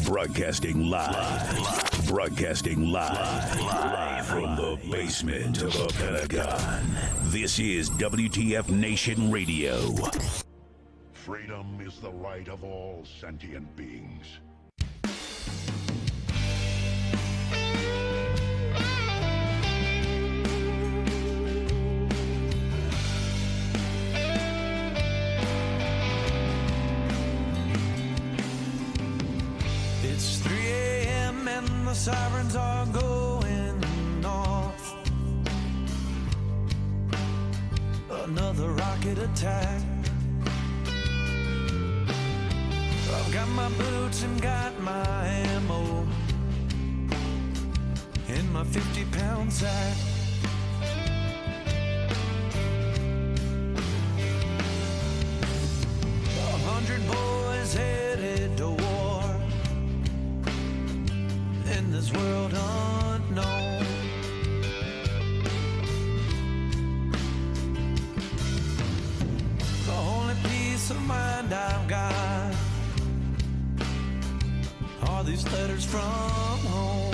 Broadcasting live. Broadcasting live from the basement of the Pentagon. This is WTF Nation Radio. Freedom is the right of all sentient beings. It's 3 a.m. and the sirens are going off. Another rocket attack. I've got my boots and got my ammo in my 50-pound sack. A 100 boys headed to war in this world unknown. The only peace of mind I've got are these letters from home.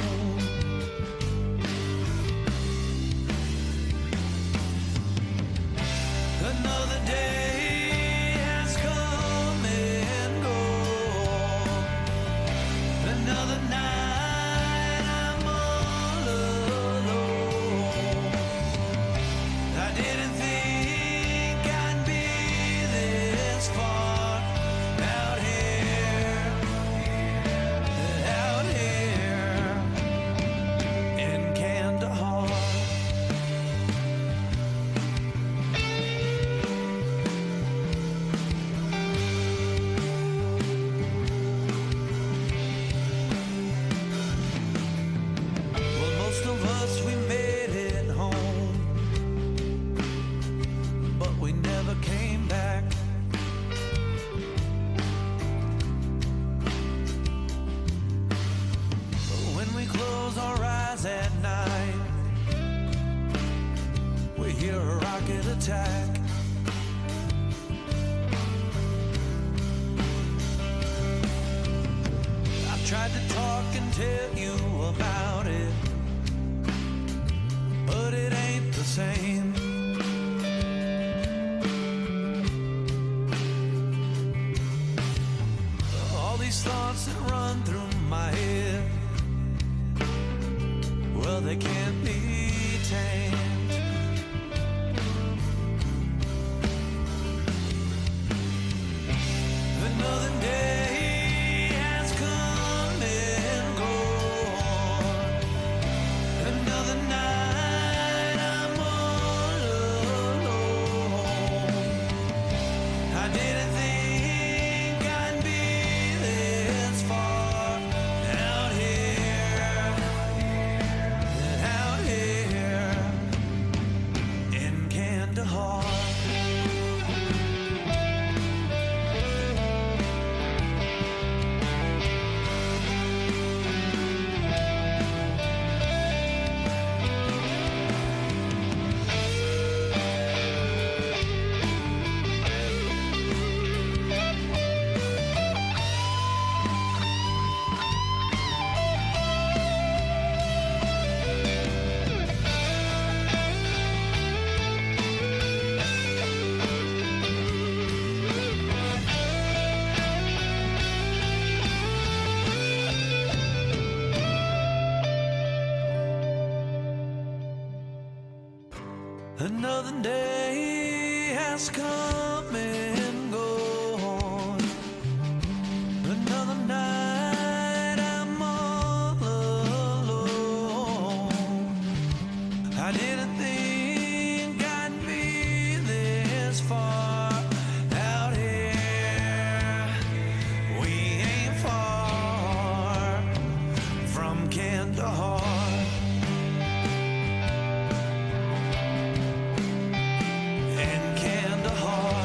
Another day has come and gone. Another night I'm all alone. I didn't think I'd be this far out here in Kandahar. Well, most of us, we made it home, but we never came back. When we close our eyes at night, we hear a rocket attack. I've tried to talk and tell you about it, but it ain't the same. All these thoughts that run through my head, well, they can't be tamed. Another day has come and gone. Another night I'm all alone. I didn't think I'd be this far out here in Kandahar. Another day has come and gone. Another night I'm all alone. I didn't think I'd be this far out here. We ain't far from Kandahar. In Kandahar.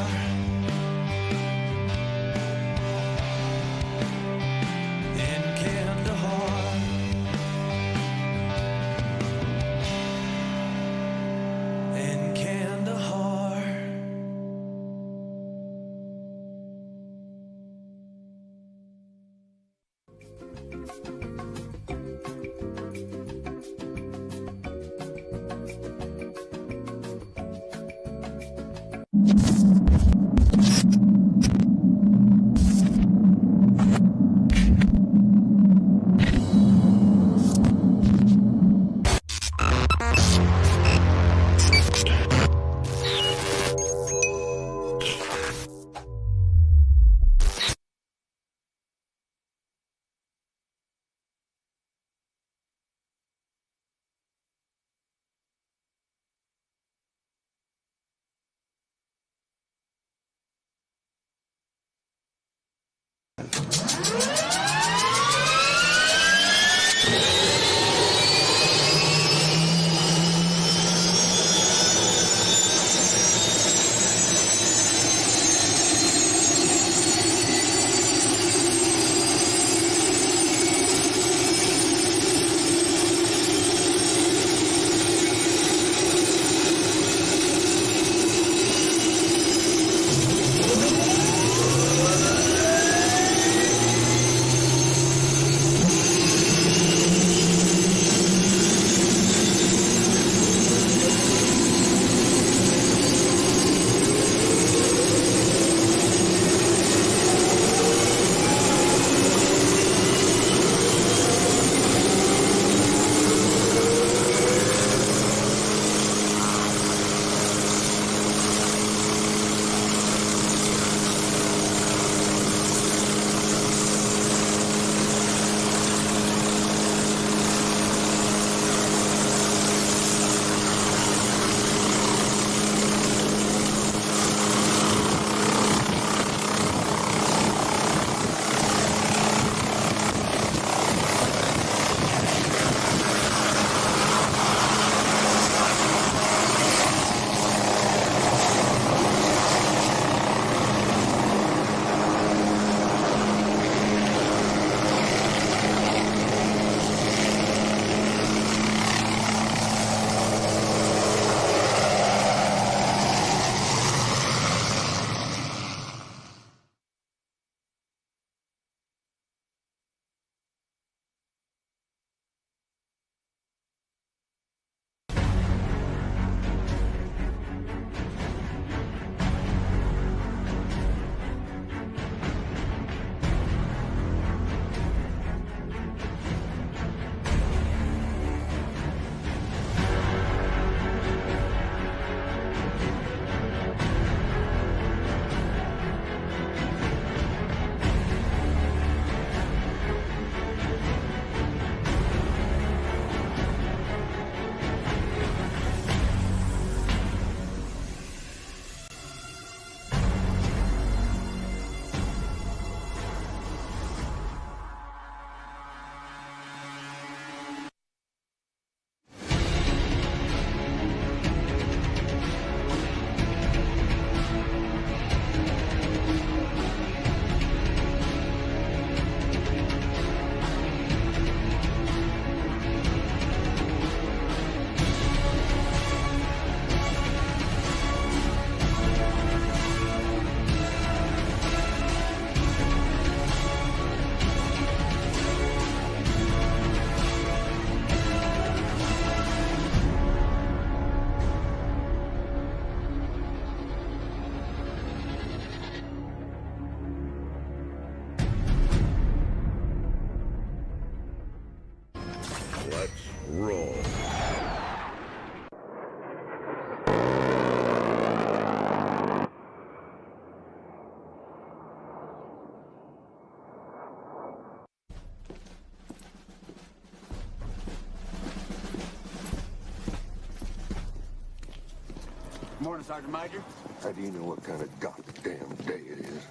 Morning, Sergeant Major. How do you know what kind of goddamn day it is?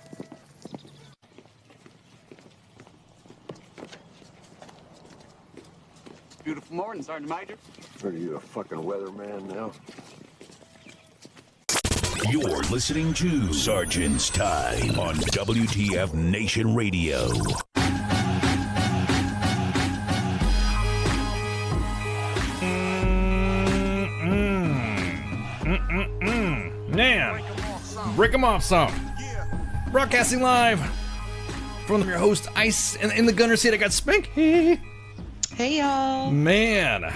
Beautiful morning, Sergeant Major. Are you a fucking weatherman now? You're listening to Sergeant's Time on WTF Nation Radio. Man, break 'em off some. Broadcasting live from your host Ice in the gunner seat. I got Spinky. Hey y'all. Man,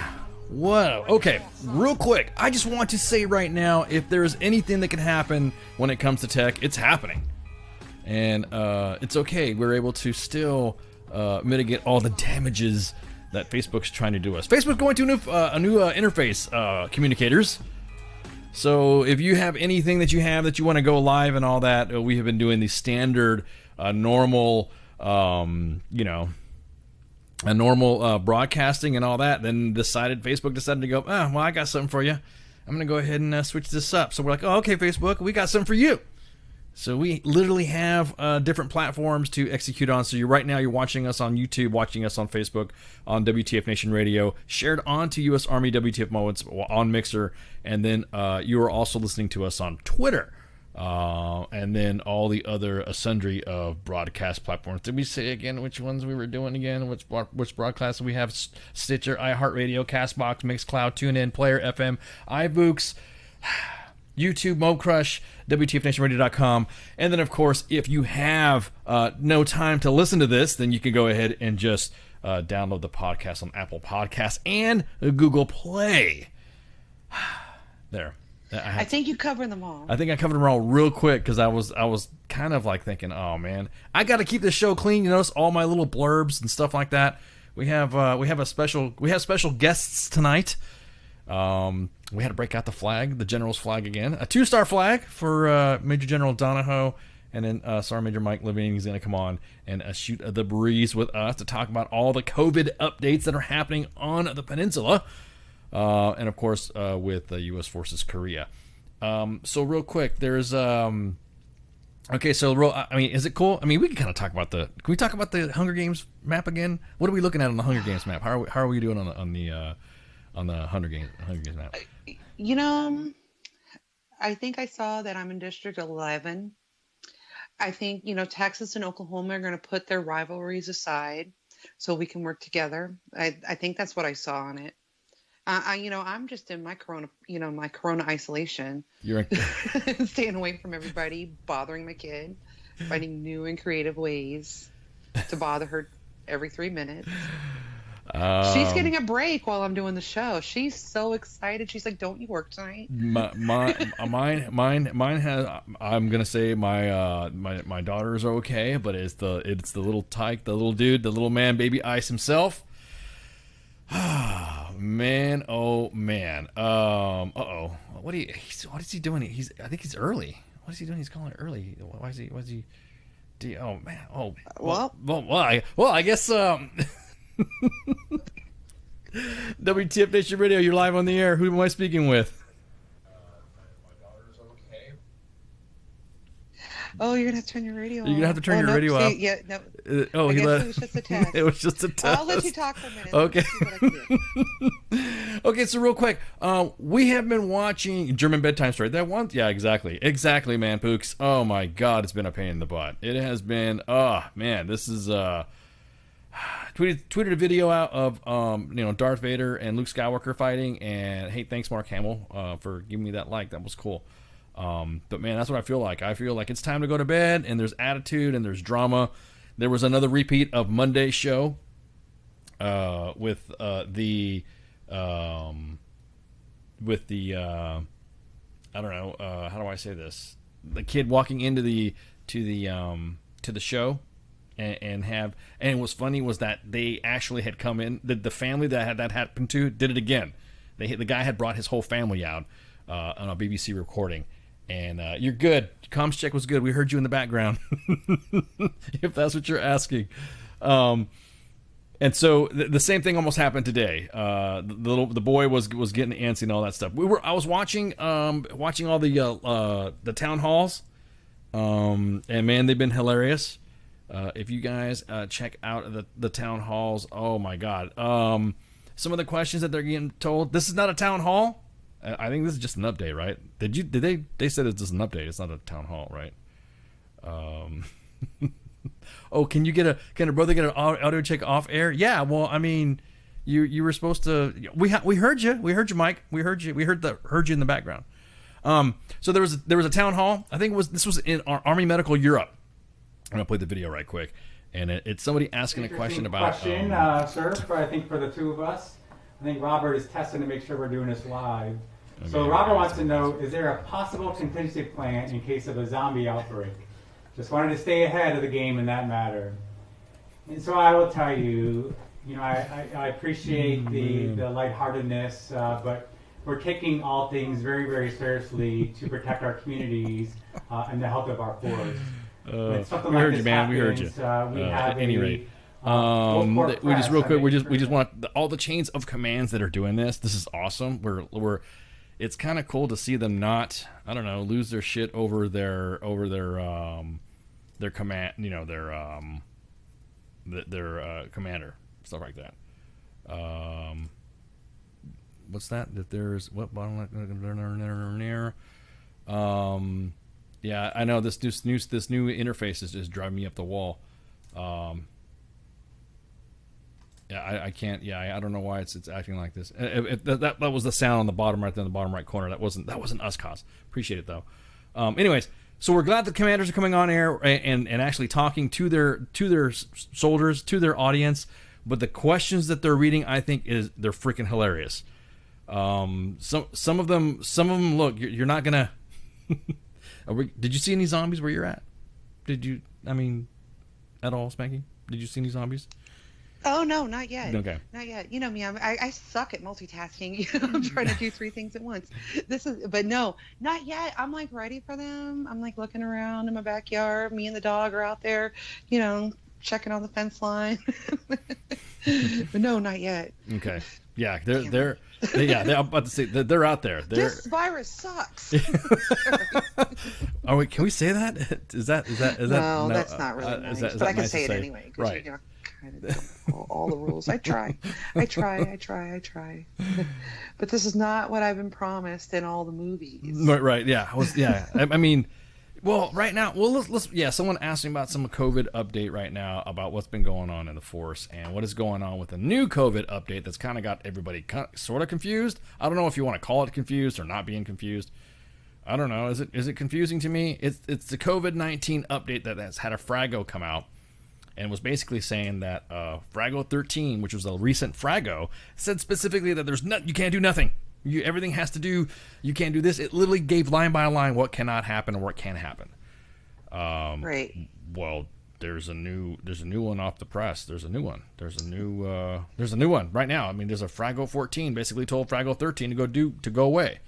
whoa. Okay, real quick. I just want to say right now, if there is anything that can happen when it comes to tech, it's happening, and it's okay. We're able to still mitigate all the damages that Facebook's trying to do us. Facebook's going to a new interface, communicators. So if you have anything that you want to go live and all that, we have been doing the standard, normal, broadcasting and all that. Then Facebook decided to go, well, I got something for you. I'm going to go ahead and switch this up. So we're like, oh, okay, Facebook, we got something for you. So we literally have different platforms to execute on. So right now you're watching us on YouTube, watching us on Facebook, on WTF Nation Radio, shared onto US Army WTF Moments on Mixer, and then you are also listening to us on Twitter, and then all the other sundry of broadcast platforms. Did we say again which ones we were doing again? Which broadcasts we have? Stitcher, iHeartRadio, Castbox, Mixcloud, TuneIn, Player FM, iBooks, YouTube, MoCrush, WTFNationRadio.com. And then, of course, if you have no time to listen to this, then you can go ahead and just download the podcast on Apple Podcasts and Google Play. There. I think you covered them all. I think I covered them all real quick because I was kind of like thinking, oh man, I got to keep this show clean. You notice all my little blurbs and stuff like that. We have special guests tonight. We had to break out the flag, the general's flag again. A 2-star flag for Major General Donahoe, and then Sergeant Major Mike Lavigne is going to come on and shoot the breeze with us to talk about all the COVID updates that are happening on the peninsula, and of course with the U.S. Forces Korea. So real quick, there's okay. So is it cool? I mean, we can kind of talk about Can we talk about the Hunger Games map again? What are we looking at on the Hunger Games map? How are we doing on the Hunger Games map? You know, I think I saw that I'm in District 11. I think, Texas and Oklahoma are going to put their rivalries aside so we can work together. I think that's what I saw on it. I'm just in my corona isolation. You're staying away from everybody, bothering my kid, finding new and creative ways to bother her every 3 minutes. She's getting a break while I'm doing the show. She's so excited. She's like, "Don't you work tonight?" Mine has. I'm gonna say my daughters are okay, but it's the little tyke, the little dude, the little man, baby Ice himself. Man, oh man. What is he doing? I think he's early. What is he doing? He's calling it early. Why is he? Oh man. Oh. Well, I guess. WTF Nation Radio, you're live on the air. Who am I speaking with? My daughter's okay. Oh, you're gonna have to turn your radio off. You're gonna have to turn your radio off. Yeah, no. It was just a test. It was just a test. I'll let you talk for a minute. Okay. Okay, so real quick, we have been watching German bedtime story. That one, yeah, exactly, man, Pooks. Oh my God, it's been a pain in the butt. It has been. Oh man, this is tweeted a video out of Darth Vader and Luke Skywalker fighting, and hey, thanks Mark Hamill for giving me that like. That was cool. But man, that's what I feel like. I feel like it's time to go to bed, and there's attitude and there's drama. There was another repeat of Monday's show with the I don't know, how do I say this? The kid walking into the show. And what's funny was that they actually had come in. The family that had that happened to did it again. The guy had brought his whole family out on a BBC recording. And you're good. Comms check was good. We heard you in the background. If that's what you're asking. And so the same thing almost happened today. The boy was getting antsy and all that stuff. I was watching all the town halls, and man, they've been hilarious. If you guys check out the town halls, oh my god, some of the questions that they're getting told. This is not a town hall. I think this is just an update, right? They said it's just an update. It's not a town hall, right? Oh, can a brother get an audio check off air? Yeah, well, I mean, you were supposed to. We heard you, Mike. We heard you in the background. So there was a town hall. I think this was in Army Medical Europe. I'm gonna play the video right quick, and it's somebody asking a question about. Sir, I think for the two of us, I think Robert is testing to make sure we're doing this live. Okay. So Robert wants to know: is there a possible contingency plan in case of a zombie outbreak? Just wanted to stay ahead of the game in that matter. And so I will tell you, I appreciate the lightheartedness, but we're taking all things very, very seriously to protect our communities and the health of our forests. We heard you, man. We heard you. At any rate, we just real quick. We just want all the chains of commands that are doing this. This is awesome. It's kind of cool to see them not, I don't know, lose their shit over their command, their commander, stuff like that. What's that? That there's what bottleneck? Yeah, I know this new interface is just driving me up the wall. Yeah, I can't. Yeah, I don't know why it's acting like this. That was the sound on the bottom right there in the bottom right corner. That wasn't us, cause. Appreciate it though. Anyways. So we're glad the commanders are coming on air and actually talking to their soldiers, to their audience. But the questions that they're reading, I think, they're freaking hilarious. Some of them look. You're not gonna. Did you see any zombies where you're at? Did you? I mean, at all, Spanky? Did you see any zombies? Oh no, not yet. Okay. Not yet. You know me, I suck at multitasking. I'm trying to do 3 things at once. But no, not yet. I'm like ready for them. I'm like looking around in my backyard. Me and the dog are out there, checking on the fence line. But no, not yet. Okay. Yeah, they're I'm about to say they're out there. This virus sucks. Can we say that? Is that no, that's not really nice. But I can say it anyway. Right. Kind of all the rules. I try. But this is not what I've been promised in all the movies. Right. Yeah. I mean, well, right now, let's. Someone asked me about some COVID update right now about what's been going on in the force and what is going on with the new COVID update that's kind of got everybody sort of confused. I don't know if you want to call it confused or not being confused. I don't know. Is it confusing to me? It's the COVID-19 update that has had a Frago come out. And was basically saying that Frago 13, which was a recent Frago, said specifically that you can't do nothing. Everything has to do. You can't do this. It literally gave line by line what cannot happen and what can happen. Right. Well, there's a new one off the press. There's a new one. There's a new one right now. I mean, there's a Frago 14 basically told Frago 13 to go away.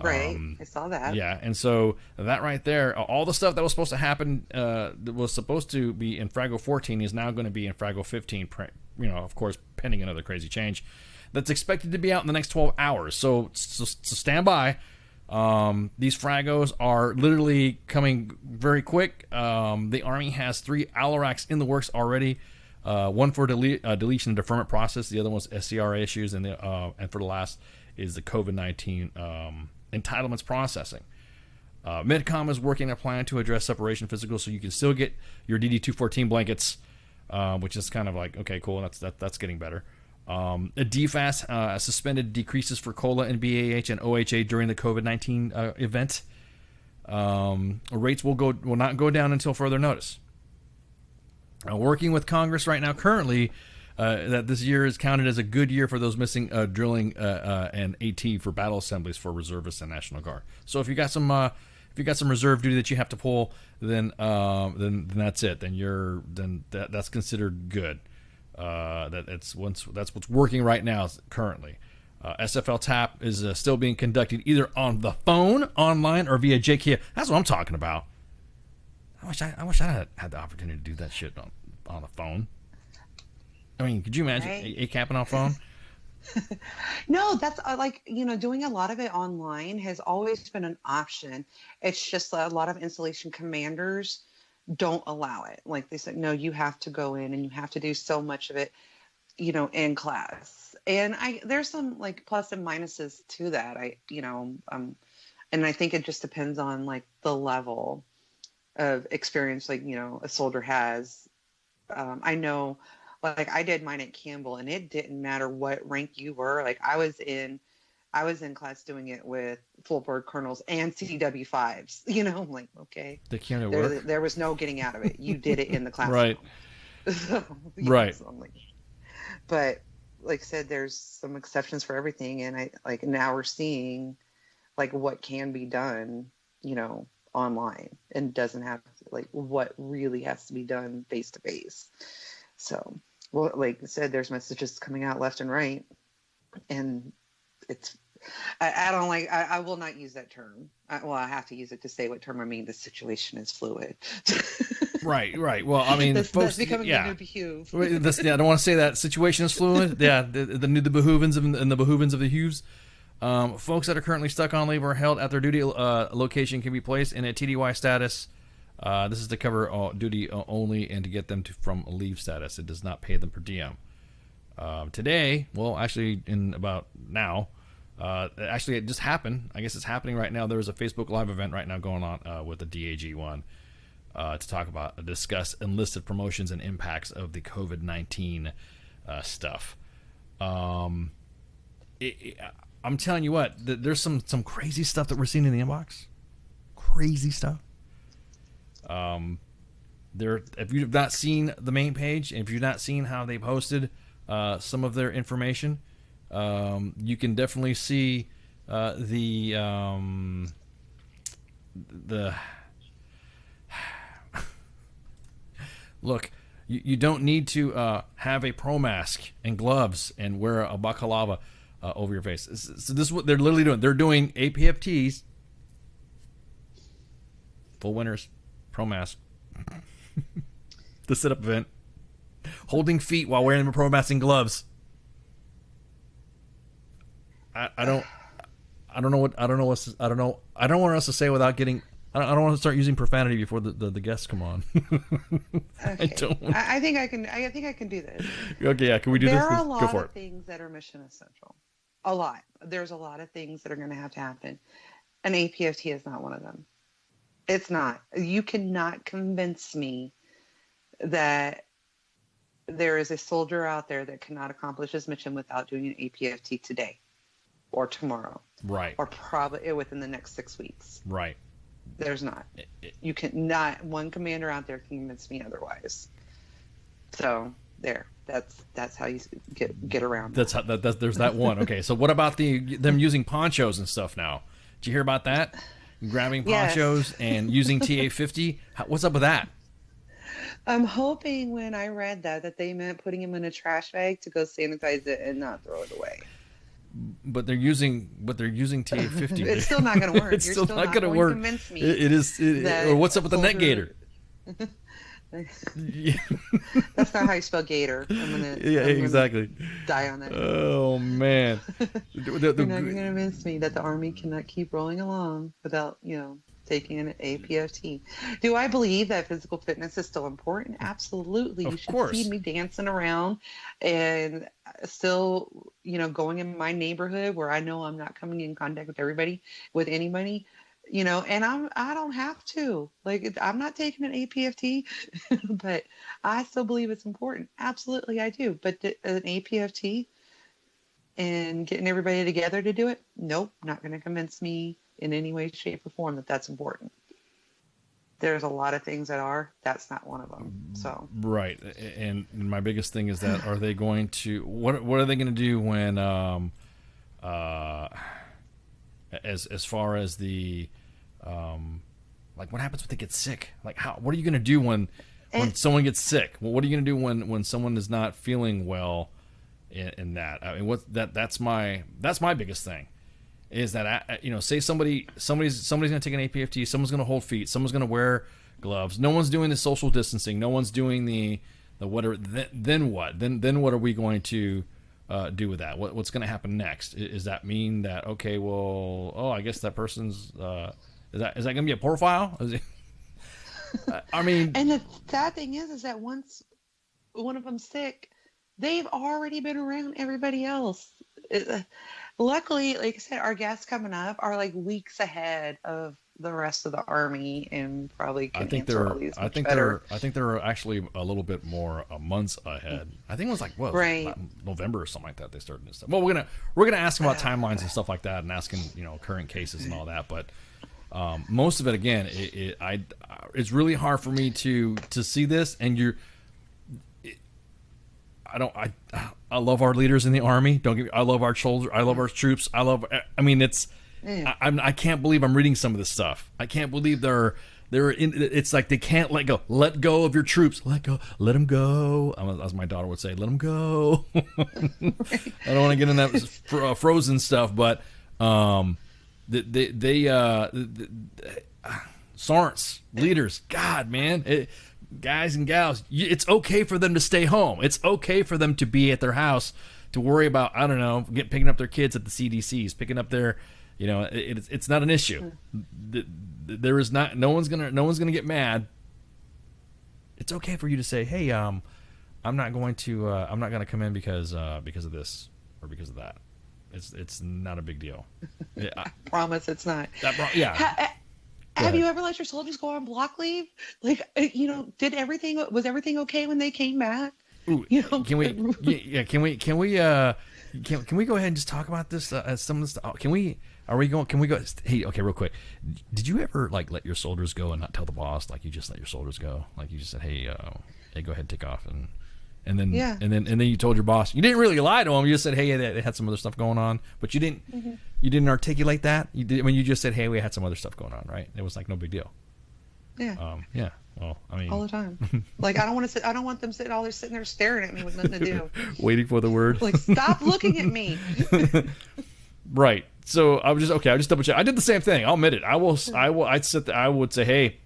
Right, I saw that. Yeah, and so that right there, all the stuff that was supposed to happen, that was supposed to be in Frago 14 is now going to be in Frago 15, of course, pending another crazy change. That's expected to be out in the next 12 hours. So stand by. These Fragos are literally coming very quick. The Army has 3 Alaracs in the works already. One for deletion and deferment process. The other one's SCRA issues, and for the last is the COVID-19 entitlements processing. MidCom is working a plan to address separation physical, so you can still get your DD-214 blankets, which is kind of like, okay, cool, that's getting better. A DFAS suspended decreases for COLA and BAH and OHA during the COVID-19 event. Rates will not go down until further notice. Working with Congress right now, currently, that this year is counted as a good year for those missing drilling and AT for battle assemblies for reservists and National Guard. So if you got some reserve duty that you have to pull, then that's it. That's considered good. That's what's working right now currently. SFL TAP is still being conducted either on the phone, online, or via JKIA. That's what I'm talking about. I wish I had the opportunity to do that shit on the phone. I mean, could you imagine Right. ACAPing on phone? No, that's like, doing a lot of it online has always been an option. It's just a lot of installation commanders don't allow it. Like they said, no, you have to go in and you have to do so much of it, in class. And there's some like plus and minuses to that. And I think it just depends on like the level of experience, like, a soldier has. I know, like I did mine at Campbell, and it didn't matter what rank you were. Like I was in class doing it with full board colonels and CW5s. I'm like, okay, They can't work. there was no getting out of it. You did it in the classroom. Right. So, Right. so I'm like, but like I said, there's some exceptions for everything, and now we're seeing like what can be done, online, and doesn't have to, like what really has to be done face to face. So, well, like I said, there's messages coming out left and right, and I don't like, I will not use that term. I have to use it to say what term I mean. The situation is fluid. Right. Well, I mean, that's folks, becoming yeah. the new behove. I don't want to say that situation is fluid. Yeah, the behoovens and the behoovens of the hooves. Folks that are currently stuck on leave or held at their duty location can be placed in a TDY status. This is to cover duty only and to get them from a leave status. It does not pay them per diem. Today, well, actually, in about now, actually, it just happened. I guess it's happening right now. There was a Facebook Live event right now going on with the DAG one to discuss enlisted promotions and impacts of the COVID-19 stuff. I'm telling you what, there's some crazy stuff that we're seeing in the inbox. Crazy stuff. If you've not seen the main page, and if you've not seen how they posted some of their information, you can definitely see the look. You don't need to have a pro mask and gloves and wear a baklava over your face. So this is what they're literally doing. They're doing APFTs, full winners, pro mask, the sit-up event, holding feet while wearing the pro mask and gloves. I don't know what else to say without getting. I don't want to start using profanity before the guests come on. Okay. I think I can do this. Okay, yeah. Can we do this? There are a Go lot for of it. things that are mission essential. A lot. There's a lot of things that are going to happen. An APFT is not one of them. It's not. You cannot convince me that there is a soldier out there that cannot accomplish his mission without doing an APFT today or tomorrow. Right. Or probably within the next 6 weeks. Right. There's not. You cannot. One commander out there can convince me otherwise. So there. That's how you get around. There's that one. Okay. So what about them using ponchos and stuff now? Did you hear about that? Grabbing ponchos and using TA-50. What's up with that? I'm hoping when I read that they meant putting him in a trash bag to go sanitize it and not throw it away. But they're using TA-50. It's still not going to work. It's still not going to work. Convince me it is. Or what's up with the net gator? That's not how you spell gator. I'm exactly. Gonna die on that. Oh man. You're not going to convince me that the Army cannot keep rolling along without, taking an APFT. Do I believe that physical fitness is still important? Absolutely. You should see me dancing around and still, going in my neighborhood where I know I'm not coming in contact with anybody, and I don't have to. Like, I'm not taking an APFT, but I still believe it's important. Absolutely, I do. But an APFT and getting everybody together to do it, nope, not going to convince me in any way, shape, or form that's important. There's a lot of things that's not one of them. So right, and my biggest thing is that are they going to what are they going to do when as far as the like what happens when they get sick? Like what are you going to do when someone gets sick? Well, what are you going to do when someone is not feeling well in that? I mean, that's my biggest thing. Is that say somebody's going to take an APFT, someone's going to hold feet, someone's going to wear gloves. No one's doing the social distancing. No one's doing the Then what? Then what are we going to do with that? What's going to happen next? Is that mean that, okay, well, I guess that person's is that going to be a profile? I mean, And the sad thing is that once one of them's sick, they've already been around everybody else. Luckily, like I said, our guests coming up are like weeks ahead of the rest of the Army, and probably can answer all these much better. I think they're actually a little bit more months ahead. I think it was like November or something like that they started this stuff. Well, we're gonna ask them about timelines and stuff like that, and asking current cases and all that. But most of it, again, it's really hard for me to see this. And I love our leaders in the Army. I love our soldiers. I love our troops. I can't believe I'm reading some of this stuff. I can't believe it's like they can't let go. Let go of your troops. Let them go. As my daughter would say, let them go. I don't want to get in that frozen stuff, but sergeants, leaders, God, man, guys and gals, it's okay for them to stay home. It's okay for them to be at their house, to worry about, I don't know, picking up their kids at the CDCs, picking up their, it's not an issue. There is not. No one's gonna get mad. It's okay for you to say, hey, I'm not going to come in because of this or because of that. It's not a big deal. I promise it's not. Yeah. Have you ever let your soldiers go on block leave? Like, was everything okay when they came back? Ooh, can we go ahead and just talk about this? Some of this stuff. Can we go? Hey, okay, real quick. Did you ever let your soldiers go and not tell the boss? Like, you just let your soldiers go? Like, you just said, hey, go ahead, take off, and then you told your boss. You didn't really lie to them. You just said, hey, they had some other stuff going on, but you didn't. Mm-hmm. You didn't articulate that. You just said, hey, we had some other stuff going on, right? It was like no big deal. Yeah. Yeah. Well, I mean, all the time. Like, I don't want them sitting there staring at me with nothing to do. Waiting for the word. Like, stop looking at me. Right. So I just double check. I did the same thing. I'll admit it. I would say, hey,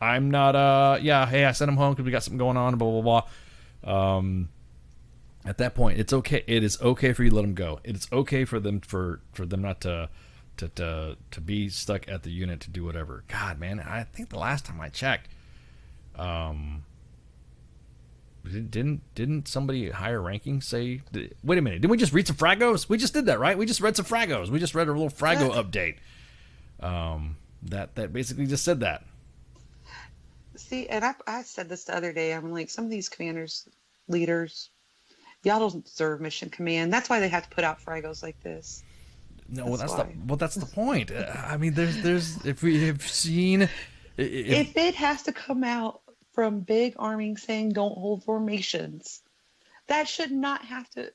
I'm not. Hey, I sent him home because we got something going on. Blah blah blah. At that point, it's okay. It is okay for you to let them go. It is okay for them not to be stuck at the unit to do whatever. God, man, I think the last time I checked, didn't somebody higher ranking say? Wait a minute, didn't we just read some Fragos? We just did that, right? We just read some Fragos. We just read a little Frago update. That basically just said that. See, and I said this the other day. I'm like, some of these commanders, leaders, y'all don't deserve mission command. That's why they have to put out Fragos like this. No, that's the point. I mean, there's if we have seen, if it has to come out from big army saying don't hold formations, that should not have to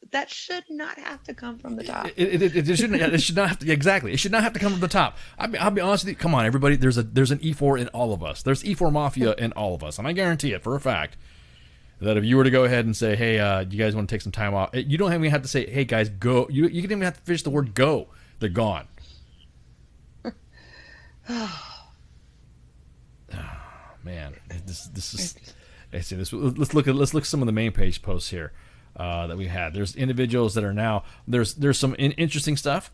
come from the top. It shouldn't. It should not have to. Exactly. It should not have to come from the top. I'll be honest with you. Come on, everybody. There's an E4 in all of us. There's E4 mafia in all of us, and I guarantee it for a fact that if you were to go ahead and say, hey, you guys want to take some time off, you don't even have to say, hey guys, go. You didn't even have to finish the word go. They're gone. Man, this is. I see this. Let's look at some of the main page posts here that we had. There's individuals that are now there's some interesting stuff.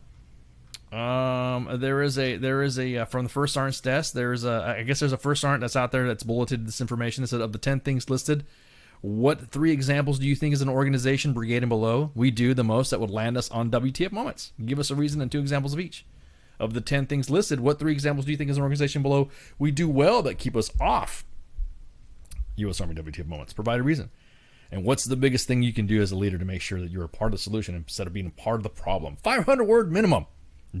There is a from the first sergeant's desk. I guess there's a first sergeant that's out there that's bulleted this information. That said, of the 10 things listed, what 3 examples do you think as an organization, brigade and below, we do the most that would land us on WTF moments? Give us a reason and 2 examples of each. Of the 10 things listed, what 3 examples do you think as an organization below we do well that keep us off U.S. Army WTF moments? Provide a reason. And what's the biggest thing you can do as a leader to make sure that you're a part of the solution instead of being a part of the problem? 500-word minimum.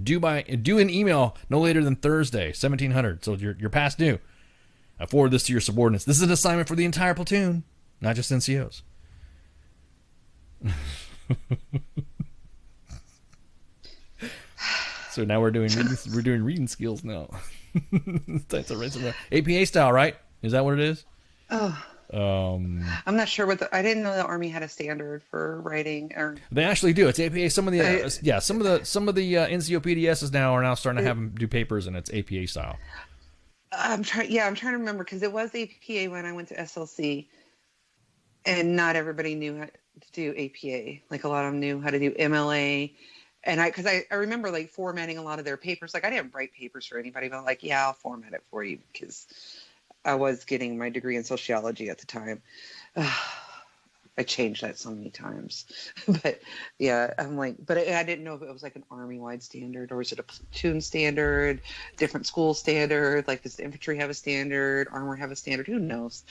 Due an email no later than Thursday, 1700. So you're past due. I forward this to your subordinates. This is an assignment for the entire platoon, not just NCOs. So now we're doing reading skills now. APA style, right? Is that what it is? Oh. I'm not sure I didn't know the Army had a standard for writing. Or they actually do. It's APA. Some of the NCO PDSs now are starting to have them do papers, and it's APA style. I'm trying to remember because it was APA when I went to SLC. and not everybody knew how to do APA. Like, a lot of them knew how to do MLA. And because I remember like formatting a lot of their papers. Like, I didn't write papers for anybody, but like, yeah, I'll format it for you because I was getting my degree in sociology at the time. I changed that so many times, but yeah, I'm like, but I didn't know if it was like an Army-wide standard, or was it a platoon standard, different school standard? Like, does the infantry have a standard, armor have a standard? Who knows?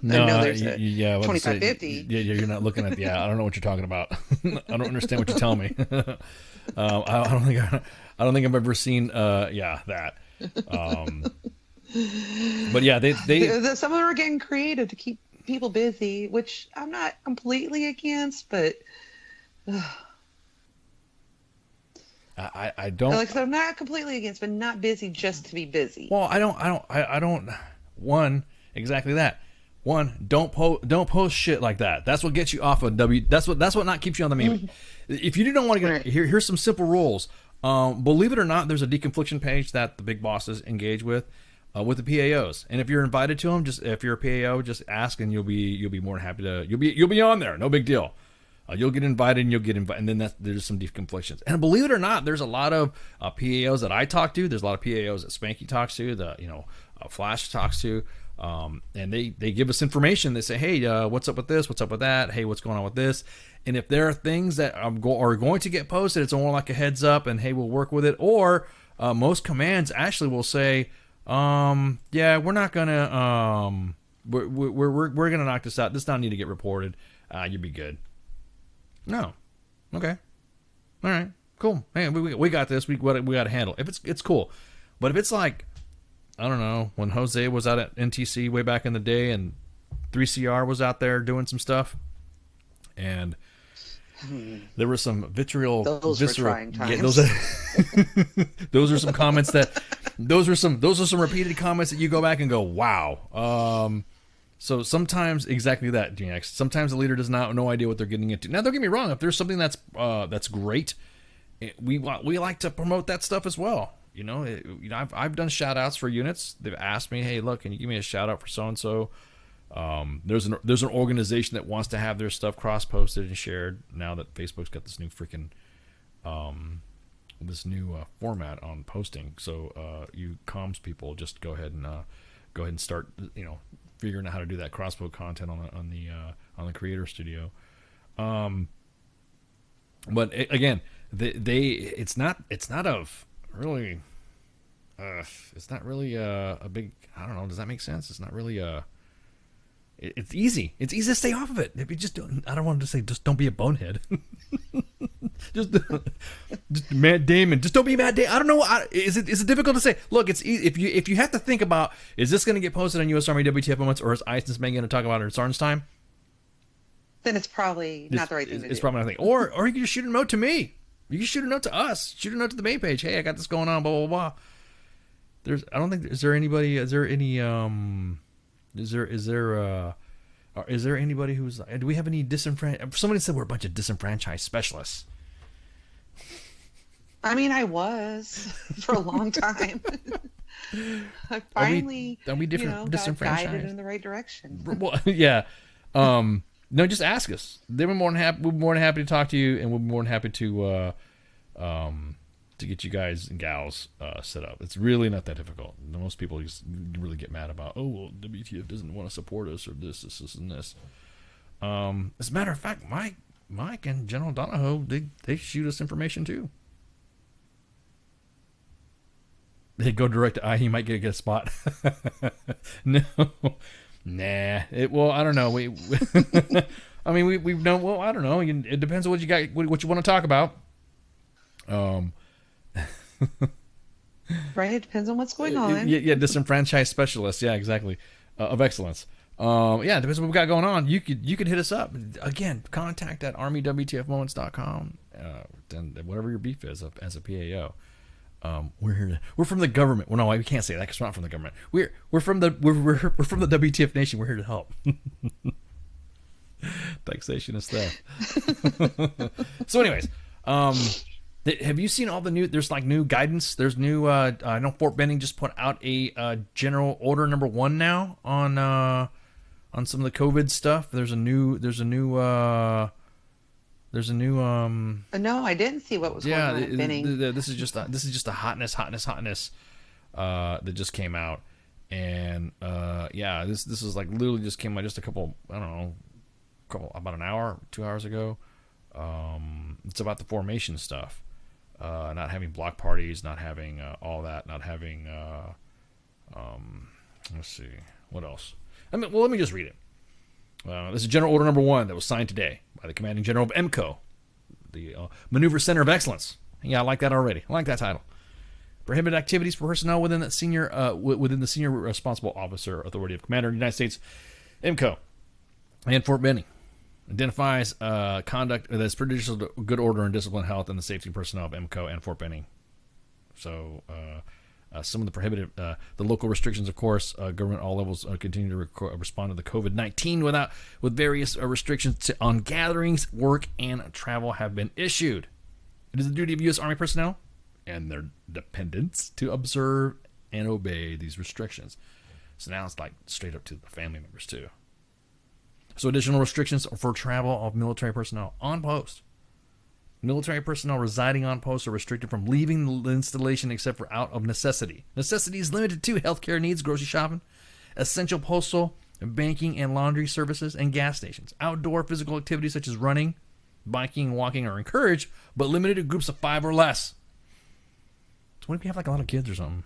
No, I know there's a yeah, 2550. Yeah, you're not looking at. Yeah, I don't know what you're talking about. I don't understand what you're telling me. I don't think I've ever seen. Yeah, that. But yeah, they some of them are getting creative to keep people busy, which I'm not completely against, but I don't like, so I'm not completely against, but not busy just to be busy. Well, I don't. One, exactly that. One, don't post shit like that. That's what gets you off of W. That's what not keeps you on the meme. If you don't want to get here's some simple rules. Believe it or not, there's a deconfliction page that the big bosses engage with the PAOs, and if you're invited to them, if you're a PAO, just ask, and you'll be more than happy to. You'll be on there. No big deal. You'll get invited, and then there's some deconflictions. And believe it or not, there's a lot of PAOs that I talk to. There's a lot of PAOs that Spanky talks to. Flash talks to. And they give us information. They say, hey, what's up with this? What's up with that? Hey, what's going on with this? And if there are things that are going to get posted, it's more like a heads up, and hey, we'll work with it. Or most commands actually will say, yeah, we're not gonna we're gonna knock this out. This doesn't need to get reported. You'll be good. No, okay, all right, cool. Hey, we got this. We got to handle. If it's cool, but if it's like, I don't know, when Jose was out at NTC way back in the day, and 3CR was out there doing some stuff, and there were some visceral. Those were trying times. Those are some comments that. Those are some repeated comments that you go back and go, wow. So sometimes exactly that, GX. Sometimes the leader does not no idea what they're getting into. Now, don't get me wrong. If there's something that's great, we like to promote that stuff as well. I've done shout outs for units. They've asked me, hey, look, can you give me a shout out for so and so? There's an organization that wants to have their stuff cross posted and shared now that Facebook's got this new freaking format on posting. So you comms people, just go ahead and start figuring out how to do that cross-post content on the Creator Studio. But again, it's not really a big, I don't know, does that make sense? It's not really it's easy to stay off of it if you just don't. I don't want to say just don't be a bonehead. just Matt Damon, just don't be Matt Damon. I don't know. Is it difficult to say? Look, it's easy. If you have to think about, is this going to get posted on U.S. Army WTF moments, or is ISIS man going to talk about it in SGT'S Time? Then it's probably not the right thing to do. It's probably not the thing. Or you can just shoot a note to me. You can shoot a note to us. Shoot a note to the main page. Hey, I got this going on. Blah blah blah. I don't think. Is there anybody? Is there any? Is there anybody who's? Do we have any disenfranchised? Somebody said we're a bunch of disenfranchised specialists. I mean, I was for a long time. I finally, disenfranchised? Guided in the right direction. Well, yeah. No, just ask us. We're more than happy to talk to you, and we're more than happy to get you guys and gals set up. It's really not that difficult. Most people just really get mad about, oh, well, WTF doesn't want to support us, or this, and this. As a matter of fact, Mike and General Donahoe, they shoot us information too. They go direct to he might get a spot. No. Nah. Well, I don't know. I mean, we've known. Well, I don't know. It depends on what you got, what you want to talk about. Right. It depends on what's going on. Yeah. Disenfranchised specialists. Yeah, exactly. Of excellence. Yeah. It depends on what we got going on. You could hit us up again. Contact at armywtfmoments.com. Then whatever your beef is as a PAO. We're from the government. Well, no, we can't say that because we're not from the government. We're from the WTF Nation. We're here to help. Taxation is theft. So, anyways, have you seen all the new? There's like new guidance. There's new. I know Fort Benning just put out a general order number 1 now on on some of the COVID stuff. There's a new No, I didn't see what was going on at Benning. This is just a hotness that just came out, and this is like literally just came out just a couple, I don't know, about an hour, 2 hours ago. It's about the formation stuff, not having block parties, not having all that, not having let's see what else. Let me just read it. This is General Order Number 1 that was signed today by the Commanding General of MCO, the Maneuver Center of Excellence. Yeah, I like that already. I like that title. Prohibited activities for personnel within the senior responsible officer authority of Commander of the United States, MCO, and Fort Benning. Identifies conduct that's prejudicial to good order and discipline, health, and the safety of personnel of MCO and Fort Benning. So some of the prohibited, the local restrictions, of course, government at all levels continue to respond to the COVID-19 with various restrictions on gatherings, work, and travel have been issued. It is the duty of U.S. Army personnel and their dependents to observe and obey these restrictions. So now it's like straight up to the family members too. So additional restrictions for travel of military personnel on post. Military personnel residing on post are restricted from leaving the installation except for out of necessity. Necessity is limited to healthcare needs, grocery shopping, essential postal, banking and laundry services, and gas stations. Outdoor physical activities such as running, biking, and walking are encouraged, but limited to groups of 5 or less. So what if you have like a lot of kids or something?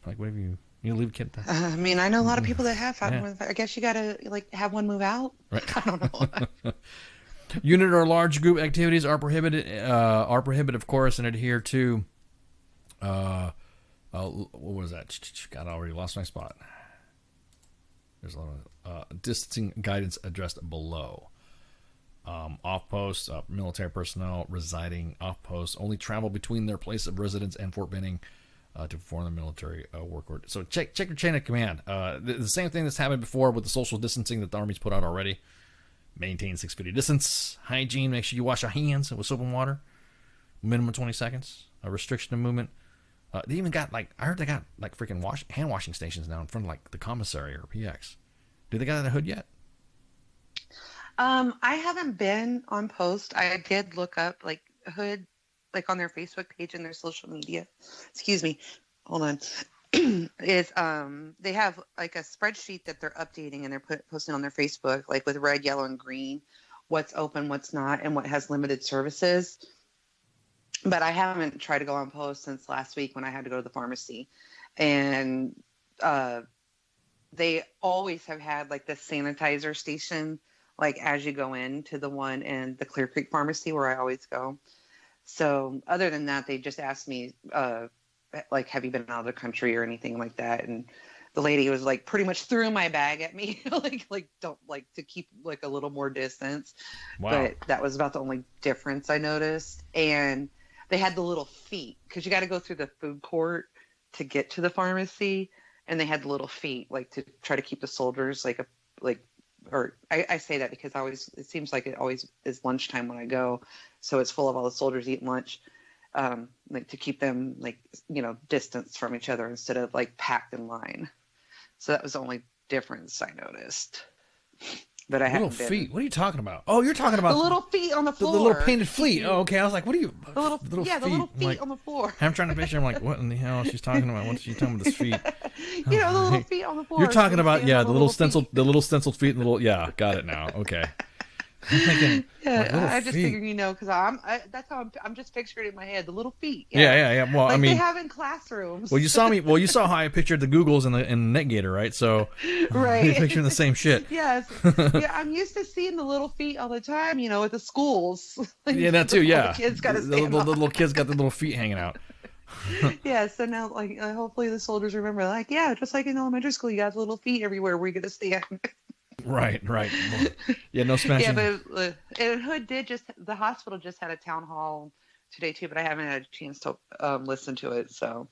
Like what if you leave a kid at that? I know a lot of people that have 5 more. I guess you gotta have one move out. Right. I don't know. Unit or large group activities are prohibited, of course, and adhere to. What was that? God, I already lost my spot. There's a lot of distancing guidance addressed below. Off post, military personnel residing off post only travel between their place of residence and Fort Benning to perform the military work order. So check your chain of command. The same thing that's happened before with the social distancing that the Army's put out already. Maintain 6 feet of distance. Hygiene. Make sure you wash your hands with soap and water. Minimum 20 seconds. A restriction of movement. They even got I heard they got freaking hand washing stations now in front of the commissary or PX. Do they got that hood yet? I haven't been on post. I did look up hood, on their Facebook page and their social media. Excuse me. Hold on. Is they have a spreadsheet that they're updating and they're posting on their Facebook with red, yellow, and green, what's open, what's not, and what has limited services. But I haven't tried to go on post since last week when I had to go to the pharmacy, and they always have had the sanitizer station as you go into the one in the Clear Creek Pharmacy where I always go. So other than that, they just asked me have you been out of the country or anything like that? And the lady was pretty much threw my bag at me, don't to keep a little more distance. Wow. But that was about the only difference I noticed. And they had the little feet because you got to go through the food court to get to the pharmacy, and they had the little feet to try to keep the soldiers or I say that because it seems like it always is lunchtime when I go, so it's full of all the soldiers eating lunch. To keep them distance from each other instead of packed in line. So that was the only difference I noticed. But I haven't been. Feet. What are you talking about? Oh, you're talking about the little feet on the floor. The little painted feet. Oh, okay. I was like, what are you? The little feet on the floor. I'm trying to picture. I'm like, what in the hell is she talking about? What's she talking about? This feet? The little feet on the floor. You're talking about the little stenciled feet and the little. Yeah, got it now. Okay. I'm thinking, I just figured, because that's how I'm just picturing it in my head, the little feet. Yeah. Well, they have in classrooms. Well, you saw me. Well, you saw how I pictured the Googles and the NetGator, right? So, right, you're picturing the same shit. Yes. Yeah, I'm used to seeing the little feet all the time, at the schools. Yeah, that too. Yeah, the kids got to the little kids got the little feet hanging out. Yeah, so now hopefully the soldiers remember, just like in elementary school, you got little feet everywhere where you're gonna stand. Right. Yeah, no smashing. Yeah, but and Hood the hospital just had a town hall today too, but I haven't had a chance to listen to it. So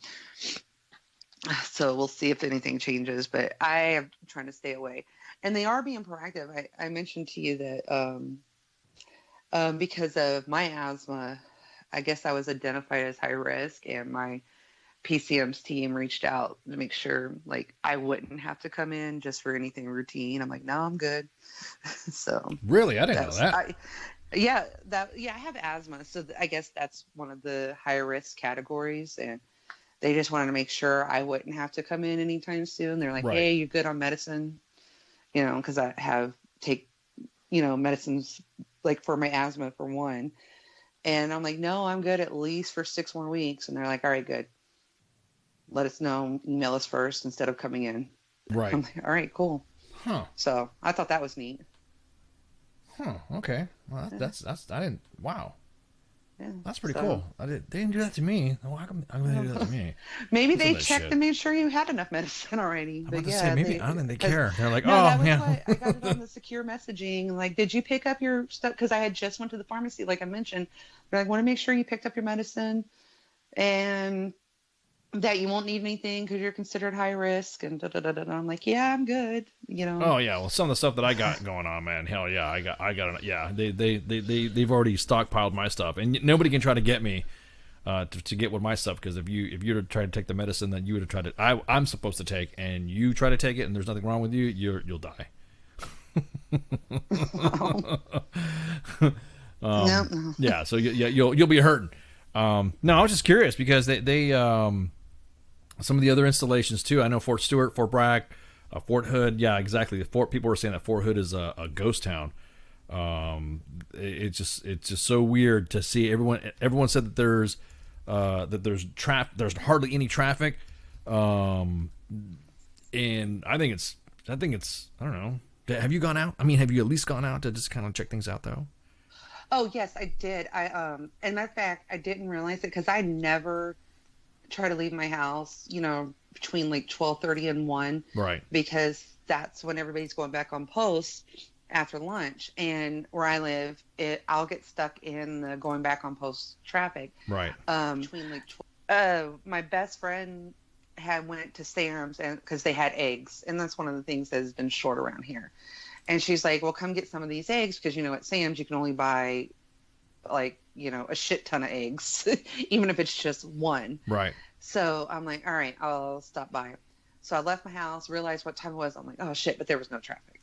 we'll see if anything changes, but I am trying to stay away. And they are being proactive. I mentioned to you that because of my asthma, I guess I was identified as high risk, and my PCM's team reached out to make sure like I wouldn't have to come in just for anything routine. I'm like, no, I'm good. So really, I didn't know that. I have asthma, so I guess that's one of the higher risk categories, and they just wanted to make sure I wouldn't have to come in anytime soon. They're like, Right. hey, you're good on medicine, because I take medicines like for my asthma for one. And I'm like, no, I'm good at least for 6 more weeks. And they're like, all right, good. Let us know, email us first instead of coming in. Right. I'm like, all right, cool. Huh. So I thought that was neat. Huh. Okay. Well, that's I didn't. Wow. Yeah, That's pretty so- cool. They didn't do that to me. Well, how come they do that to me? Maybe Some they of that checked shit. and made sure you had enough medicine already. I'm But about to yeah, say, maybe I don't think they care. They're like, no, oh, that was yeah. why I got it on the secure messaging. Like, did you pick up your stuff? Because I had just went to the pharmacy, like I mentioned. They're like, want to make sure you picked up your medicine and that you won't need anything because you're considered high risk. And da da da da. I'm like, yeah, I'm good. Oh yeah, well, some of the stuff that I got going on, man. Hell yeah, I got. Yeah, they've already stockpiled my stuff, and nobody can try to get me to get with my stuff, because if you were to try to take the medicine that you would have tried to, I'm supposed to take, and you try to take it, and there's nothing wrong with you, you'll die. No. Yeah, so you'll be hurting. No, I was just curious because they some of the other installations too. I know Fort Stewart, Fort Bragg, Fort Hood. Yeah, exactly. People were saying that Fort Hood is a ghost town. It's just so weird to see everyone said that there's hardly any traffic. And I think it's I don't know. Have you gone out? I mean, have you at least gone out to just kind of check things out though? Oh yes, I did. And matter of fact, I didn't realize it because I never try to leave my house, between like 12:30 and 1. Right. Because that's when everybody's going back on post after lunch. And where I live, I'll get stuck in the going back on post traffic. Right. Between like my best friend went to Sam's and because they had eggs, and that's one of the things that has been short around here. And she's like, well, come get some of these eggs because, at Sam's you can only buy like, a shit ton of eggs, even if it's just one. Right. So I'm like, all right, I'll stop by. So I left my house, realized what time it was. I'm like, oh shit, but there was no traffic.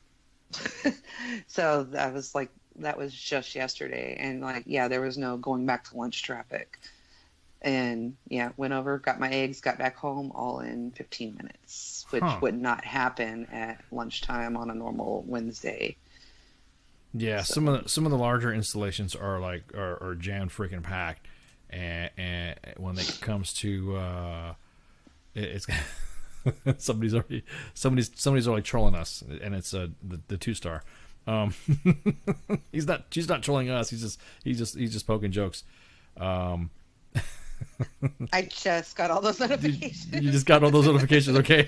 So that was just yesterday. And like, yeah, there was no going back to lunch traffic. And yeah, went over, got my eggs, got back home all in 15 minutes, which would not happen at lunchtime on a normal Wednesday. Yeah, so. some of the larger installations are jam freaking packed, and when it comes to it's somebody's already trolling us, and it's the 2-star. She's not trolling us. He's just poking jokes. I just got all those notifications. You just got all those notifications, okay?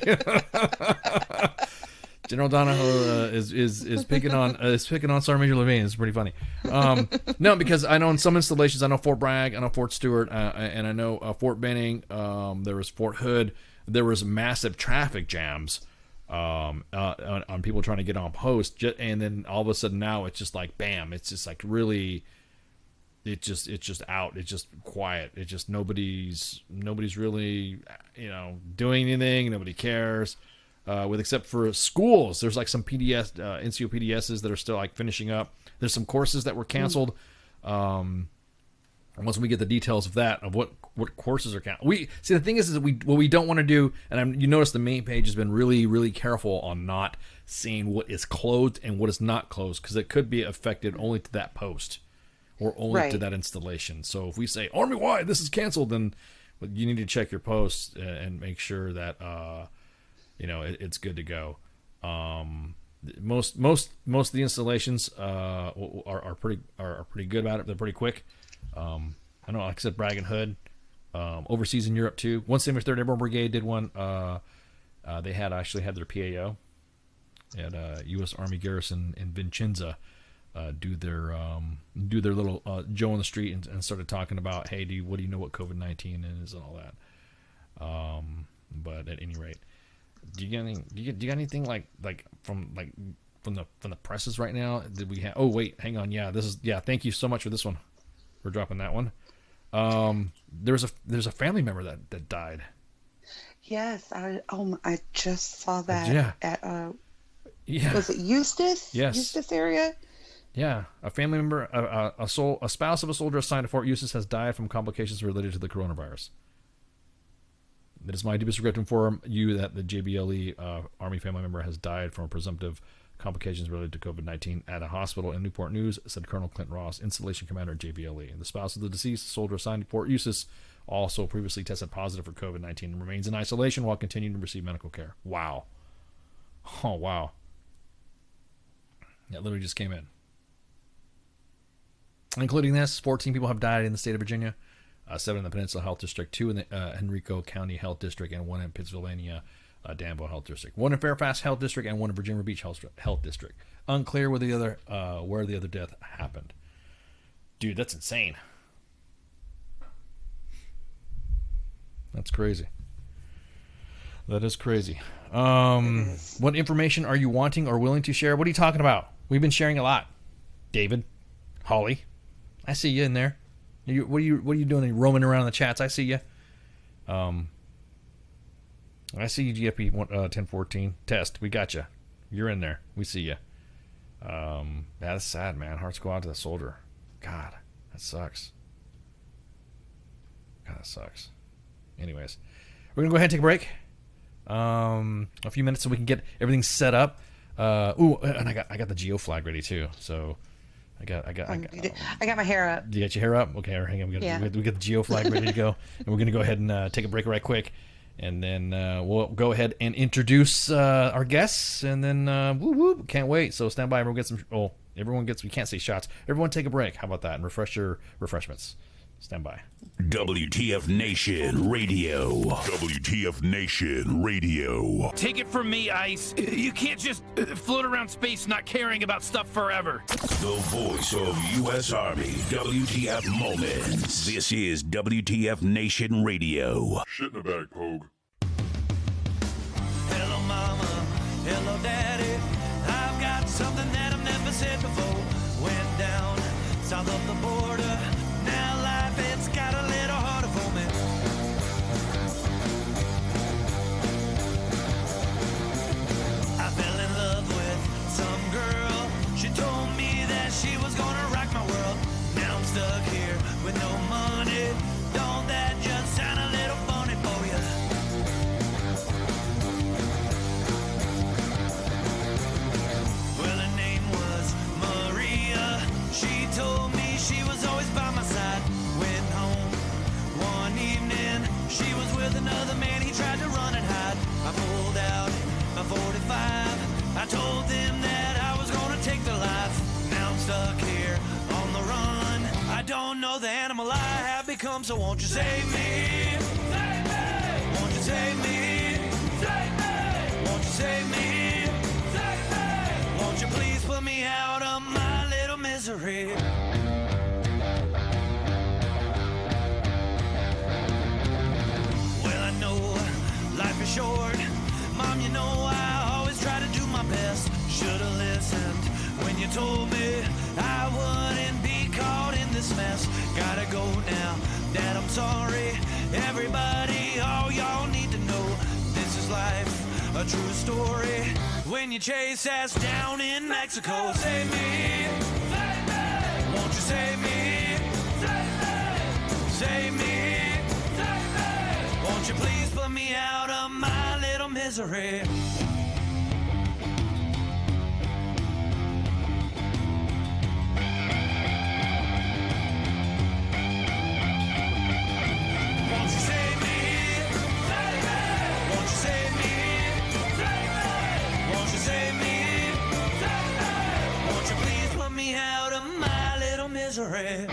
General Donahoe is picking on Sergeant Major Lavigne. It's pretty funny. No, because I know in some installations, I know Fort Bragg, I know Fort Stewart, and I know Fort Benning. There was Fort Hood. There was massive traffic jams on people trying to get on post, and then all of a sudden now it's just like bam! It's just like really. It's just out. It's just quiet. It's just nobody's really doing anything. Nobody cares. Except for schools, there's like some NCO PDSs that are still like finishing up. There's some courses that were canceled. Once we get the details of that, of what courses are canceled, the thing is what we don't want to do, and you notice the main page has been really, really careful on not seeing what is closed and what is not closed, because it could be affected only to that post or only to that installation. So if we say Army-wide, this is canceled, then you need to check your posts and make sure that it's good to go. Most of the installations are pretty good about it. They're pretty quick. I know, like I said, Bragg and Hood, overseas in Europe too. 173rd Airborne Brigade did one. They actually had their PAO at U.S. Army Garrison in Vincenza do their little Joe on the street and started talking about, hey, what do you know what COVID-19 is and all that. But at any rate, do you got anything like from the presses right now? Did we have? Oh wait, hang on. Yeah, thank you so much for this one. We're dropping that one. There's a family member that died. Yes, I just saw that Yeah. at Yeah. was it Eustis? Yes. Eustis area? Yeah, a family member, a spouse of a soldier assigned to Fort Eustis has died from complications related to the coronavirus. It is my deepest regret to inform you that the JBLE Army family member has died from presumptive complications related to COVID-19 at a hospital in Newport News, said Colonel Clint Ross, installation commander at JBLE. And the spouse of the deceased soldier assigned to Fort Eustis also previously tested positive for COVID-19 and remains in isolation while continuing to receive medical care. Wow. Oh, wow. That literally just came in. Including this, 14 people have died in the state of Virginia, 7 in the Peninsula Health District, 2 in the Henrico County Health District, and 1 in Pennsylvania Danville Health District, 1 in Fairfax Health District, and 1 in Virginia Beach Health District. Unclear where the other death happened. Dude, that's insane. That's crazy. That is crazy. What information are you wanting or willing to share? What are you talking about? We've been sharing a lot. David, Holly, I see you in there. What are you doing? Are you roaming around in the chats? I see you. I see you, GFP 1014 test. We got you. You're in there. We see you. That's sad, man. Hearts go out to the soldier. God, that sucks. God, that sucks. Anyways, we're gonna go ahead and take a break. A few minutes so we can get everything set up. And I got the geo flag ready too. So I got my hair up. You got your hair up? Okay, hang on. We got the geo flag ready to go, and we're gonna go ahead and take a break right quick, and then we'll go ahead and introduce our guests, and then can't wait. So stand by. Everyone gets some. Oh, everyone gets. We can't say shots. Everyone take a break. How about that? And refresh your refreshments. Stand by. WTF Nation Radio. WTF Nation Radio. Take it from me, Ice. You can't just float around space not caring about stuff forever. The voice of U.S. Army. WTF Moments. This is WTF Nation Radio. Shit in the bag, Pogue. Hello, mama. Hello, daddy. I've got something that I've never said before. Went down south of the border. Now life, it's got a little harder for me. I fell in love with some girl. She told me that she was gonna rock my world. Now I'm stuck here with no money. Don't that just sound a little funny for you? Well, her name was Maria. She told me she was always by my side. Went home one evening. She was with another man. He tried to run and hide. I pulled out my 45. I told them that I was gonna take their life. Now I'm stuck here on the run. I don't know the animal I have become. So won't you save me? Save me! Won't you save me? Save me! Won't you save me? Save me! Won't you please put me out of my little misery? Well, I know life is short. Mom, you know I always try to do my best. Should've listened when you told me I wouldn't be caught in this mess. Gotta go now, Dad, I'm sorry. Everybody, all y'all need to know this is life, a true story. When you chase ass down in Mexico, save me, save me. Won't you save me, save me, save me, save me. Won't you please put me out of my little misery? Won't you save me, save me? Won't you save me, save me? Won't you save me, save me? Won't you please put me out of my little misery?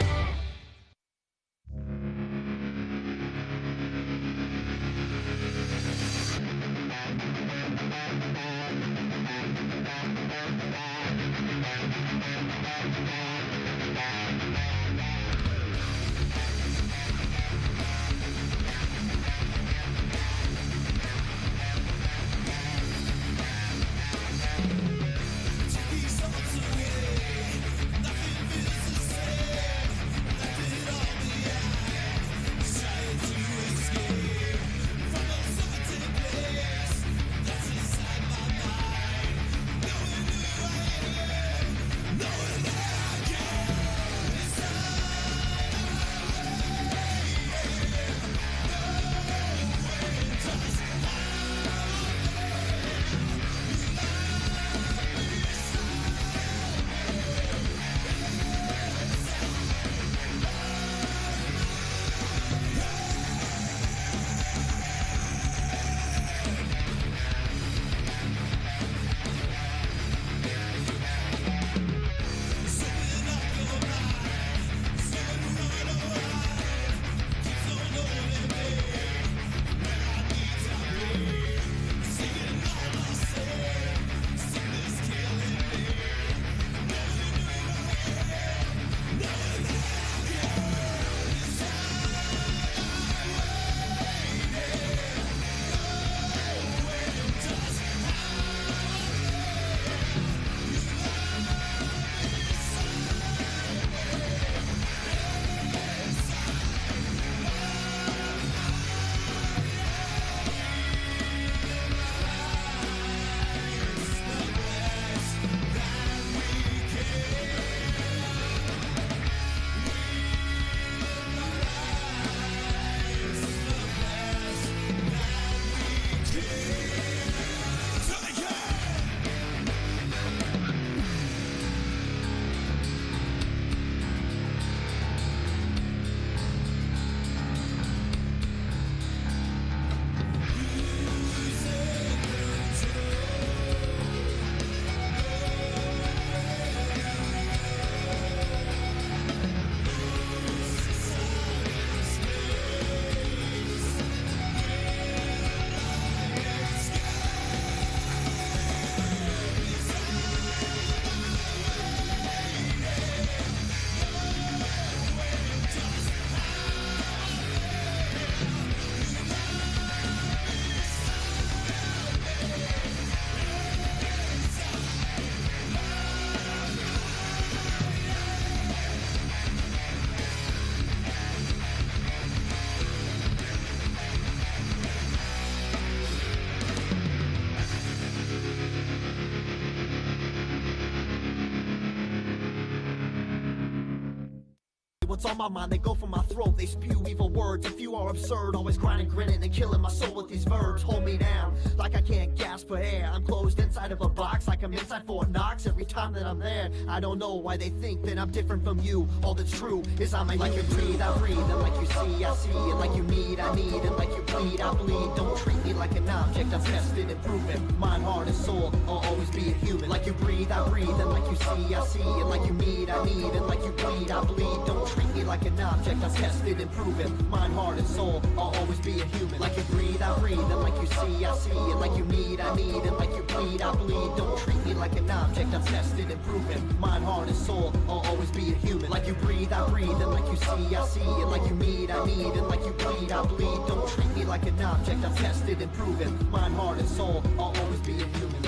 what's on my mind, they go for my throat, they spew evil words. If you are absurd, always grinding, grinning, and killing my soul with these verbs. Hold me down, like I can't gasp for air. I'm closed inside of a box, like I'm inside Fort Knox. Every time that I'm there, I don't know why they think that I'm different from you. All that's true is I'm a like you breathe, I breathe, and like you see, I see, and like you need, I need, and like you bleed, I bleed. Don't treat me like an object, I'm tested and proven. Mind, heart, and soul, I'll always be a human. Like you breathe, I breathe, and like you see, I see, and like you need, I need, and like you bleed, I bleed. Don't treat me like an object, I'm tested and proven. Mind, heart, and soul, I'll always be a human. Like you breathe, I breathe, and like you see, I see, and like you need, I need, and like you bleed, I bleed. Don't treat me like an object, I'm tested and proven. Mind, heart, and soul, I'll always be a human. Like you breathe, I breathe, and like you see, I see, and like you need, I need, and like you bleed, I bleed. Don't treat me like an object, I'm tested and proven. Mind, heart, and soul, I'll always be a human.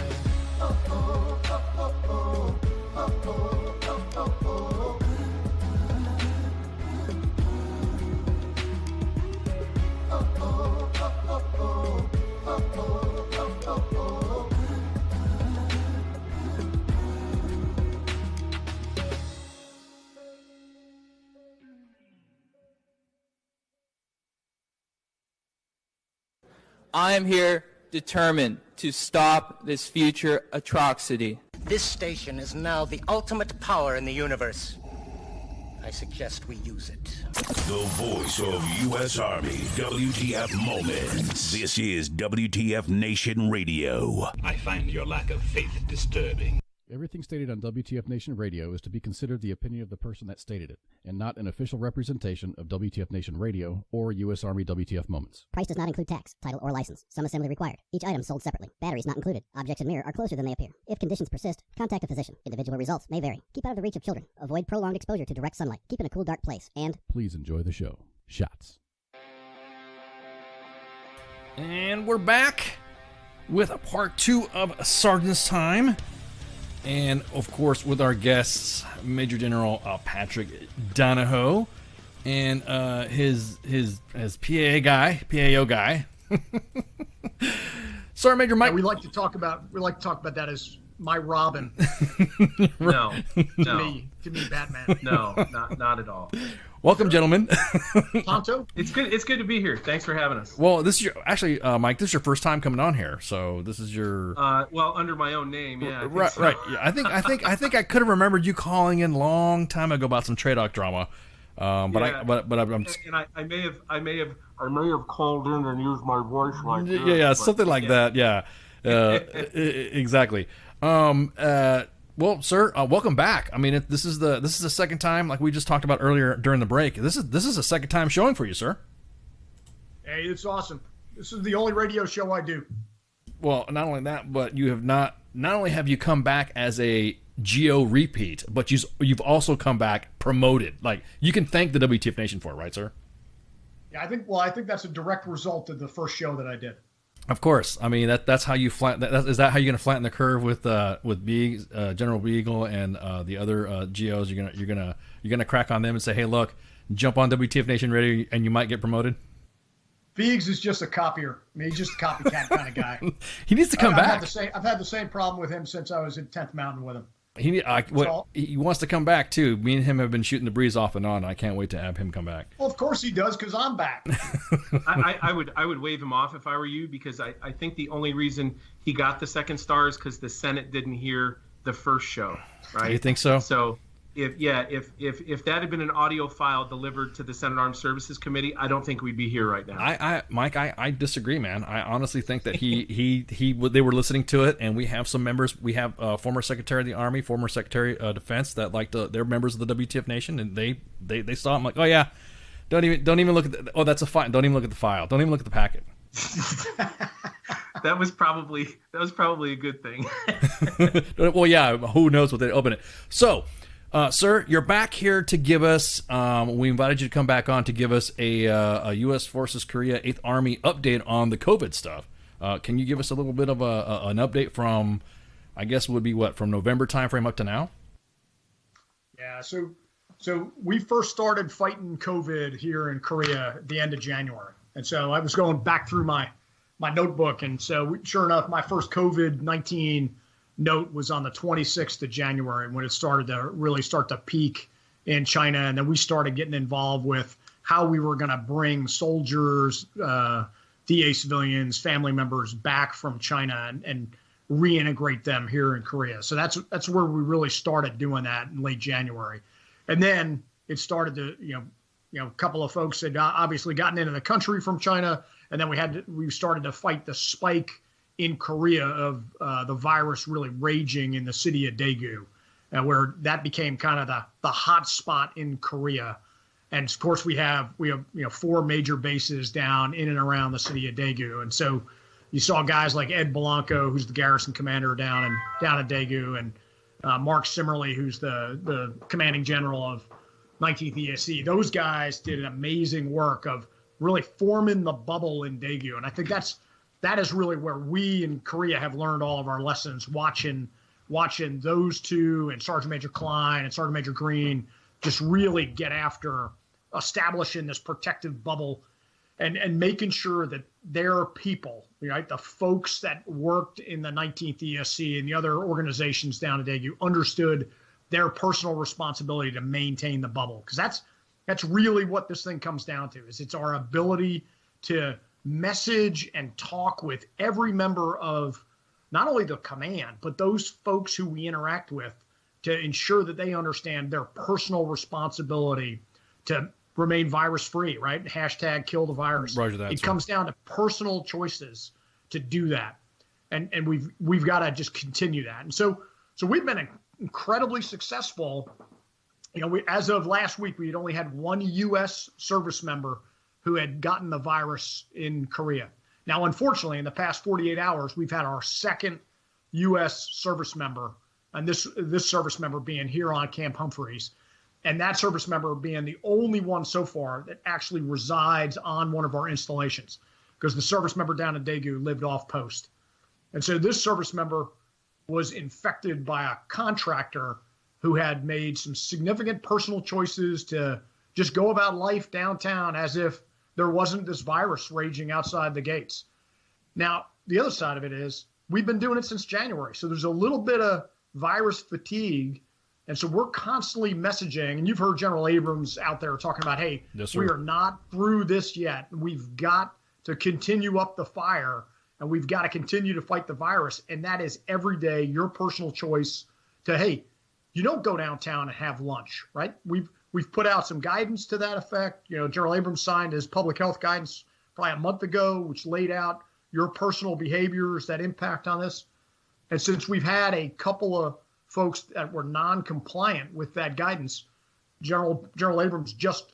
I am here determined to stop this future atrocity. This station is now the ultimate power in the universe. I suggest we use it. The voice of U.S. Army, WTF Moments. This is WTF Nation Radio. I find your lack of faith disturbing. Everything stated on WTF Nation Radio is to be considered the opinion of the person that stated it, and not an official representation of WTF Nation Radio or U.S. Army WTF Moments. Price does not include tax, title, or license. Some assembly required. Each item sold separately. Batteries not included. Objects in mirror are closer than they appear. If conditions persist, contact a physician. Individual results may vary. Keep out of the reach of children. Avoid prolonged exposure to direct sunlight. Keep in a cool, dark place. And please enjoy the show. Shots. And we're back with a part 2 of Sergeant's Time. And, of course, with our guests, Major General Patrick Donahoe and his PAO guy. Sorry, Major Mike. Yeah, we like to talk about that as my Robin. No. To me, Batman. No, not at all. Welcome, gentlemen. Tonto? It's good to be here. Thanks for having us. Well, this is Mike. This is your first time coming on here, so this is your. Well, under my own name, yeah. Right. Yeah, I think I could have remembered you calling in long time ago about some Trade-Off drama, I'm. And I may have called in and used my voice like that. Yeah, something like that. Yeah, exactly. Well, sir, welcome back. I mean, this is the second time, like we just talked about earlier during the break. This is a second time showing for you, sir. Hey, it's awesome. This is the only radio show I do. Well, not only that, but you have not only have you come back as a GO repeat, but you've also come back promoted. Like, you can thank the WTF Nation for it, right, sir? Yeah, I think that's a direct result of the first show that I did. Of course. I mean, that's how you is that how you're going to flatten the curve with Biggs, General Beagle and the other GOs? You're gonna crack on them and say, hey, look, jump on WTF Nation Radio and you might get promoted. Biggs is just a copier. I mean, he's just a copycat kind of guy. He needs to come back. I've had the same problem with him since I was in 10th Mountain with him. He wants to come back too. Me and him have been shooting the breeze off and on. I can't wait to have him come back. Well, of course he does, because I'm back. I would wave him off if I were you, because I think the only reason he got the second star is because the Senate didn't hear the first show, right? You think so? So if that had been an audio file delivered to the Senate Armed Services Committee, I don't think we'd be here right now. Mike, I disagree, man. I honestly think that they were listening to it, and we have some members. We have former Secretary of the Army, former Secretary of Defense that they're members of the WTF Nation, and they saw it. I'm like, oh yeah, don't even look at oh, that's a file. Don't even look at the file. Don't even look at the packet. That was probably a good thing. Well, yeah, who knows what they open it. So. Sir, you're back here to give us, we invited you to come back on to give us a U.S. Forces Korea 8th Army update on the COVID stuff. Can you give us a little bit of an update from, I guess would be what, from November timeframe up to now? Yeah, so we first started fighting COVID here in Korea at the end of January. And so I was going back through my notebook. And so sure enough, my first COVID-19 note was on the 26th of January when it started to really start to peak in China, and then we started getting involved with how we were going to bring soldiers, DA civilians, family members back from China and reintegrate them here in Korea. So that's where we really started doing that in late January. And then it started to, a couple of folks had obviously gotten into the country from China, and then we started to fight the spike in Korea of the virus really raging in the city of Daegu, where that became kind of the hot spot in Korea. And of course we have 4 major bases down in and around the city of Daegu. And so you saw guys like Ed Blanco, who's the garrison commander down at Daegu, and Mark Simmerly, who's the commanding general of 19th ESC. Those guys did an amazing work of really forming the bubble in Daegu. And I think that is really where we in Korea have learned all of our lessons, watching those two and Sergeant Major Klein and Sergeant Major Green just really get after establishing this protective bubble and making sure that their people, right, the folks that worked in the 19th ESC and the other organizations down at Daegu understood their personal responsibility to maintain the bubble. Because that's really what this thing comes down to, is it's our ability to message and talk with every member of not only the command, but those folks who we interact with, to ensure that they understand their personal responsibility to remain virus-free, right? Hashtag kill the virus. Roger that. It comes down to personal choices to do that. And we've got to just continue that. And so we've been incredibly successful. As of last week, we had only had one U.S. service member who had gotten the virus in Korea. Now, unfortunately, in the past 48 hours, we've had our second U.S. service member, and this service member being here on Camp Humphreys, and that service member being the only one so far that actually resides on one of our installations, because the service member down in Daegu lived off post. And so this service member was infected by a contractor who had made some significant personal choices to just go about life downtown as if there wasn't this virus raging outside the gates. Now, the other side of it is we've been doing it since January. So there's a little bit of virus fatigue. And so we're constantly messaging, and you've heard General Abrams out there talking about, hey, yes, we are not through this yet. We've got to continue up the fire, and we've got to continue to fight the virus. And that is every day your personal choice to, hey, you don't go downtown and have lunch, right? We've put out some guidance to that effect. General Abrams signed his public health guidance probably a month ago, which laid out your personal behaviors that impact on this. And since we've had a couple of folks that were non-compliant with that guidance, General Abrams just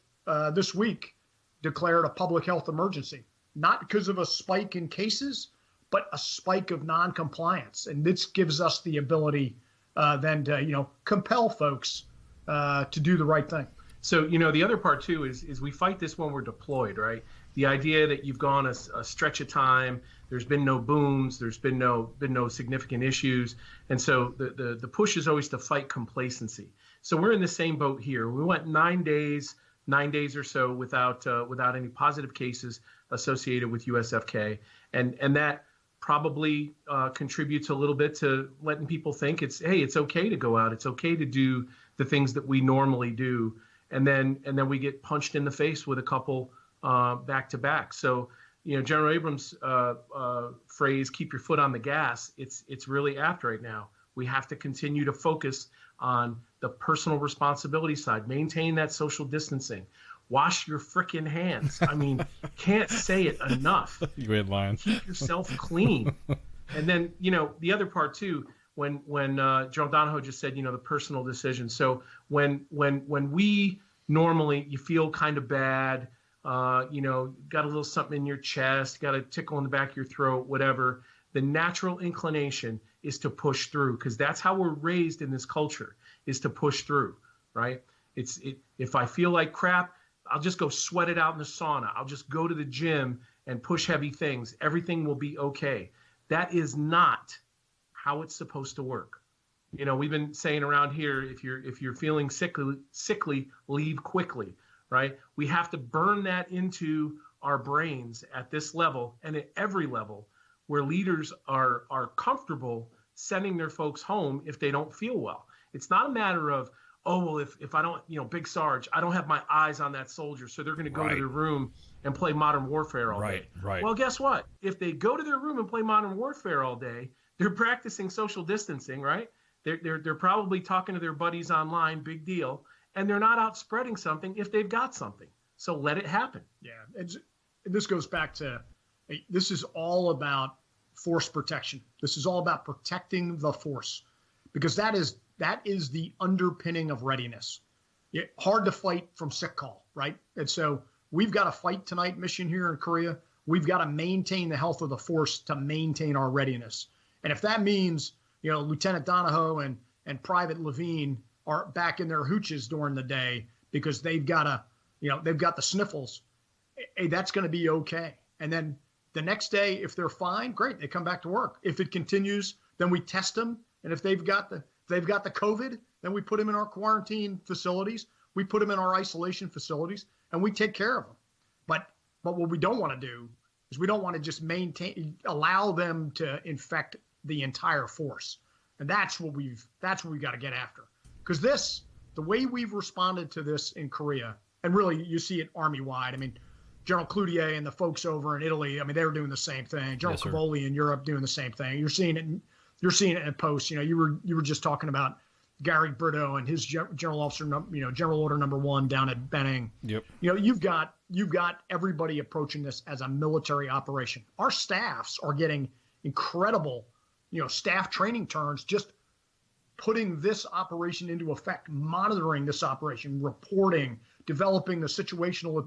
this week declared a public health emergency, not because of a spike in cases, but a spike of non-compliance. And this gives us the ability then to, compel folks to do the right thing. So, the other part too is we fight this when we're deployed, right? The idea that you've gone a stretch of time, there's been no booms, there's been no significant issues. And so the push is always to fight complacency. So we're in the same boat here. We went 9 days or so without any positive cases associated with USFK. And that probably contributes a little bit to letting people think it's okay to go out. It's okay to do the things that we normally do. And then we get punched in the face with a couple back to back. So, General Abrams' phrase, keep your foot on the gas, it's really apt right now. We have to continue to focus on the personal responsibility side, maintain that social distancing, wash your frickin' hands. I mean, can't say it enough. Great line. Keep yourself clean. And then, the other part too, when General Donahoe just said, the personal decision. So when we normally, you feel kind of bad, got a little something in your chest, got a tickle in the back of your throat, whatever, the natural inclination is to push through, because that's how we're raised in this culture, is to push through, right? If I feel like crap, I'll just go sweat it out in the sauna. I'll just go to the gym and push heavy things. Everything will be okay. That is not how it's supposed to work. We've been saying around here, if you're feeling sickly, leave quickly, right? We have to burn that into our brains at this level and at every level, where leaders are comfortable sending their folks home if they don't feel well. It's not a matter of, oh, well, if I don't, Big Sarge, I don't have my eyes on that soldier, so they're going to go to their room and play Modern Warfare all day. Right. Well, guess what? If they go to their room and play Modern Warfare all day, they're practicing social distancing, right? They're probably talking to their buddies online, big deal, and they're not out spreading something if they've got something. So let it happen. Yeah, this goes back to, this is all about force protection. This is all about protecting the force, because that is the underpinning of readiness. Hard to fight from sick call, right? And so we've got a fight tonight mission here in Korea. We've got to maintain the health of the force to maintain our readiness. And if that means, Lieutenant Donahoe and Private Lavigne are back in their hooches during the day because they've got the sniffles, hey, that's going to be okay. And then the next day, if they're fine, great, they come back to work. If it continues, then we test them. And if they've got the COVID, then we put them in our quarantine facilities. We put them in our isolation facilities, and we take care of them. But what we don't want to do is we don't want to just allow them to infect the entire force. And that's what we've got to get after. Because the way we've responded to this in Korea, and really you see it Army-wide. I mean, General Cloutier and the folks over in Italy, I mean, they were doing the same thing. General Cavoli in Europe doing the same thing. You're seeing it in posts. You were just talking about Gary Brito and his general officer, General Order Number 1 down at Benning. Yep. You've got everybody approaching this as a military operation. Our staffs are getting incredible, staff training turns, just putting this operation into effect, monitoring this operation, reporting, developing the situational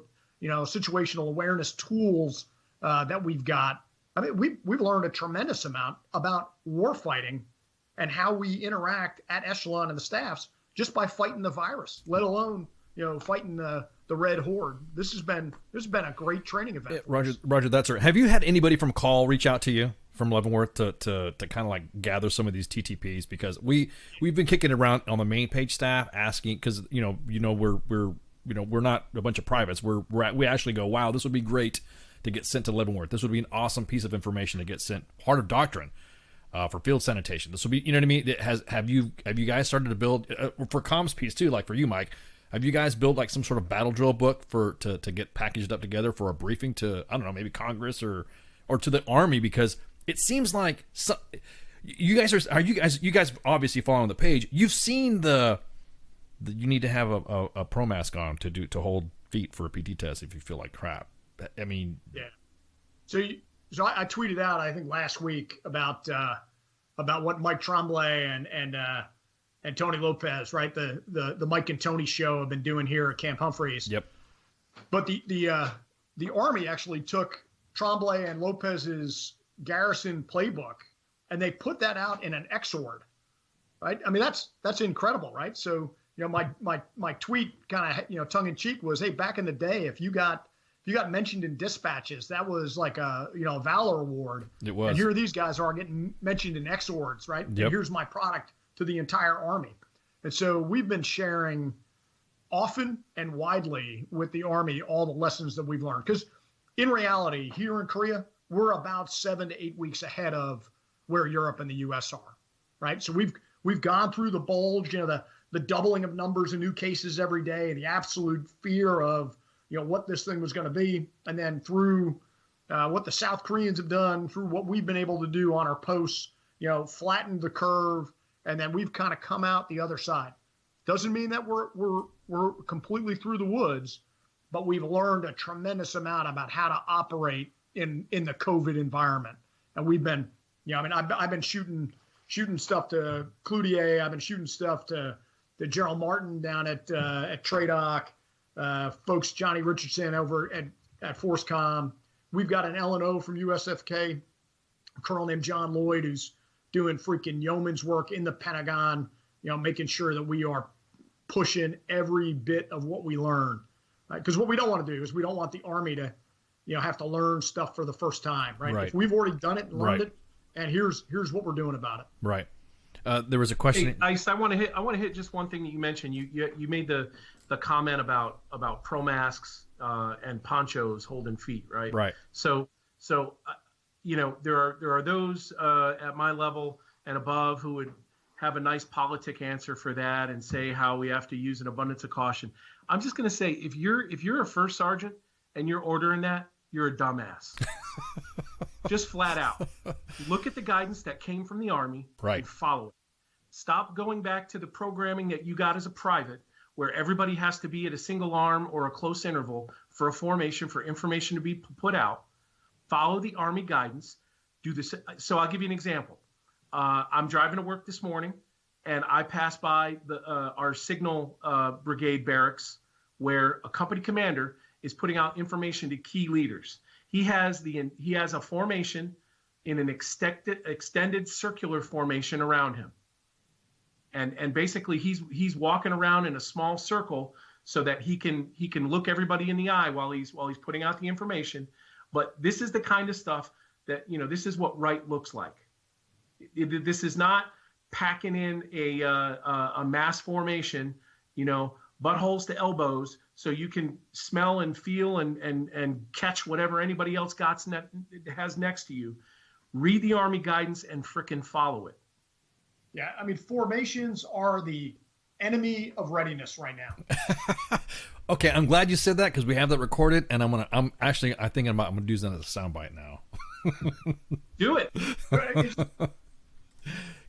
awareness tools that we've got. I mean, we've learned a tremendous amount about war fighting and how we interact at echelon of the staffs just by fighting the virus, let alone, fighting the Red Horde. This has been a great training event. Roger, that's right. Have you had anybody from Call reach out to you from Leavenworth to kind of like gather some of these TTPs? Because we've been kicking it around on the main page staff asking, because we're not a bunch of privates. We actually go, wow, this would be great to get sent to Leavenworth. This would be an awesome piece of information to get sent. Part of doctrine for field sanitation. This will be, you know what I mean? Have you guys started to build for comms piece too? Like for you, Mike, have you guys built like some sort of battle drill book to get packaged up together for a briefing to, I don't know, maybe Congress or to the Army? Because it seems like you guys obviously following the page. You've seen you need to have a pro mask on to hold feet for a PT test if you feel like crap. I mean, yeah. So I tweeted out, I think last week about what Mike Tremblay and Tony Lopez, right? The Mike and Tony show have been doing here at Camp Humphreys. Yep. But the Army actually took Tremblay and Lopez's garrison playbook and they put that out in an exord, right? I mean, that's incredible, right? So, my tweet kind of, tongue in cheek was, hey, back in the day, if you got mentioned in dispatches, that was like a Valor Award. It was. And here these guys are getting mentioned in exords, right? Yep. And here's my product to the entire Army. And so we've been sharing often and widely with the Army all the lessons that we've learned. Because in reality, here in Korea, we're about 7 to 8 weeks ahead of where Europe and the U.S. are, right? So we've gone through the bulge, the doubling of numbers of new cases every day, the absolute fear of what this thing was going to be, and then through what the South Koreans have done, through what we've been able to do on our posts, flattened the curve, and then we've kind of come out the other side. Doesn't mean that we're completely through the woods, but we've learned a tremendous amount about how to operate in the COVID environment. And we've been, I've been shooting stuff to Cloutier. I've been shooting stuff to Gerald Martin down at TRADOC. Folks, Johnny Richardson over at ForceCom. We've got an L&O from USFK, a colonel named John Lloyd, who's doing freaking yeoman's work in the Pentagon, making sure that we are pushing every bit of what we learn. Because what we don't want to do is we don't want the Army to, have to learn stuff for the first time, right? If we've already done it and learned it, and here's what we're doing about it. Right. There was a question. Hey, Ice, I want to hit just one thing that you mentioned. You made the comment about pro masks and ponchos holding feet, right? Right. So there are those at my level and above who would have a nice politic answer for that and say how we have to use an abundance of caution. I'm just going to say, if you're a first sergeant and you're ordering that, you're a dumbass. Just flat out. Look at the guidance that came from the Army and follow it. Stop going back to the programming that you got as a private, where everybody has to be at a single arm or a close interval for a formation for information to be put out. Follow the Army guidance. Do this. So I'll give you an example. I'm driving to work this morning, and I pass by our signal brigade barracks, where a company commander is putting out information to key leaders. He has a formation in an extended circular formation around him, and basically he's walking around in a small circle so that he can look everybody in the eye while he's putting out the information. But this is the kind of stuff that, this is what right looks like. This is not packing in a mass formation, buttholes to elbows, so you can smell and feel and catch whatever anybody else has next to you. Read the Army guidance and frickin' follow it. Yeah, I mean, formations are the enemy of readiness right now. Okay, I'm glad you said that, because we have that recorded, and I'm thinking I'm gonna do that as a soundbite now. Do it.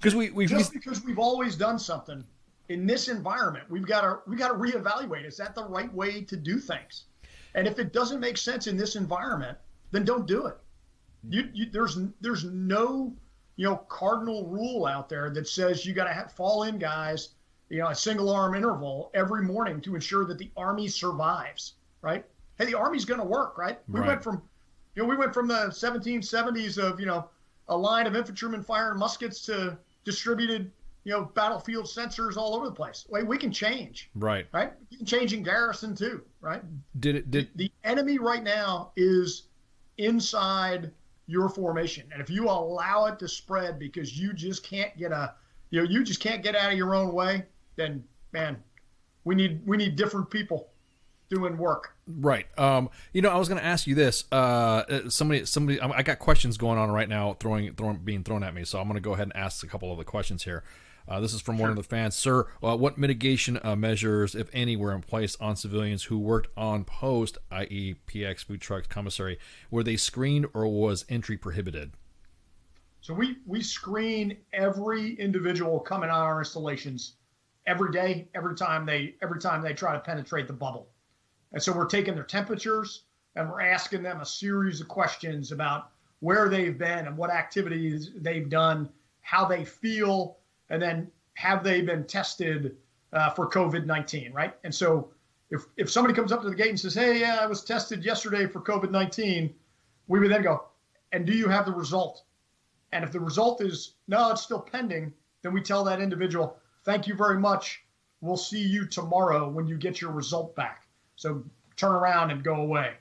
Because we've always done something in this environment, we've got to reevaluate. Is that the right way to do things? And if it doesn't make sense in this environment, then don't do it. There's no cardinal rule out there that says you got to fall in guys, a single arm interval every morning to ensure that the Army survives. Right? Hey, the Army's going to work. Right? We went from the 1770s of a line of infantrymen firing muskets to distributed battlefield sensors all over the place. We can change. Right? You can change in garrison too. Right? The enemy right now is inside your formation, and if you allow it to spread because you just can't get out of your own way, then man, we need different people doing work. Right. I was going to ask you this. Somebody, I got questions going on right now, being thrown at me. So I'm going to go ahead and ask a couple of the questions here. This is from one of the fans. Sir, what mitigation measures, if any, were in place on civilians who worked on post, i.e. PX, food trucks, commissary? Were they screened, or was entry prohibited? So we screen every individual coming on our installations every day, every time they try to penetrate the bubble. And so we're taking their temperatures and we're asking them a series of questions about where they've been and what activities they've done, how they feel, and then have they been tested for COVID-19, right? And so if somebody comes up to the gate and says, hey, yeah, I was tested yesterday for COVID-19, we would then go, and do you have the result? And if the result is, no, it's still pending, then we tell that individual, thank you very much. We'll see you tomorrow when you get your result back. So turn around and go away.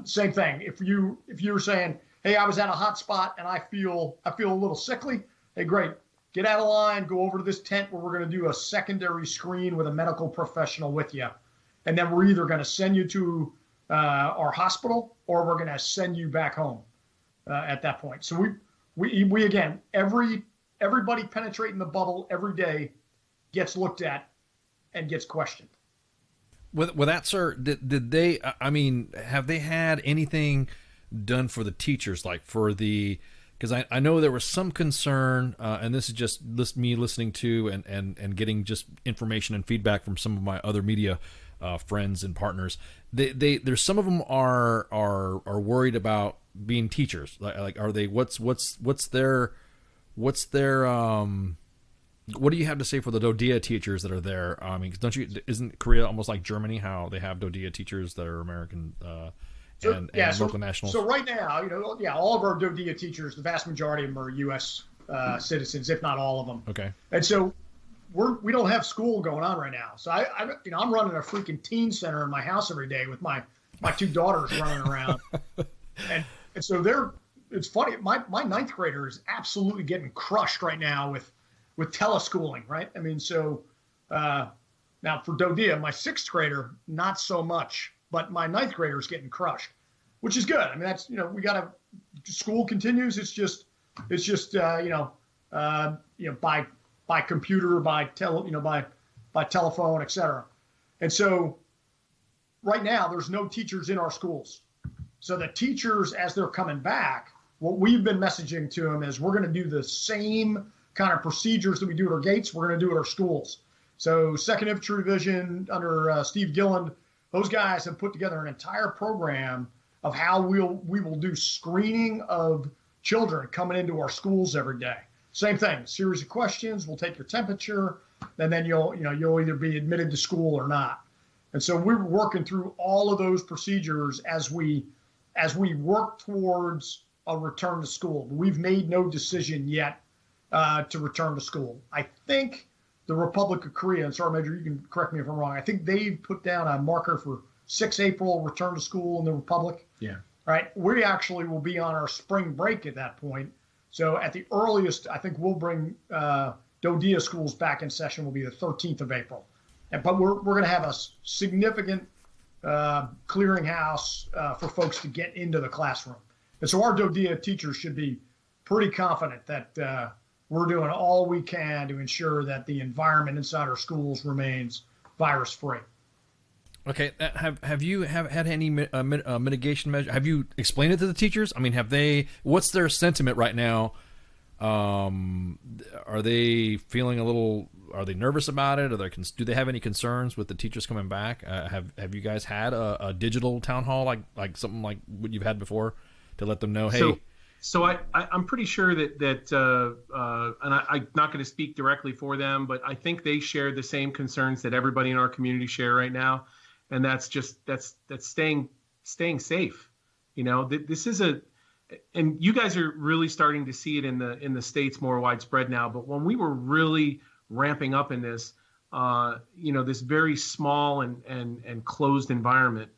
Same thing. If you were saying, hey, I was at a hot spot and I feel a little sickly, hey, great. Get out of line, go over to this tent where we're going to do a secondary screen with a medical professional with you. And then we're either going to send you to our hospital or we're going to send you back home at that point. So we again, everybody penetrating the bubble every day gets looked at and gets questioned. With that, sir, did they, have they had anything done for the teachers, like for the, because I know there was some concern, and this is just me listening to and getting just information and feedback from some of my other media friends and partners. There's some of them are worried about being teachers. Like are they? What's their what do you have to say for the DoDEA teachers that are there? Isn't Korea almost like Germany, how they have DoDEA teachers that are American and local nationals? So right now, all of our DoDEA teachers, the vast majority of them are U.S. Citizens, if not all of them. Okay. And so we don't have school going on right now. So I'm running a freaking teen center in my house every day with my two daughters running around, and so it's funny. My ninth grader is absolutely getting crushed right now with teleschooling, right? So now for DoDEA, my sixth grader, not so much, but my ninth grader is getting crushed, which is good. That's, we got to, school continues. It's just by by computer, by telephone, et cetera. And so right now there's no teachers in our schools. So the teachers, as they're coming back, what we've been messaging to them is we're going to do the same kind of procedures that we do at our gates. We're going to do at our schools. So 2nd Infantry Division under Steve Gilland, those guys have put together an entire program of how we will do screening of children coming into our schools every day. Same thing, series of questions. We'll take your temperature, and then you'll either be admitted to school or not. And so we're working through all of those procedures as we work towards a return to school. We've made no decision yet to return to school. I think the Republic of Korea, and Sergeant Major, you can correct me if I'm wrong, I think they've put down a marker for 6 April return to school in the Republic. Yeah. Right. We actually will be on our spring break at that point. So at the earliest, I think we'll bring DoDEA schools back in session will be the 13th of April. But we're going to have a significant clearinghouse for folks to get into the classroom. And so our DoDEA teachers should be pretty confident that we're doing all we can to ensure that the environment inside our schools remains virus-free. Okay, have you had any mitigation measure? Have you explained it to the teachers? I mean, have they? What's their sentiment right now? Are they feeling a little? Are they nervous about it? Do they have any concerns with the teachers coming back? Have you guys had a digital town hall like something like what you've had before to let them know? Hey. So I'm pretty sure that and I'm not going to speak directly for them, but I think they share the same concerns that everybody in our community share right now. And that's staying safe. This is and you guys are really starting to see it in the States more widespread now. But when we were really ramping up in this, this very small and closed environment,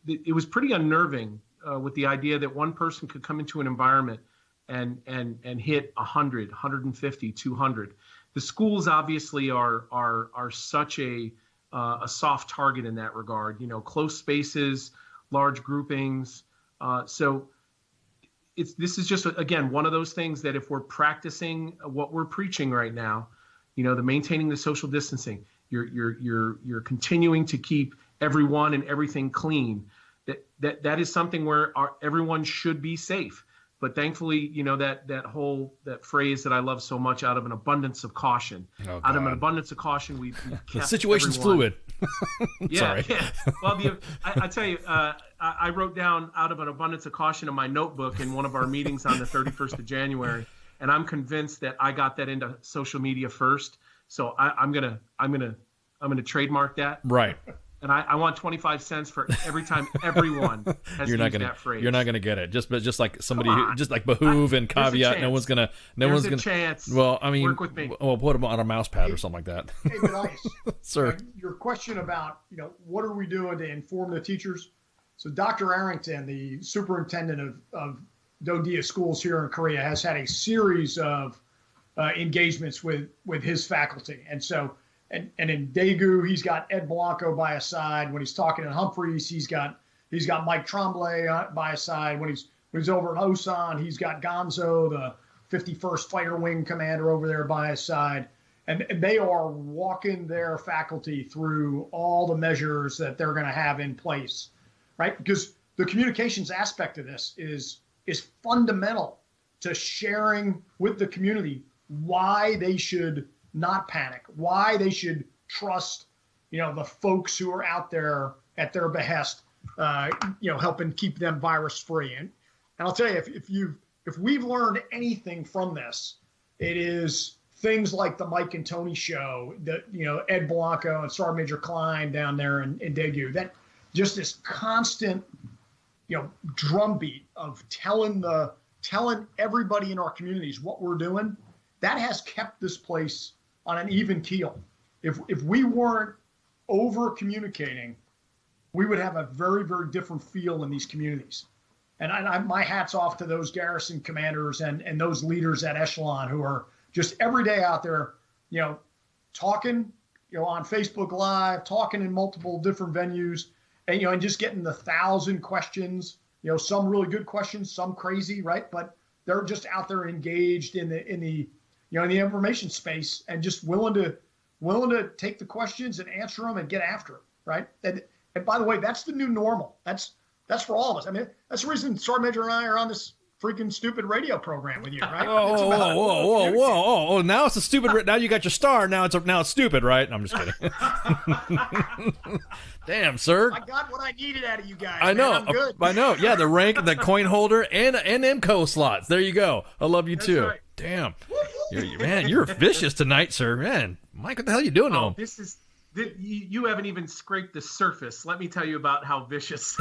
it was pretty unnerving with the idea that one person could come into an environment and hit 100, 150, 200. The schools obviously are such a soft target in that regard, close spaces, large groupings. So this is just, again, one of those things that if we're practicing what we're preaching right now, the maintaining the social distancing, you're continuing to keep everyone and everything clean, that is something where everyone should be safe. But thankfully, that phrase that I love so much, out of an abundance of caution. Oh, out of an abundance of caution, we kept the situation's everyone. Fluid. Sorry. Yeah. Well, I tell you, I wrote down out of an abundance of caution in my notebook in one of our meetings on the 31st of January, and I'm convinced that I got that into social media first. So I'm gonna trademark that. Right. And I want 25 cents for every time everyone has used that phrase. You're not gonna get it. Just like somebody who, just like behoove and caveat. No one's gonna. There's a chance. Well, I mean, work with me. Well, put them on a mouse pad or something like that. Hey, but Ice, sir, your question about what are we doing to inform the teachers? So Dr. Arrington, the superintendent of DoDEA schools here in Korea, has had a series of engagements with his faculty, and so. And in Daegu, he's got Ed Blanco by his side. When he's talking in Humphreys, he's got Mike Tremblay by his side. When he's over at Osan, he's got Gonzo, the 51st Fighter Wing commander, over there by his side. And they are walking their faculty through all the measures that they're going to have in place, right? Because the communications aspect of this is fundamental to sharing with the community why they should not panic, why they should trust, the folks who are out there at their behest, helping keep them virus free. And I'll tell you, if we've learned anything from this, it is things like the Mike and Tony show, that Ed Blanco and Sergeant Major Klein down there in Daegu, that just this constant, drumbeat of telling everybody in our communities what we're doing, that has kept this place on an even keel. If we weren't over communicating, we would have a very, very different feel in these communities. And my hat's off to those garrison commanders and those leaders at Echelon who are just every day out there, talking, on Facebook Live, talking in multiple different venues, and just getting the 1,000 questions, some really good questions, some crazy, right? But they're just out there engaged in the in the information space and just willing to take the questions and answer them and get after it, right? And by the way, that's the new normal. That's for all of us. I mean, that's the reason Sergeant Major and I are on this freaking stupid radio program with you, right? Whoa! Now it's a stupid. Now you got your star. Now it's stupid, right? No, I'm just kidding. Damn, sir. I got what I needed out of you guys. I know. Man. I'm good. I know. Yeah, the rank, the coin holder, and MCO slots. There you go. I love you too. Right. Damn. You're vicious tonight, sir. Man, Mike, what the hell are you doing to him? You haven't even scraped the surface. Let me tell you about how vicious.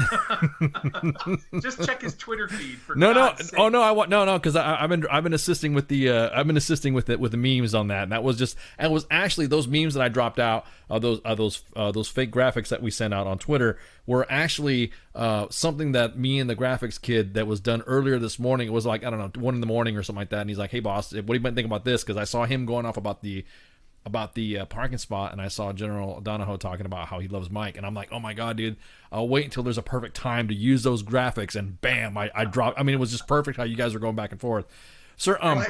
Just check his Twitter feed for God's sake. Because I've been assisting with the with the memes on that, and that was actually those memes that I dropped out, those fake graphics that we sent out on Twitter were actually something that me and the graphics kid that was done earlier this morning. It was like, I don't know, 1 a.m. or something like that, and he's like, "Hey boss, what do you think about this?" Because I saw him going off about the parking spot, and I saw General Donahoe talking about how he loves Mike, and I'm like, oh my god, dude, I'll wait until there's a perfect time to use those graphics, and bam, I dropped. I mean, it was just perfect how you guys are going back and forth, sir. I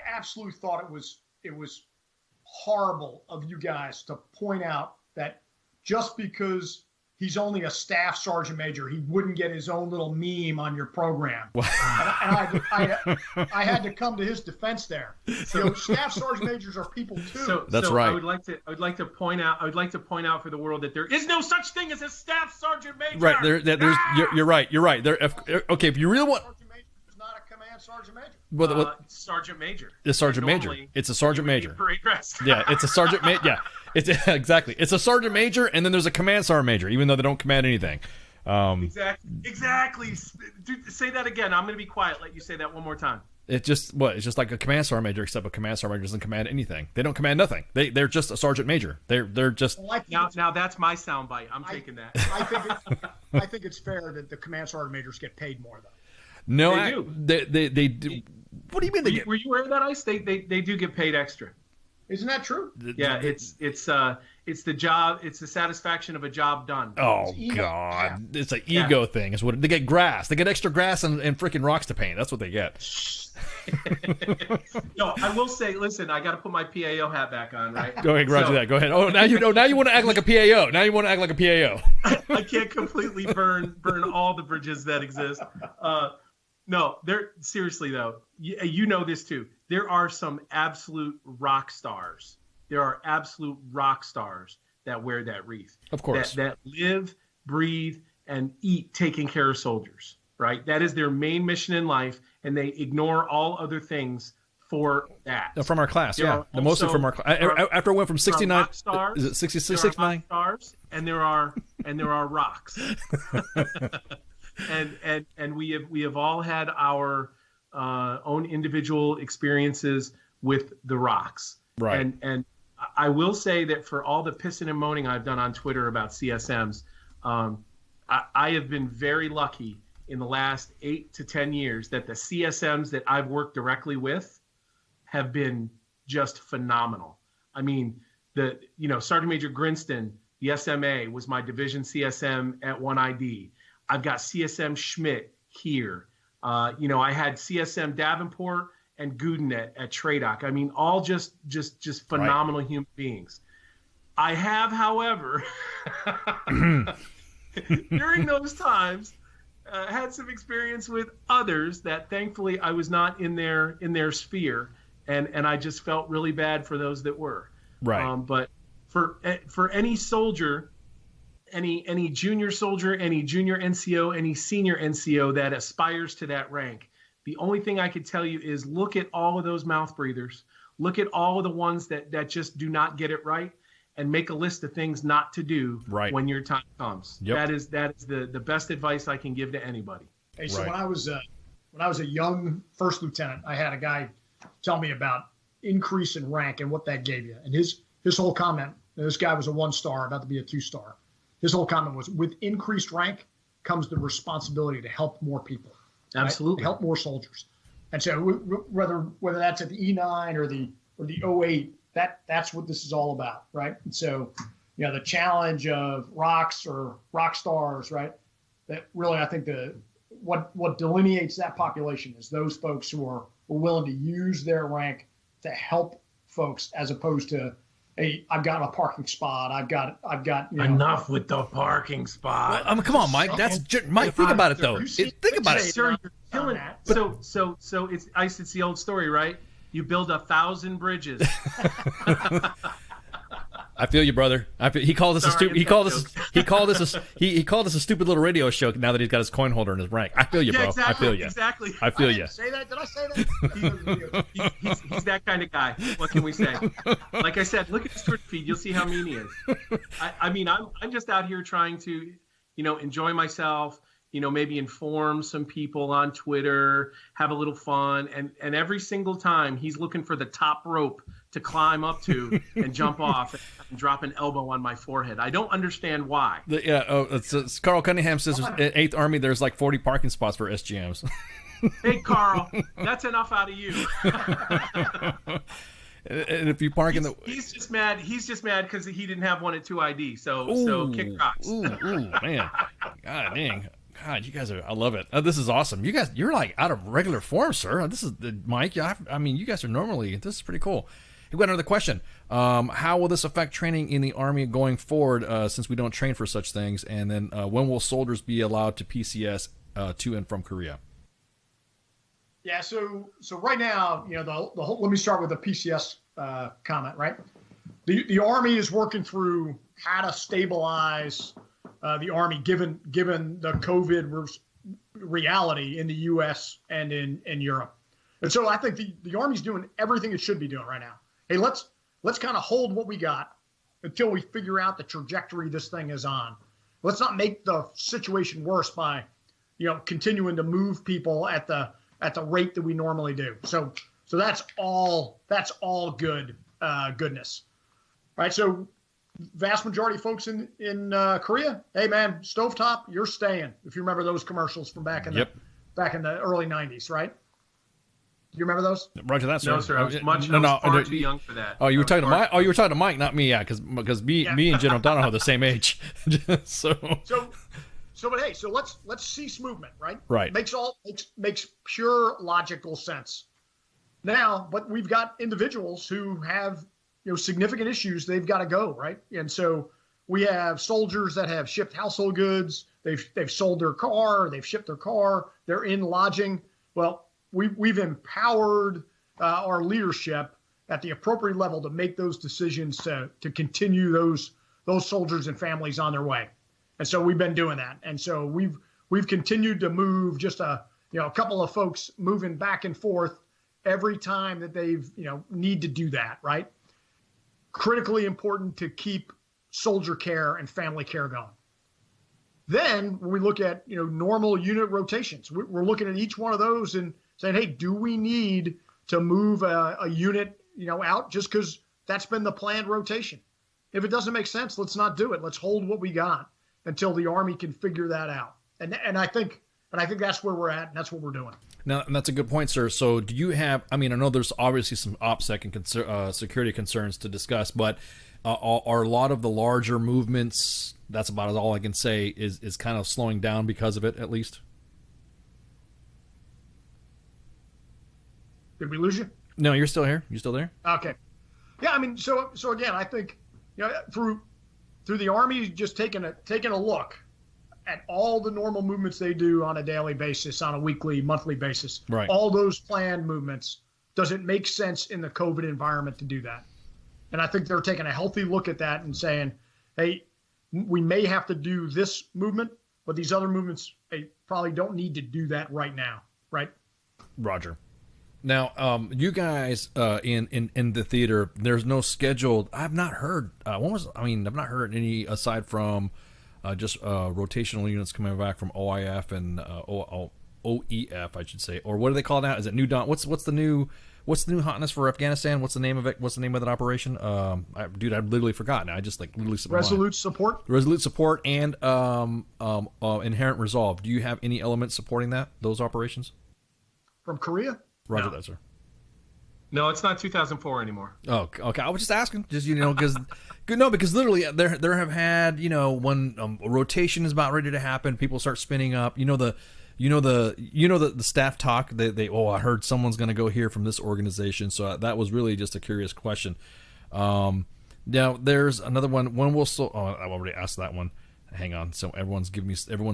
absolutely thought it was horrible of you guys to point out that just because he's only a staff sergeant major, he wouldn't get his own little meme on your program. And I had to come to his defense there. So staff sergeant majors are people too. That's right. I would like to point out for the world that there is no such thing as a staff sergeant major. Right. You're right. You're right. Okay. If you really want. It's not a command sergeant major. Sergeant major. It's sergeant major. It's a sergeant major. Parade dress. Yeah. It's a sergeant major. Yeah. It's exactly. It's a sergeant major, and then there's a command sergeant major, even though they don't command anything. Exactly. Dude, say that again. I'm going to be quiet. Let you say that one more time. It's just like a command sergeant major, except a command sergeant major doesn't command anything. They don't command nothing. They're just a sergeant major. They're just. Now that's my soundbite. I'm taking that. I think it's fair that the command sergeant majors get paid more though. No, they do. What do you mean they get? Were you aware of that, Ice? They do get paid extra. Isn't that true? Yeah, it's the job. It's the satisfaction of a job done. Oh God, it's an ego thing. Is what they get. Grass. They get extra grass and freaking rocks to paint. That's what they get. No, I will say. Listen, I got to put my PAO hat back on, right? Go ahead, Roger that. Go ahead. Oh, now you want to act like a PAO. Now you want to act like a PAO. I can't completely burn all the bridges that exist. No, seriously though. You know this too. There are some absolute rock stars. There are absolute rock stars that wear that wreath. Of course. That live, breathe, and eat taking care of soldiers, right? That is their main mission in life, and they ignore all other things for that. From our class, yeah. Mostly from our class. After I went from 69, is it 66, 69? Stars, and there are rocks. and we have all had our own individual experiences with the rocks. Right. And I will say that for all the pissing and moaning I've done on Twitter about CSMs, I have been very lucky in the last 8 to 10 years that the CSMs that I've worked directly with have been just phenomenal. I mean, Sergeant Major Grinston, the SMA, was my division CSM at 1ID. I've got CSM Schmidt here. I had CSM Davenport and Gooden at TRADOC. I mean, all just phenomenal human beings. I have, however, during those times, had some experience with others that thankfully I was not in their sphere, and I just felt really bad for those that were. Right. But for any soldier, any junior soldier, any junior NCO, any senior NCO that aspires to that rank, the only thing I could tell you is look at all of those mouth breathers. Look at all of the ones that just do not get it right, and make a list of things not to do when your time comes. Yep. That is the best advice I can give to anybody. Hey, so when I was a young first lieutenant, I had a guy tell me about increase in rank and what that gave you. And his whole comment, this guy was a 1-star, about to be a 2-star. His whole comment was, with increased rank comes the responsibility to help more people. Absolutely. Right? Help more soldiers. And so whether that's at the E9 or the 08, that's what this is all about, right? And so, the challenge of rocks or rock stars, right? That really, I think what delineates that population is those folks who are willing to use their rank to help folks, as opposed to, hey, I've got a parking spot. I've got. Enough with the parking spot. Well, I mean, come on, Mike. Mike. Think about it though. Think about it. Sir, you're killing that. So it's the old story, right? You build 1,000 bridges. I feel you, brother. He called us a stupid. He called us a stupid little radio show. Now that he's got his coin holder in his rank, I feel you, bro. Exactly, I feel you. Exactly. I feel you. Say that? Did I say that? He's that kind of guy. What can we say? Like I said, look at his Twitter feed. You'll see how mean he is. I mean, I'm just out here trying to, enjoy myself. Maybe inform some people on Twitter, have a little fun, and every single time he's looking for the top rope to climb up to and jump off and drop an elbow on my forehead. I don't understand why. It's Carl Cunningham says at 8th Army there's like 40 parking spots for SGMs. Hey, Carl, that's enough out of you. And if you park in the, he's just mad. He's just mad because he didn't have one at 2ID. So kick rocks. Ooh, man, God dang. God, you guys are, I love it. This is awesome. You guys, you're like out of regular form, sir. This is Mike. I mean, you guys are normally, this is pretty cool. We've got another question. How will this affect training in the Army going forward, since we don't train for such things? And then when will soldiers be allowed to PCS to and from Korea? Yeah, so right now, the whole, let me start with the PCS comment, right? The Army is working through how to stabilize the Army given the COVID reality in the U.S. and in Europe. And so I think the Army's doing everything it should be doing right now. Hey, let's kind of hold what we got until we figure out the trajectory this thing is on. Let's not make the situation worse by, continuing to move people at the rate that we normally do. So that's all good goodness. All right, so vast majority of folks in Korea, hey man, stovetop, you're staying. If you remember those commercials from back in the early 90s, right? Do you remember those? Roger that, sir. No, sir. I was far too young for that. Oh, you were talking to Mike. Oh, you were talking to Mike, not me. Yeah, because me and General Donahoe are the same age. So, but hey, so let's cease movement, right? Right. Makes pure logical sense. Now, but we've got individuals who have significant issues. They've got to go, right? And so we have soldiers that have shipped household goods. They've sold their car. They've shipped their car. They're in lodging. Well, we've empowered our leadership at the appropriate level to make those decisions to continue those soldiers and families on their way. And so we've been doing that. And so we've continued to move just a couple of folks moving back and forth every time that they've need to do that, right? Critically important to keep soldier care and family care going. Then when we look at normal unit rotations, we're looking at each one of those and saying, hey, do we need to move a unit out just because that's been the planned rotation? If it doesn't make sense, let's not do it. Let's hold what we got until the Army can figure that out. And I think that's where we're at, and that's what we're doing. Now, and that's a good point, sir. So do you have, I mean, I know there's obviously some OPSEC and security concerns to discuss, but are a lot of the larger movements, that's about all I can say, is kind of slowing down because of it, at least? Did we lose you? No, you're still here. You still there? Okay. Yeah, I mean, so again, I think through the Army just taking a look at all the normal movements they do on a daily basis, on a weekly, monthly basis, right? All those planned movements, does it make sense in the COVID environment to do that? And I think they're taking a healthy look at that and saying, hey, we may have to do this movement, but these other movements, they probably don't need to do that right now, right? Roger. Now, you guys in the theater, there's no scheduled. I've not heard. I've not heard any aside from just rotational units coming back from OIF and OEF, I should say, or what do they call it now? Is it New Dawn? What's the new hotness for Afghanistan? What's the name of it? What's the name of that operation? I've literally forgotten. I just literally Resolute Support. Resolute Support and Inherent Resolve. Do you have any elements supporting those operations from Korea? Roger that, sir. No, it's not 2004 anymore. Oh, okay. I was just asking, because because literally there have had when a rotation is about ready to happen, people start spinning up. the staff talk. They I heard someone's going to go here from this organization. So that was really just a curious question. Now there's another one. When will I already asked that one. Hang on. So everyone's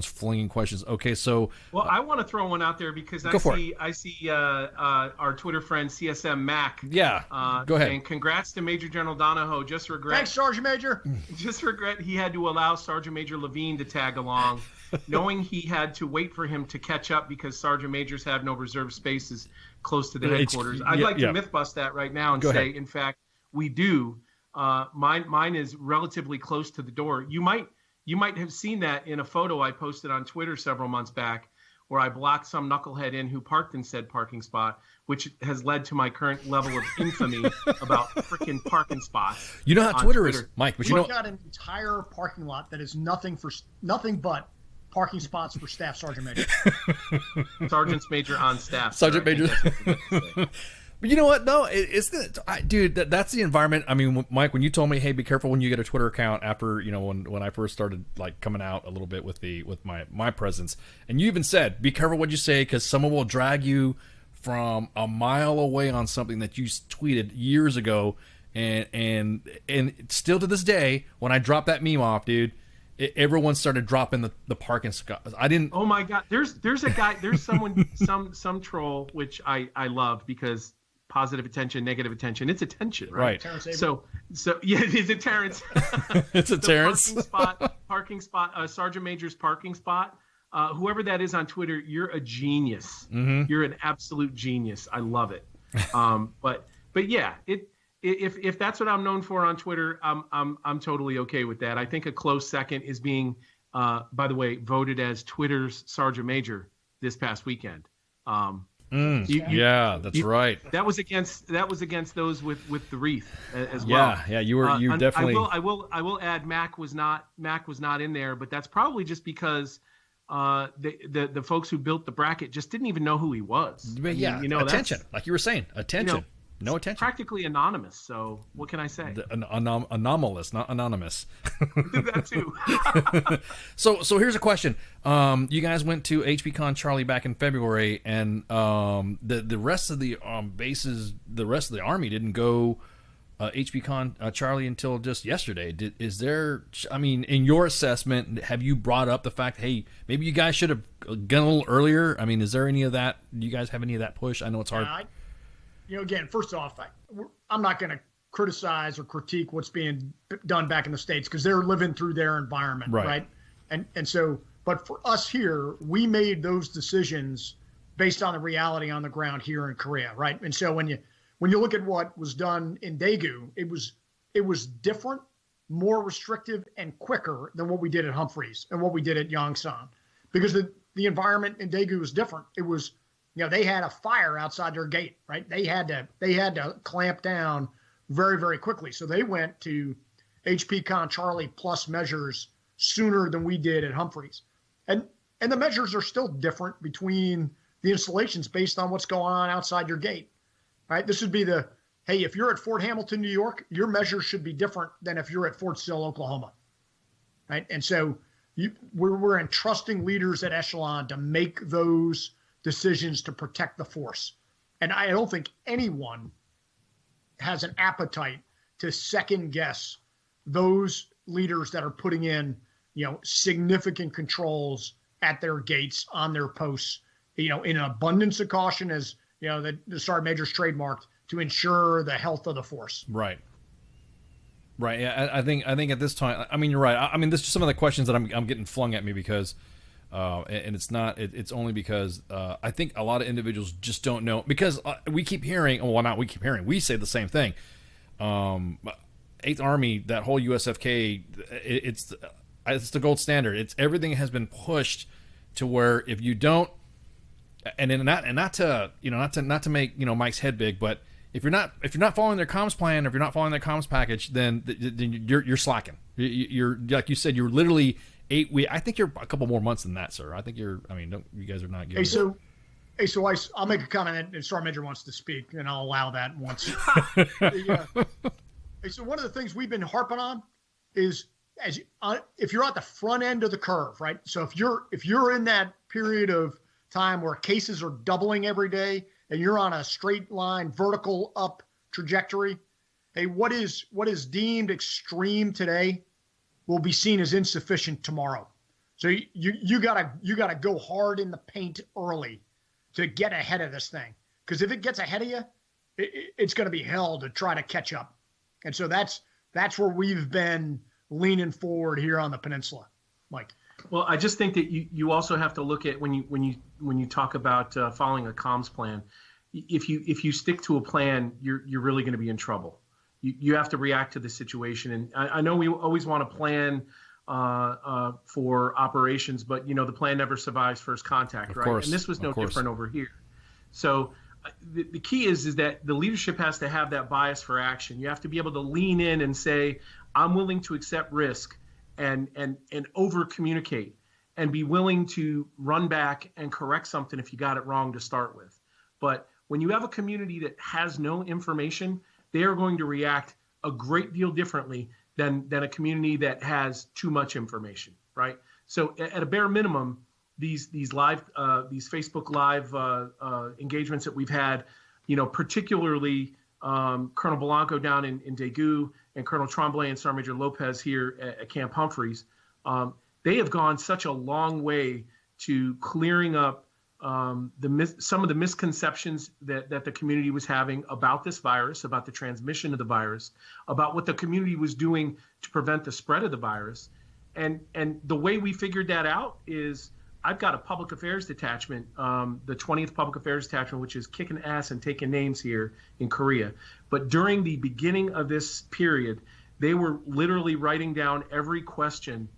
flinging questions. Okay, so I want to throw one out there because I see our Twitter friend CSM Mac. Yeah. Go ahead. And congrats to Major General Donahoe. Thanks, Sergeant Major. Just regret he had to allow Sergeant Major Lavigne to tag along, knowing he had to wait for him to catch up because Sergeant Majors have no reserve spaces close to the headquarters. I'd like to myth bust that right now and say, in fact, we do. Mine is relatively close to the door. You might have seen that in a photo I posted on Twitter several months back where I blocked some knucklehead in who parked in said parking spot, which has led to my current level of infamy about freaking parking spots. You know how Twitter is, Mike, but We've got an entire parking lot that is nothing but parking spots for Staff Sergeant Major. Sergeants Major on staff. Sergeant Major. But you know what? No, dude. That's the environment. I mean, Mike, when you told me, "Hey, be careful when you get a Twitter account," after when I first started like coming out a little bit with my presence, and you even said, "Be careful what you say because someone will drag you from a mile away on something that you tweeted years ago," and still to this day, when I dropped that meme off, dude. Everyone started dropping the parking spots. I didn't. Oh my God! There's a guy. There's someone. some troll, which I love because positive attention, negative attention. It's attention, right? So yeah, is it Terrence? It's a Terrence. Parking spot. Sergeant Major's parking spot. Whoever that is on Twitter, you're a genius. Mm-hmm. You're an absolute genius. I love it. But yeah, If that's what I'm known for on Twitter, I'm totally okay with that. I think a close second is being, by the way, voted as Twitter's Sergeant Major this past weekend. That's right. That was against those with the wreath as well. Yeah, you definitely. I will add Mac was not in there, but that's probably just because the folks who built the bracket just didn't even know who he was. But attention, like you were saying, attention. No attention. Practically anonymous. So what can I say? Anomalous, not anonymous. That too. So here's a question. You guys went to HPCon Charlie back in February, and the rest of the bases, the rest of the Army didn't go HPCon Charlie until just yesterday. Is there? I mean, in your assessment, have you brought up the fact, hey, maybe you guys should have gone a little earlier? I mean, is there any of that? Do you guys have any of that push? I know it's hard. Again, first off, I'm not going to criticize or critique what's being done back in the States because they're living through their environment, right? And so, but for us here, we made those decisions based on the reality on the ground here in Korea, right? And so when you look at what was done in Daegu, it was different, more restrictive, and quicker than what we did at Humphreys and what we did at Yongsan, because the environment in Daegu was different. It was they had a fire outside their gate, right? They had to clamp down very, very quickly. So they went to HPCon Charlie plus measures sooner than we did at Humphreys. And the measures are still different between the installations based on what's going on outside your gate, right? This would be hey, if you're at Fort Hamilton, New York, your measures should be different than if you're at Fort Sill, Oklahoma, right? And so we're entrusting leaders at Echelon to make those decisions to protect the force. And I don't think anyone has an appetite to second guess those leaders that are putting in, significant controls at their gates, on their posts, in an abundance of caution, as, the Sergeant Major's trademarked, to ensure the health of the force. Right. Yeah, I think at this time, I mean, you're right. I mean, this is some of the questions that I'm getting flung at me because and it's not. It's only because I think a lot of individuals just don't know, because we keep hearing. Well, not we keep hearing. We say the same thing. Eighth Army, that whole USFK, it's the gold standard. It's everything has been pushed to where if you don't, not to make Mike's head big, but if you're not following their comms plan, or if you're not following their comms package, then you're slacking. You're like you said, you're literally 8 weeks. I think you're a couple more months than that, sir. I think you guys are not good. I'll make a comment, and Sergeant Major wants to speak, and I'll allow that once. So one of the things we've been harping on is if you're at the front end of the curve, right? So if you're in that period of time where cases are doubling every day and you're on a straight line, vertical up trajectory. Hey, what is deemed extreme today will be seen as insufficient tomorrow. So you gotta go hard in the paint early to get ahead of this thing. Because if it gets ahead of you, it's going to be hell to try to catch up. And so that's where we've been leaning forward here on the peninsula, Mike. Well, I just think that you also have to look at when you talk about following a comms plan. If you stick to a plan, you're really going to be in trouble. You have to react to the situation. And I know we always want to plan for operations, but the plan never survives first contact, right? And this was no different over here. So the key is that the leadership has to have that bias for action. You have to be able to lean in and say, I'm willing to accept risk and over communicate and be willing to run back and correct something if you got it wrong to start with. But when you have a community that has no information, they are going to react a great deal differently than a community that has too much information, right? So at a bare minimum, these Facebook Live engagements that we've had, particularly Colonel Blanco down in Daegu and Colonel Tremblay and Sergeant Major Lopez here at Camp Humphreys, they have gone such a long way to clearing up some of the misconceptions that the community was having about this virus, about the transmission of the virus, about what the community was doing to prevent the spread of the virus. And the way we figured that out is I've got a public affairs detachment, the 20th Public Affairs Detachment, which is kicking ass and taking names here in Korea. But during the beginning of this period, they were literally writing down every question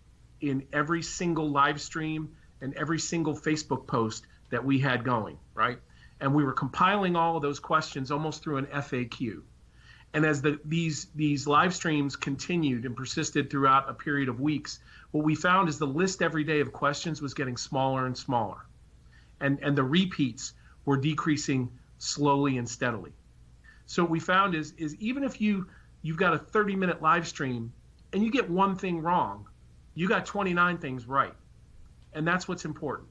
in every single live stream and every single Facebook post that we had going, right? And we were compiling all of those questions almost through an FAQ. And as these live streams continued and persisted throughout a period of weeks, what we found is the list every day of questions was getting smaller and smaller. And the repeats were decreasing slowly and steadily. So what we found is even if you've got a 30-minute live stream and you get one thing wrong, you got 29 things right. And that's what's important.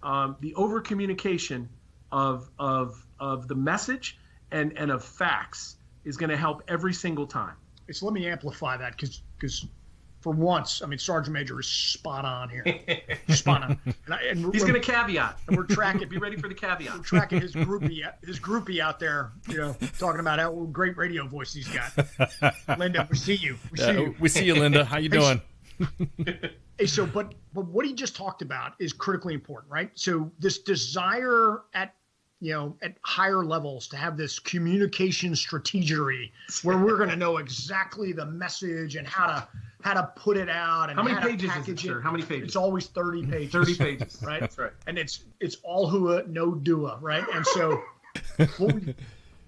The over communication of the message and of facts is going to help every single time. So let me amplify that because for once, Sergeant Major is spot on here. Spot on. And he's going to caveat. And we're tracking. Be ready for the caveat. We're tracking his groupie out there, talking about how great radio voice he's got. Linda, we see you. We see you, Linda. How you doing? Hey, so but what he just talked about is critically important, right? So this desire at higher levels to have this communication strategery where we're going to know exactly the message and how to put it out and how many how pages to package is it, sir? How many pages? It's always 30 pages. 30 pages, right? That's right. And it's all hua, no dua, right? And so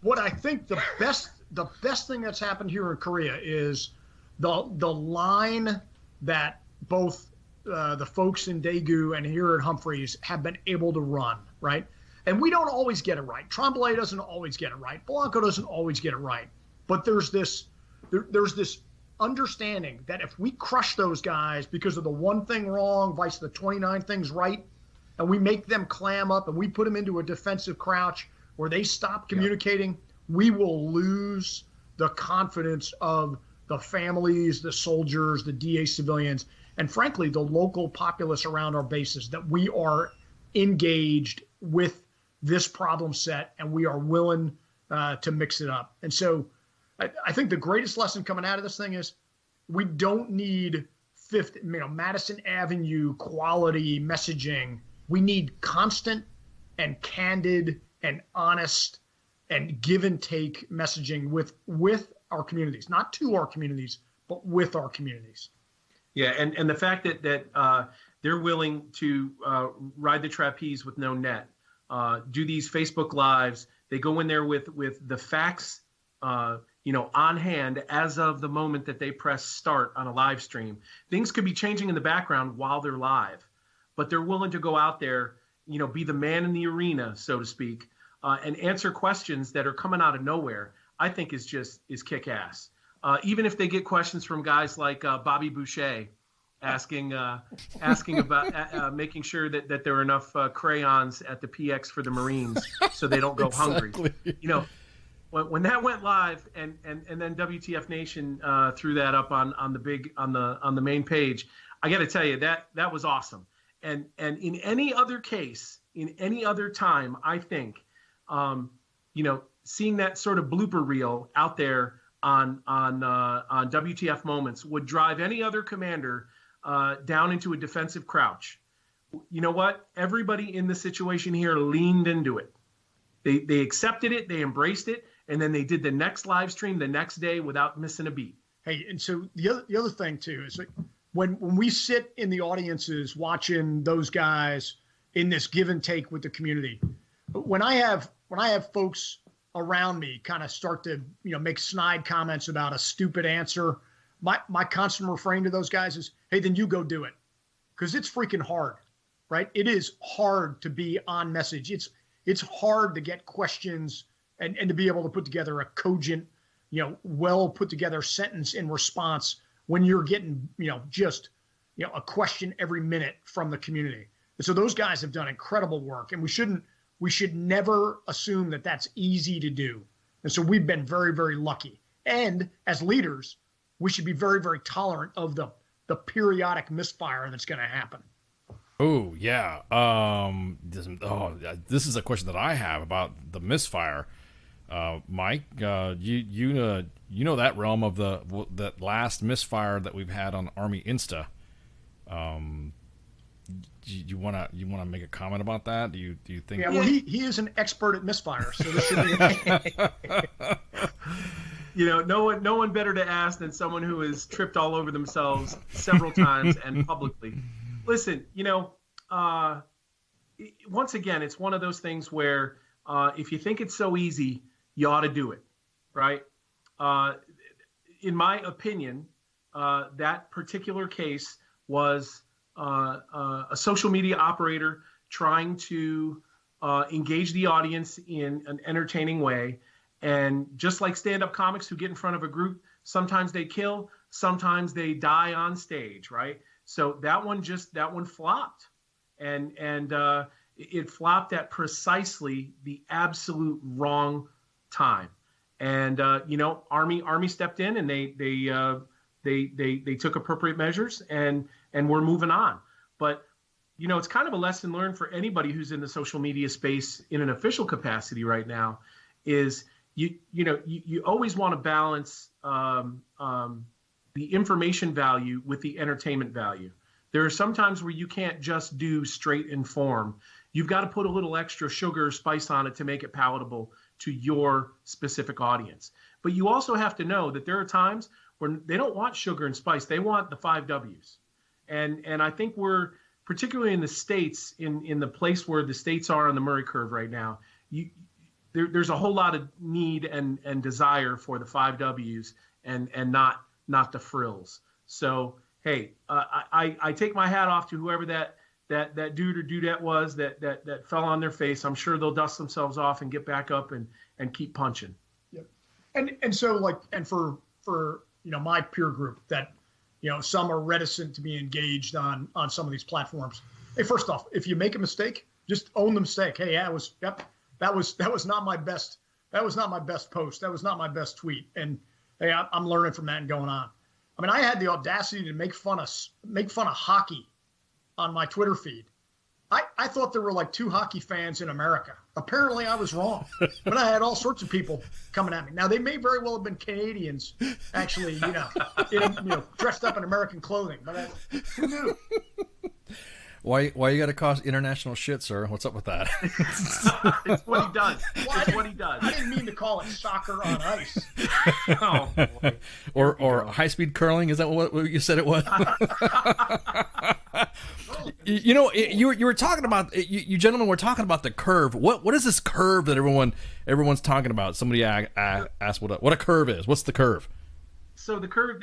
what I think the best thing that's happened here in Korea is the line that both the folks in Daegu and here at Humphreys have been able to run, right? And we don't always get it right. Tremblay doesn't always get it right. Blanco doesn't always get it right. But there's this understanding that if we crush those guys because of the one thing wrong vice the 29 things right, and we make them clam up and we put them into a defensive crouch where they stop communicating, we will lose the confidence of the families, the soldiers, the DA civilians, and frankly, the local populace around our bases, that we are engaged with this problem set and we are willing to mix it up. And so I think the greatest lesson coming out of this thing is we don't need Madison Avenue quality messaging. We need constant and candid and honest and give and take messaging with our communities, not to our communities, but with our communities. Yeah, and the fact that they're willing to ride the trapeze with no net, do these Facebook Lives, they go in there with the facts, on hand as of the moment that they press start on a live stream. Things could be changing in the background while they're live, but they're willing to go out there, be the man in the arena, so to speak, and answer questions that are coming out of nowhere. I think is kick ass. Even if they get questions from guys like Bobby Boucher, asking about making sure that there are enough crayons at the PX for the Marines so they don't go hungry. You know, when that went live and then WTF Nation threw that up on the main page, I got to tell you that was awesome. And in any other case, in any other time, I think, you know, seeing that sort of blooper reel out there on WTF Moments would drive any other commander down into a defensive crouch. You know what? Everybody in the situation here leaned into it. They accepted it, they embraced it, and then they did the next live stream the next day without missing a beat. Hey, and so the other thing too is like when we sit in the audiences watching those guys in this give and take with the community, when I have folks around me kind of start to, you know, make snide comments about a stupid answer, my constant refrain to those guys is, hey, then you go do it. Because it's freaking hard, right? It is hard to be on message. It's hard to get questions and to be able to put together a cogent, you know, well put together sentence in response when you're getting, you know, just, you know, a question every minute from the community. And so those guys have done incredible work, and we should never assume that that's easy to do. And so we've been very, very lucky. And as leaders, we should be very, very tolerant of the periodic misfire that's going to happen. Oh, yeah. This is a question that I have about the misfire. Mike, you know that realm of that last misfire that we've had on Army Insta. You wanna make a comment about that? Do you think? Yeah, well, he is an expert at misfire, so this should be. You know, no one better to ask than someone who has tripped all over themselves several times and publicly. Listen, you know, once again, it's one of those things where if you think it's so easy, you ought to do it, right? In my opinion, that particular case was a social media operator trying to engage the audience in an entertaining way. And just like stand-up comics who get in front of a group, sometimes they kill, sometimes they die on stage, right? So that one flopped, and it flopped at precisely the absolute wrong time. And you know, Army stepped in, and they took appropriate measures, and we're moving on. But you know, it's kind of a lesson learned for anybody who's in the social media space in an official capacity right now. Is you always want to balance the information value with the entertainment value. There are some times where you can't just do straight inform. You've got to put a little extra sugar or spice on it to make it palatable to your specific audience. But you also have to know that there are times where they don't want sugar and spice. They want the 5 W's. And I think we're, particularly in the States, in the place where the States are on the Murray curve right now, there's a whole lot of need and desire for the 5 W's and not the frills. So, hey, I take my hat off to whoever that dude or dudette was that fell on their face. I'm sure they'll dust themselves off and get back up and keep punching. Yep. And so like, and for you know, my peer group that, you know, some are reticent to be engaged on some of these platforms. Hey, first off, if you make a mistake, just own the mistake. Hey, that was not my best. That was not my best post. That was not my best tweet. And hey, I'm learning from that and going on. I mean, I had the audacity to make fun of hockey on my Twitter feed. I thought there were like 2 hockey fans in America. Apparently, I was wrong. But I had all sorts of people coming at me. Now, they may very well have been Canadians, actually, you know, dressed up in American clothing. But who knew? Why you got to cause international shit, sir? What's up with that? It's what he does. Well, it's what he does. I didn't mean to call it soccer on ice. Oh, boy. Or high-speed curling? Is that what you said it was? You know, you were talking about, you gentlemen were talking about the curve. What is this curve that everyone's talking about? Somebody asked what a curve is. What's the curve? So the curve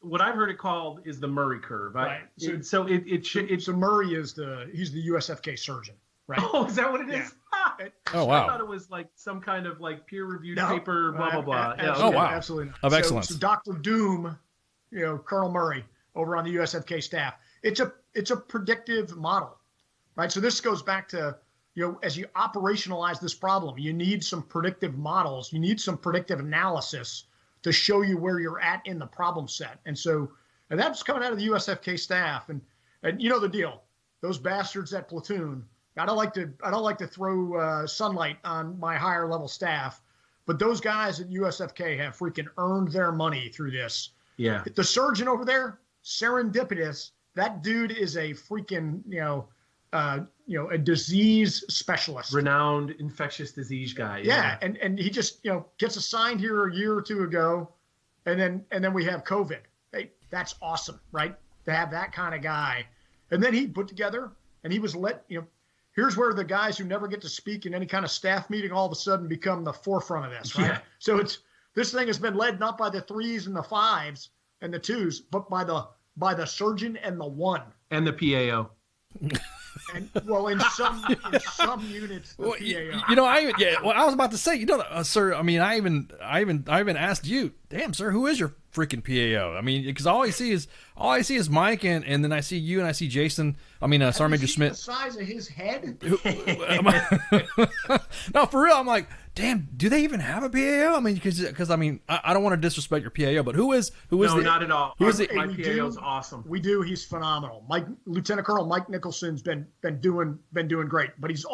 what I've heard it called is the Murray curve. Right. So Murray is he's the USFK surgeon, right? Oh, is that what it is? Yeah. Oh, wow. I thought it was like some kind of like peer-reviewed paper, blah, blah, blah. Absolutely, oh, wow. Absolutely not. Of excellence. So Dr. Doom, you know, Colonel Murray, over on the USFK staff. It's a predictive model, right? So this goes back to, as you operationalize this problem, you need some predictive models. You need some predictive analysis to show you where you're at in the problem set. And that's coming out of the USFK staff. And you know the deal. Those bastards at platoon. I don't like to throw sunlight on my higher level staff, but those guys at USFK have freaking earned their money through this. Yeah. The surgeon over there, serendipitous. That dude is a freaking a disease specialist, renowned infectious disease guy. Yeah, and he just gets assigned here a year or two ago, and then we have COVID. Hey, that's awesome, right? To have that kind of guy, and then he put together, and he was here's where the guys who never get to speak in any kind of staff meeting all of a sudden become the forefront of this, right? Yeah. So this thing has been led not by the 3s and the 5s and the 2s, but by the surgeon and the 1 and the PAO. And well, in some units, the PAO. I was about to say, sir. I mean, I even asked you, damn, sir, who is your freaking PAO? I mean, because all I see is Mike, and then I see you, and I see Jason. I mean, Sergeant Major Schmidt. The size of his head. No, for real. I'm like, damn. Do they even have a PAO? I mean, because I don't want to disrespect your PAO, but who is? No, not at all. Who is it? My PAO is awesome. We do. He's phenomenal. Lieutenant Colonel Mike Nicholson's been doing great, but he's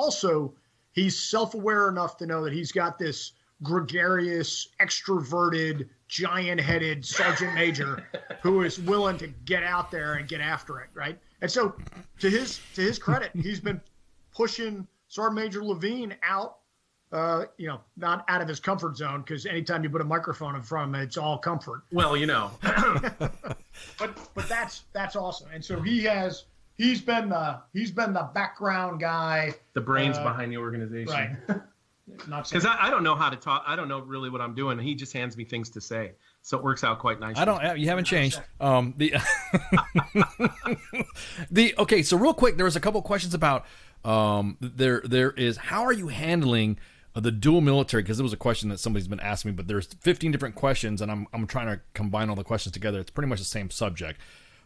self-aware enough to know that he's got this gregarious, extroverted, giant-headed sergeant major who is willing to get out there and get after it, right? And so, to his credit, he's been pushing Sergeant Major Lavigne out, not out of his comfort zone, because anytime you put a microphone in front of him, it's all comfort. Well, but that's awesome. And so he's been the background guy, the brains behind the organization, right? Because I don't know how to talk. I don't know really what I'm doing. He just hands me things to say, so it works out quite nicely. You haven't changed. Okay. So real quick, there was a couple questions about there is, how are you handling the dual military? Because it was a question that somebody's been asking me, but there's 15 different questions, and I'm trying to combine all the questions together. It's pretty much the same subject.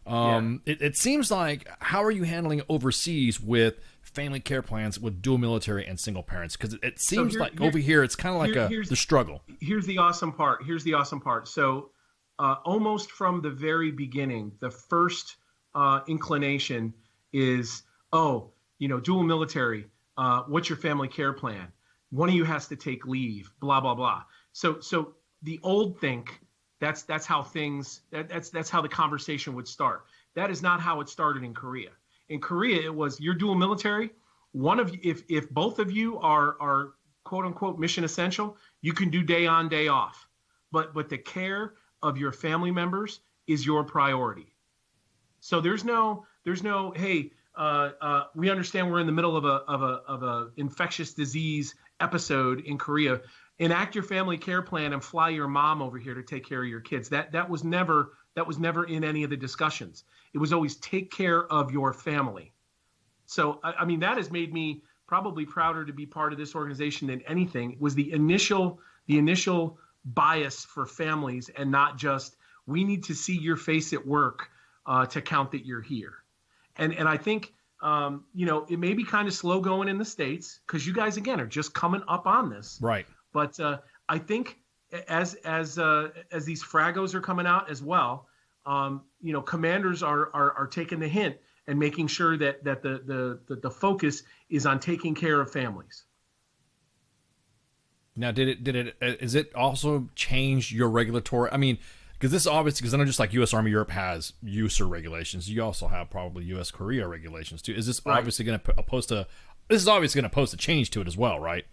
It seems like, how are you handling overseas with family care plans with dual military and single parents? Because it seems over here it's kind of like the struggle. Here's the awesome part. So almost from the very beginning, the first inclination is, dual military, what's your family care plan? One of you has to take leave, blah, blah, blah. So the old think, that's how the conversation would start. That is not how it started in Korea. In Korea, it was, you're dual military. One of you, if both of you are quote unquote mission essential, you can do day on, day off. But the care of your family members is your priority. So there's no hey, we understand we're in the middle of a infectious disease episode in Korea. Enact your family care plan and fly your mom over here to take care of your kids. That was never in any of the discussions. It was always take care of your family. So I mean, that has made me probably prouder to be part of this organization than anything. It was the initial bias for families, and not just, we need to see your face at work to count that you're here. And I think it may be kind of slow going in the States, because you guys again are just coming up on this. Right. But I think as these fragos are coming out as well, commanders are taking the hint and making sure that the focus is on taking care of families. Now, is it also change your regulatory? I mean, because this is obviously, because I know just like U.S. Army Europe has USER regulations, you also have probably U.S. Korea regulations too. Is this obviously going to post a change to it as well, right?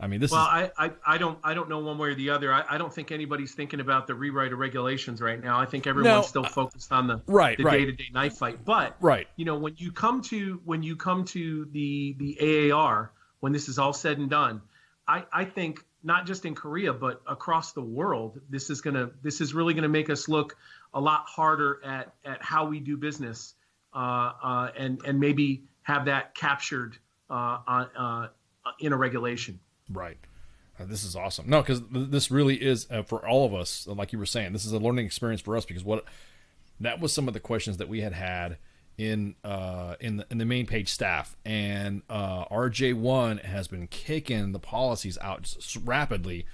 I mean, I don't know one way or the other. I don't think anybody's thinking about the rewrite of regulations right now. I think everyone's still focused on the day-to-day knife fight. But when you come to the AAR, when this is all said and done, I think not just in Korea but across the world, this is really gonna make us look a lot harder at how we do business, and maybe have that captured in a regulation. Right. This is awesome. No, because this really is, for all of us, like you were saying, this is a learning experience for us, because That was some of the questions that we had in the main page staff, and RJ1 has been kicking the policies out rapidly,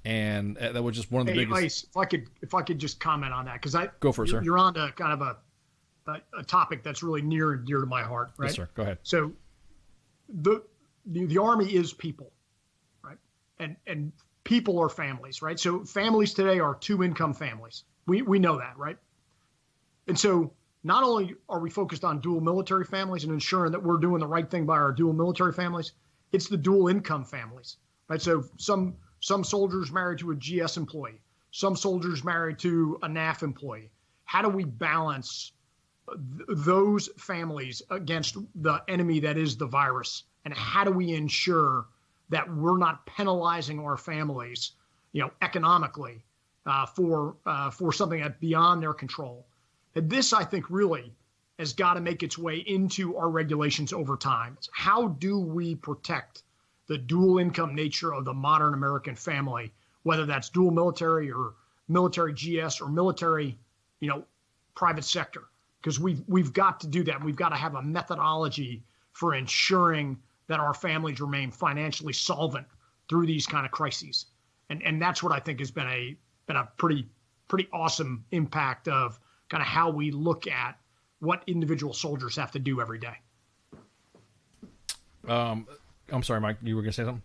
and that was just one of the biggest. Ice, if I could just comment on that, because Go for it, sir. You're on to kind of a topic that's really near and dear to my heart, right? Yes, sir. Go ahead. So the Army is people, right? And people are families, right? So families today are 2-income families. We know that, right? And so not only are we focused on dual military families and ensuring that we're doing the right thing by our dual military families, it's the dual income families, right? So some soldiers married to a GS employee, some soldiers married to a NAF employee. How do we balance those families against the enemy that is the virus? And how do we ensure that we're not penalizing our families, economically for something that's beyond their control? And this, I think, really has got to make its way into our regulations over time. How do we protect the dual income nature of the modern American family, whether that's dual military or military GS or military, private sector? Because we've got to do that. We've got to have a methodology for ensuring that our families remain financially solvent through these kind of crises. And that's what I think has been a pretty awesome impact of kind of how we look at what individual soldiers have to do every day. I'm sorry, Mike, you were going to say something?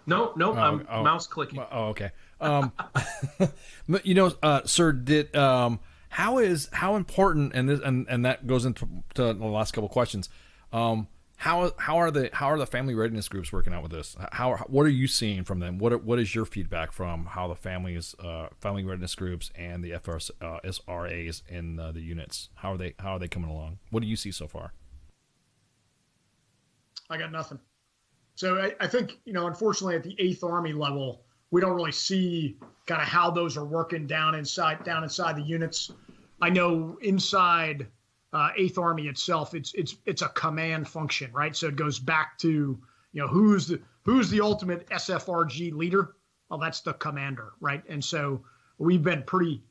No, I'm mouse clicking. Oh, okay. Sir, how important, and that goes into the last couple of questions. How are the family readiness groups working out with this? What are you seeing from them? What is your feedback from how the family readiness groups and the FSRAs in the units? How are they coming along? What do you see so far? I got nothing. So I think, unfortunately at the 8th Army level, we don't really see kind of how those are working down inside the units. I know inside 8th Army itself, it's a command function, right? So it goes back to, who's the ultimate SFRG leader? Well, that's the commander, right? And so we've been pretty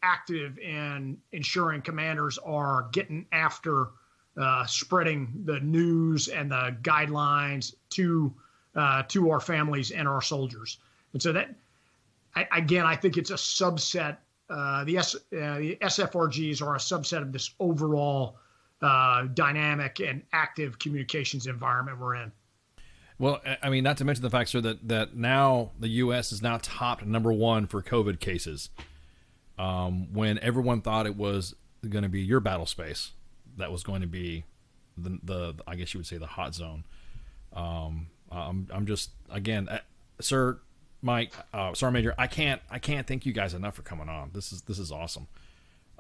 active in ensuring commanders are getting after spreading the news and the guidelines to our families and our soldiers. And so that, I think it's a subset. The SFRGs are a subset of this overall dynamic and active communications environment we're in. Well, I mean, not to mention the fact, sir, that now the U.S. is now topped #1 for COVID cases. When everyone thought it was going to be your battle space, that was going to be the I guess you would say the hot zone. I'm just, again, sir, Mike, Sergeant Major, I can't thank you guys enough for coming on. This is awesome.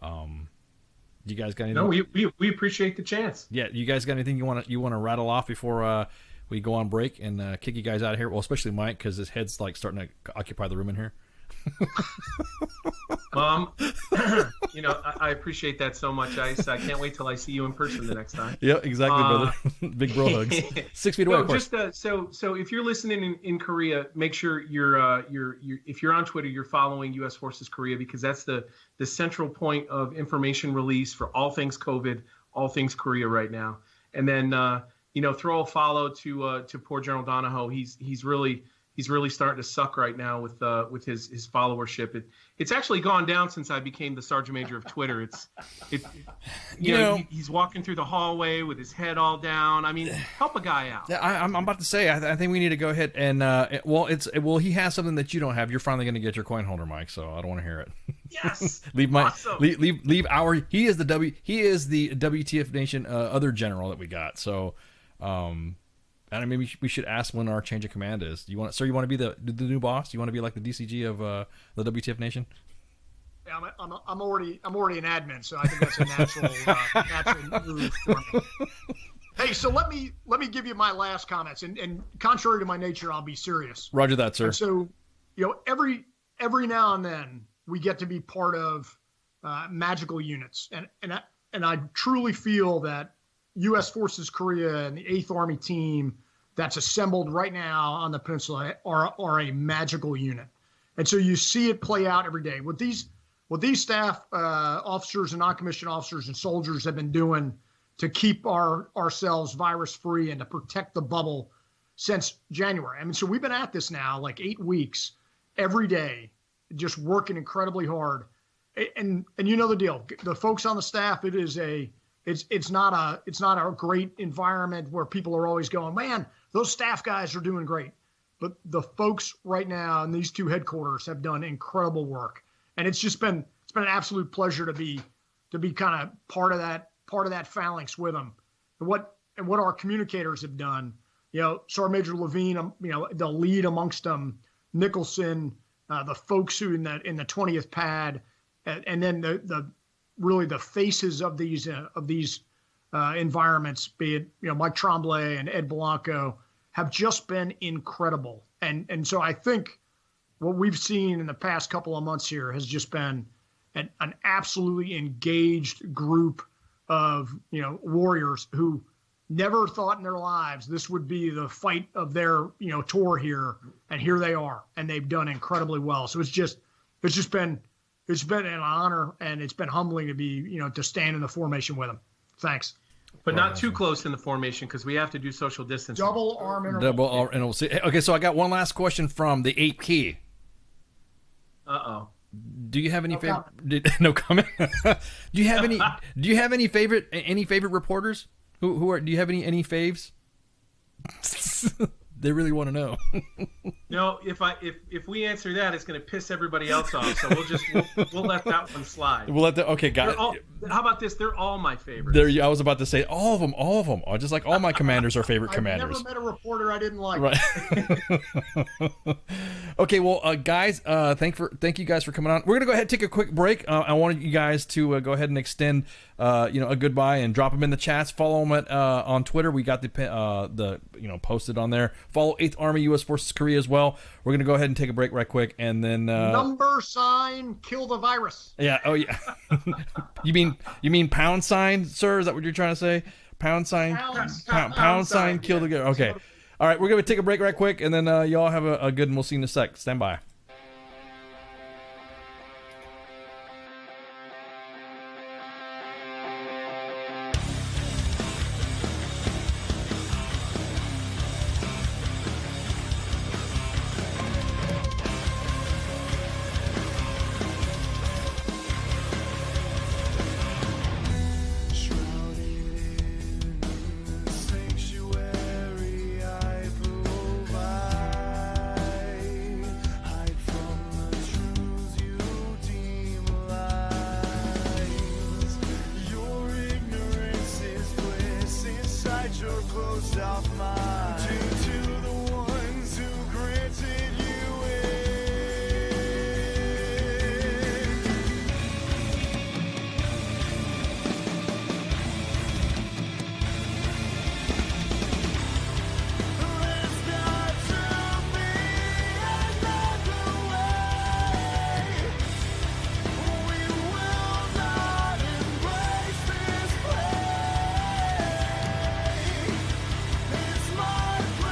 You guys got anything? No, we appreciate the chance. Yeah, you guys got anything you want to rattle off before we go on break and kick you guys out of here? Well, especially Mike, because his head's like starting to occupy the room in here. I appreciate that so much, Ice. I can't wait till I see you in person the next time. Yeah, exactly, brother. Big bro hugs. 6 feet away. No, just so if you're listening in Korea, make sure you're if you're on Twitter, you're following U.S. Forces Korea, because that's the central point of information release for all things COVID, all things Korea right now. And then throw a follow to poor General Donahoe. He's really starting to suck right now with his followership. It's actually gone down since I became the Sergeant Major of Twitter. He's walking through the hallway with his head all down. I mean, help a guy out. I'm about to say, I think we need to go ahead and he has something that you don't have. You're finally going to get your coin holder, Mike. So I don't want to hear it. Yes. Awesome. Leave our. He is the WTF Nation other general that we got. So. And maybe we should ask when our change of command is. You want to be the new boss? You want to be like the DCG of the WTF Nation? Yeah, I'm already an admin, so I think that's a natural move for me. Hey, so let me give you my last comments, and contrary to my nature, I'll be serious. Roger that, sir. And so, every now and then we get to be part of magical units, and I truly feel that U.S. Forces Korea and the 8th Army team that's assembled right now on the peninsula are a magical unit. And so you see it play out every day. What these what these staff officers and non-commissioned officers and soldiers have been doing to keep ourselves virus-free and to protect the bubble since January. I mean, so we've been at this now like 8 weeks, every day, just working incredibly hard. And you know the deal. The folks on the staff, it's not a great environment where people are always going, man, those staff guys are doing great. But the folks right now in these two headquarters have done incredible work. And it's been an absolute pleasure to be kind of part of that phalanx with them. And what our communicators have done, Sergeant Major Lavigne, the lead amongst them, Nicholson, the folks who in the 20th pad, and then the faces of these environments, be it Mike Tremblay and Ed Blanco, have just been incredible. And so I think what we've seen in the past couple of months here has just been an absolutely engaged group of warriors who never thought in their lives this would be the fight of their tour here, and here they are, and they've done incredibly well. So it's been an honor, and it's been humbling to be to stand in the formation with them. Thanks. But not too close in the formation because we have to do social distancing. Double arm interval. Okay, so I got one last question from the 8 key. Uh-oh. Do you have any favorite? No comment. Do you have any favorite reporters? Who are? Do you have any faves? They really want to know. No, if we answer that, it's going to piss everybody else off. So we'll let that one slide. We'll let that. Okay, got it. How about this? They're all my favorites. I was about to say all of them. Are just like all my commanders are favorite commanders. I've never met a reporter I didn't like. Right. Okay, well, guys, thank you guys for coming on. We're gonna go ahead and take a quick break. I wanted you guys to go ahead and extend, a goodbye and drop them in the chats. Follow them on Twitter. We got the posted on there. Follow 8th Army U.S. Forces Korea as well. We're gonna go ahead and take a break right quick, and then #, kill the virus. Yeah. Oh yeah. You mean pound sign, sir? Is that what you're trying to say? Pound sign. Pound sign. Kill the. Okay. All right. We're gonna take a break right quick, and then y'all have a good, and we'll see you in a sec. Stand by. It's my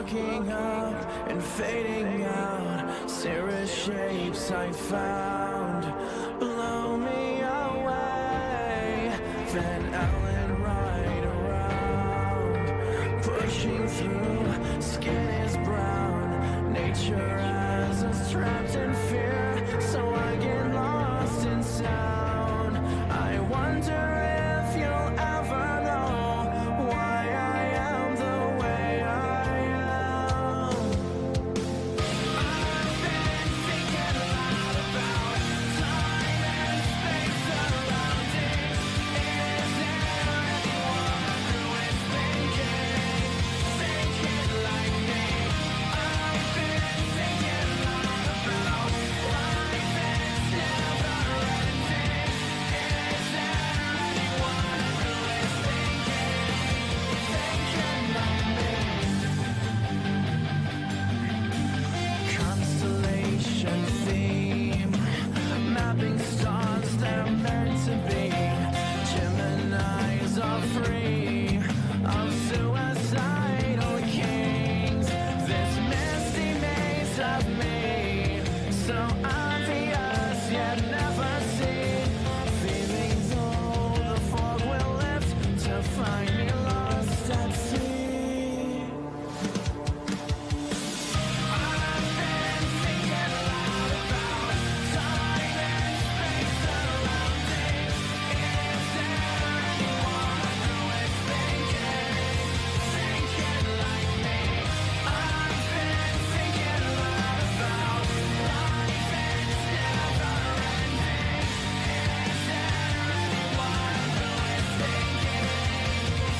looking up and fading out. Cirrus shapes I found blow me away. Van Allen right around, pushing through. Skin is brown. Nature has us trapped in fear, so I get lost in sound. I wonder if you'll ever know why I am the way I am. I've been thinking a lot about time and space surrounding. Is there anyone who is thinking like me? I've been thinking a lot about life is never ending. Is there anyone who is thinking like me? Constellation theme, mapping stars they're meant to be. Geminis are free of suicidal kings. This misty maze of me, so obvious yet never seen. Feelings though the fog will lift to find me lost at sea. I've been thinking a lot about time and space surrounding. Is there anyone who is thinking like me? I've been thinking a lot about life is never ending. Is there anyone who is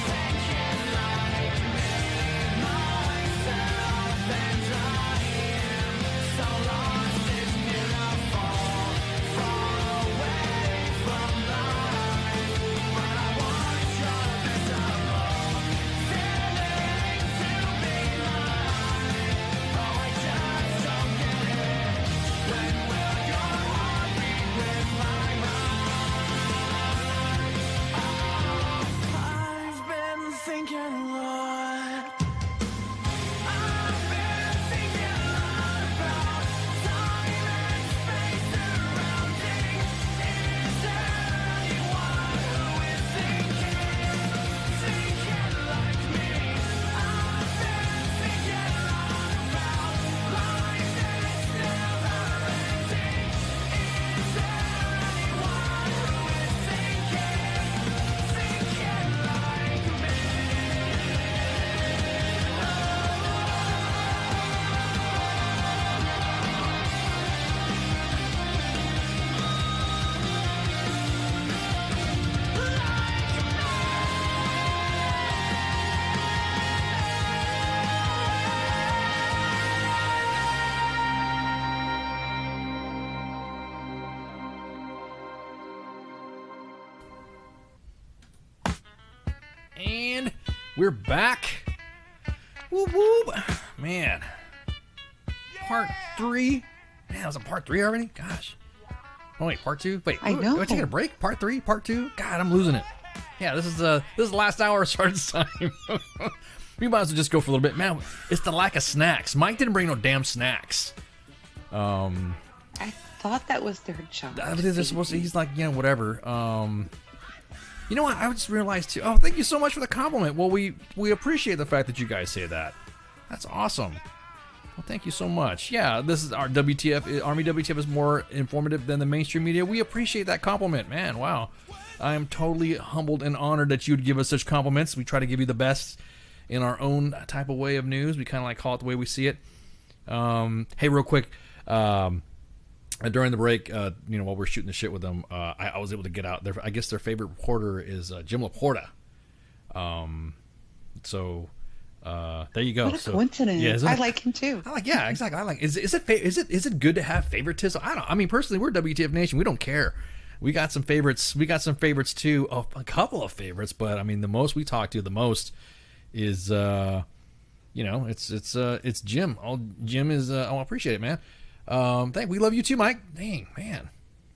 thinking like me? Myself and I am so lost it's beautiful, far away from life. But I want your visible feeling to be mine. Oh, I just don't get it. When will your heart beat with my mind? I've been thinking a lot. I've been thinking a lot about time and space surrounding. Is there anyone who is thinking like me? I've been thinking a lot about life that's never ending. Is there anyone who is thinking like me? And we're back. Whoop whoop. Man. Part 3. Man, that was a part 3 already? Gosh. Oh wait, part 2? Wait, I know. Am I taking a break? Part 3? Part 2? God, I'm losing it. Yeah, this is the last hour of SGT'S Time. We might as well just go for a little bit. Man, it's the lack of snacks. Mike didn't bring no damn snacks. I thought that was their job. They're supposed to, he's like, you know, whatever. You know what? I just realized too. Oh, thank you so much for the compliment. Well, we appreciate the fact that you guys say that. That's awesome. Well, thank you so much. Yeah, this is our WTF. Army WTF is more informative than the mainstream media. We appreciate that compliment, man. Wow. I am totally humbled and honored that you would give us such compliments. We try to give you the best in our own type of way of news. We kind of like call it the way we see it. Hey, real quick. During the break, you know, while we're shooting the shit with them, I was able to get out. I guess their favorite reporter is Jim Laporta. So there you go. What a coincidence! Yeah, I like him too. Yeah, exactly. I like. Is it good to have favoritism? I mean, personally, we're WTF Nation. We don't care. We got some favorites. We got some favorites too. Oh, a couple of favorites, but I mean, the most we talk to the most is you know, it's Jim. Jim is. I appreciate it, man. We love you too, Mike. Dang, man.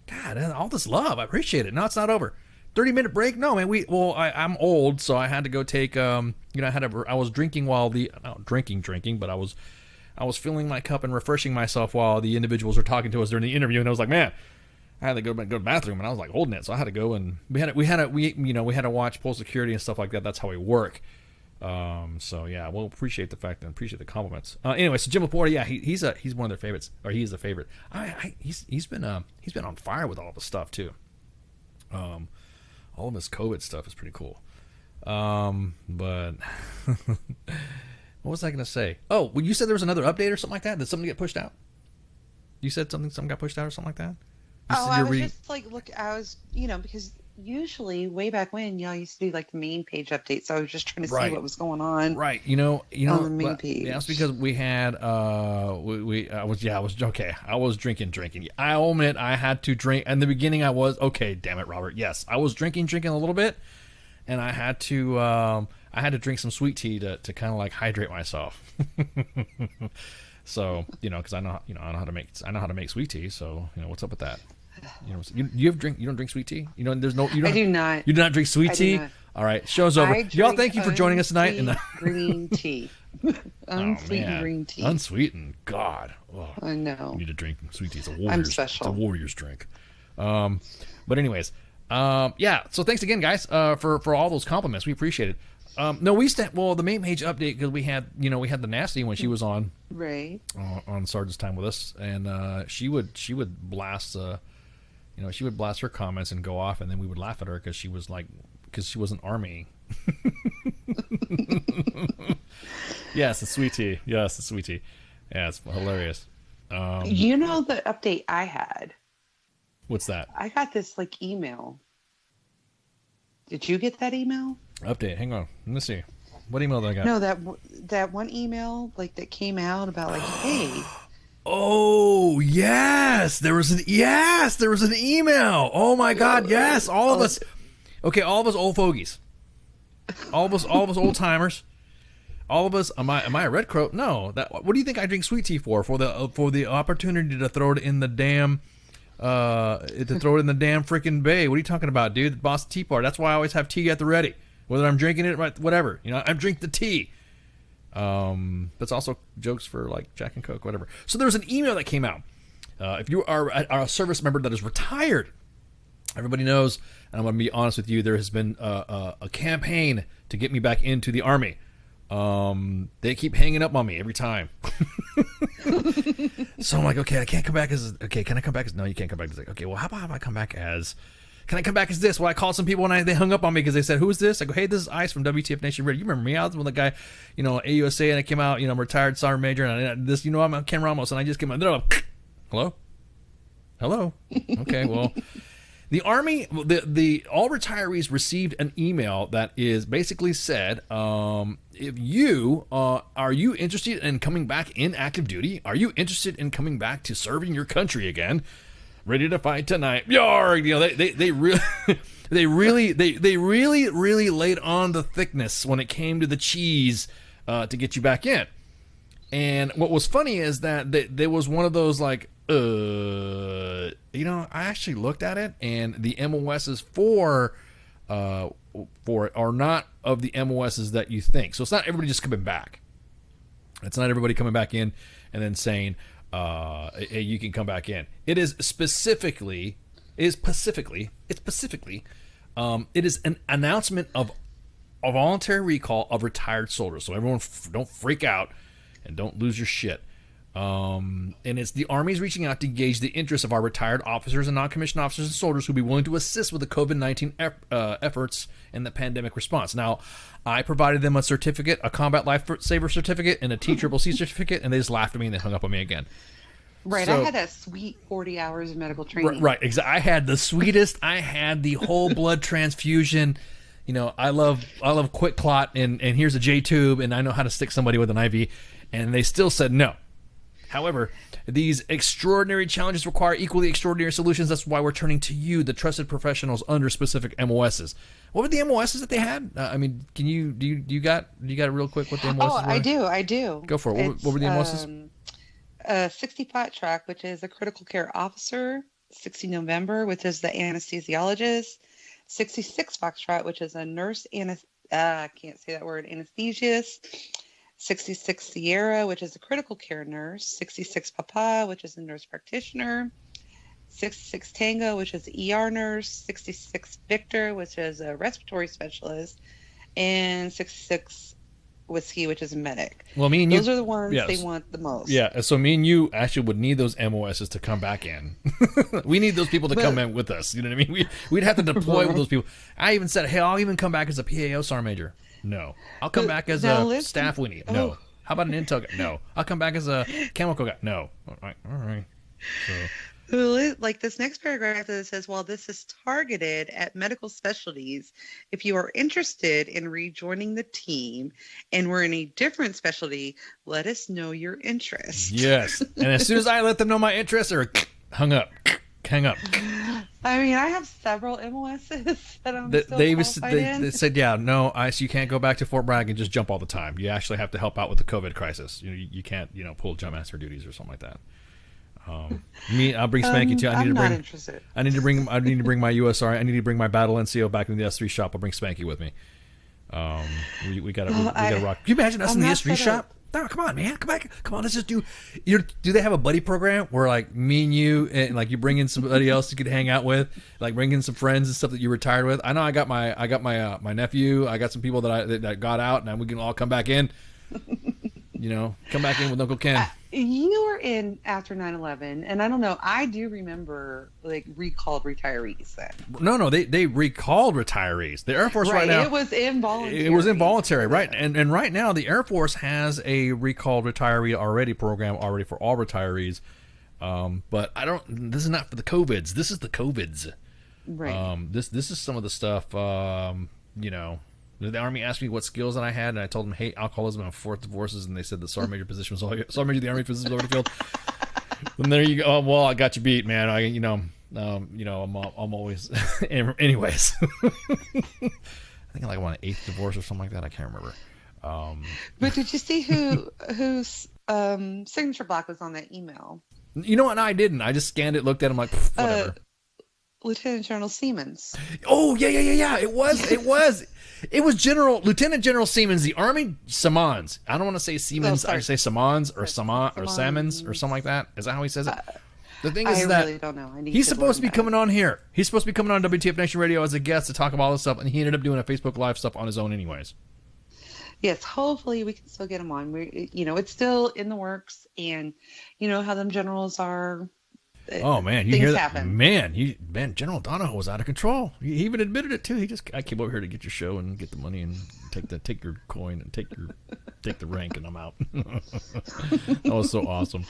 God, all this love. I appreciate it. No, it's not over. 30-minute break? No, man. I'm old, so I had to go take. I was drinking while not drinking, but I was filling my cup and refreshing myself while the individuals were talking to us during the interview, and I was like, man, I had to go to the bathroom, and I was like holding it, so I had to go, and we had to watch poll security and stuff like that. That's how we work. So yeah, we'll appreciate the fact and appreciate the compliments. Anyway, so Jim Laporta, yeah, he's one of their favorites, or he is a favorite. He's been on fire with all the stuff too. All of his COVID stuff is pretty cool. But what was I gonna say? Oh, well, you said there was another update or something like that. Did something get pushed out? You said something got pushed out or something like that? I was just like, because usually way back when y'all used to do like the main page update, so I was just trying to see what was going on. Right. On the main page. Yeah, that's because we had I was drinking. I'll admit I had to drink. In the beginning I was damn it, Robert. Yes, I was drinking a little bit, and I had to drink some sweet tea to kind of like hydrate myself. So, because I know how to make sweet tea, so what's up with that? You don't drink sweet tea? I do not. You do not drink sweet tea? All right, show's over. Y'all, thank you for joining us tonight. Green tea. Unsweetened green tea. Unsweetened, God. Oh, I know. You need to drink sweet tea. I'm special. It's a warrior's drink. But anyways, yeah. So thanks again, guys, for all those compliments. We appreciate it. The main page update, because we had the Nasty when she was on, right, on Sergeant's Time with us, and she would blast she would blast her comments and go off, and then we would laugh at her because she wasn't Army. Yes, the sweet tea. Yeah, it's hilarious. The update I had. What's that? I got this email. Did you get that email? Update. Hang on. Let me see. What email did I got? No, that one email that came out about hey. Oh yes, there was an email. Oh my God, yes, all of us. Okay, all of us old fogies, all of us old timers, all of us. Am I a red crow? No. What do you think I drink sweet tea for? For the opportunity to throw it in the damn. Freaking bay. What are you talking about, dude? The Boston Tea Party. That's why I always have tea at the ready, whether I'm drinking it, whatever. I drink the tea. That's also jokes for like Jack and Coke, whatever. So there was an email that came out. If you are a service member that is retired, everybody knows, and I'm going to be honest with you, there has been a campaign to get me back into the Army. They keep hanging up on me every time. So I'm like, okay, I can't come back as, can I come back as, no, you can't come back as, okay, well, how about if I come back as, can I come back as this? Well, I called some people and they hung up on me because they said, who is this? I go, hey, this is Ice from WTF Nation Radio. You remember me? I was one of the guy, AUSA, and I came out, I'm a retired sergeant major, and this, I'm Ken Ramos, and I just came out, hello? Okay, well, the Army, the all retirees received an email that is basically said, if you, are you interested in coming back in active duty? Are you interested in coming back to serving your country again? Ready to fight tonight? Yarg! They really laid on the thickness when it came to the cheese to get you back in. And what was funny is that there was one of those like, I actually looked at it, and the MOSs for it are not of the MOSs that you think. So it's not everybody just coming back. It's not everybody coming back in and then saying, hey, you can come back in. It is specifically, it is an announcement of a voluntary recall of retired soldiers. So everyone don't freak out and don't lose your shit. And it's the Army's reaching out to gauge the interest of our retired officers and non-commissioned officers and soldiers who will be willing to assist with the COVID-19 efforts and the pandemic response. Now, I provided them a certificate, a Combat Lifesaver certificate, and a TCCC certificate, and they just laughed at me and they hung up on me again. Right, so, I had a sweet 40 hours of medical training. Right, exactly. I had the sweetest. I had the whole blood transfusion. I love quick clot, and here's a J tube, and I know how to stick somebody with an IV, and they still said no. However, these extraordinary challenges require equally extraordinary solutions. That's why we're turning to you, the trusted professionals under specific MOSs. What were the MOSs that they had? Do you got it real quick? What the MOSs were? I do. Go for it. What were the MOSs? A 60 flat track, which is a critical care officer. 60 November, which is the anesthesiologist. 66 Foxtrot, which is a nurse I can't say that word, anesthesiast. 66 Sierra, which is a critical care nurse. 66 Papa, which is a nurse practitioner. 66 Tango, which is an ER nurse. 66 Victor, which is a respiratory specialist. And 66 Whiskey, which is a medic. Well, me and you, those are the ones yes. they want the most. Yeah, so me and you actually would need those MOSs to come back in. We need those people to come in with us. You know what I mean? We'd have to deploy with those people. I even said, hey, I'll even come back as a PAO sergeant major. No. I'll come back as a staff weenie. No. How about an intel guy? No. I'll come back as a chemical guy. No. All right. So. Like this next paragraph that says, while this is targeted at medical specialties, if you are interested in rejoining the team and we're in a different specialty, let us know your interest. Yes. And as soon as I let them know my interest, they're hung up. I mean, I have several MOSs that I'm still qualified in. They said, yeah, no, you can't go back to Fort Bragg and just jump all the time. You actually have to help out with the COVID crisis. You can't, pull jump master duties or something like that. I'll bring Spanky too. I need to bring my USR. I need to bring my battle NCO back in the S3 shop. I'll bring Spanky with me. We gotta rock. Can you imagine us in the S3 shop? No, come on, man. Come on. Let's just do. Do they have a buddy program where like me and you and like you bring in somebody else you could hang out with, like bring in some friends and stuff that you retired with? I know I got my nephew. I got some people that got out, and we can all come back in. Come back in with Uncle Ken. You were in after 9/11, and I don't know. I do remember like recalled retirees then. No, they recalled retirees. The Air Force right now. It was involuntary. It was involuntary, right? And right now the Air Force has a recalled retiree program already for all retirees. But I don't. This is not for the COVIDs. This is the COVIDs. Right. This is some of the stuff. The Army asked me what skills that I had, and I told them, hey, alcoholism and 4th divorces, and they said the sergeant major position was all sergeant major of the Army position was over the field. And there you go. Oh, well, I got you beat, man. I'm always. Anyways, I think I want an 8th divorce or something like that. I can't remember. But did you see whose signature block was on that email? You know what? I didn't. I just scanned it, looked at him like whatever. Lieutenant General Siemens. Oh yeah. It was Lieutenant General Siemens, the Army Simmons. I don't want to say Siemens. I say Simmons or Salmons or something like that. Is that how he says it? The thing is that really don't know. He's supposed to be coming on here. He's supposed to be coming on WTF Nation Radio as a guest to talk about all this stuff, and he ended up doing a Facebook Live stuff on his own anyways. Yes, hopefully we can still get him on. It's still in the works, and you know how them generals are. Oh man, you hear that? Happen. Man, General Donahoe was out of control. He even admitted it too. I came over here to get your show and get the money and take your coin and take the rank, and I'm out. That was so awesome.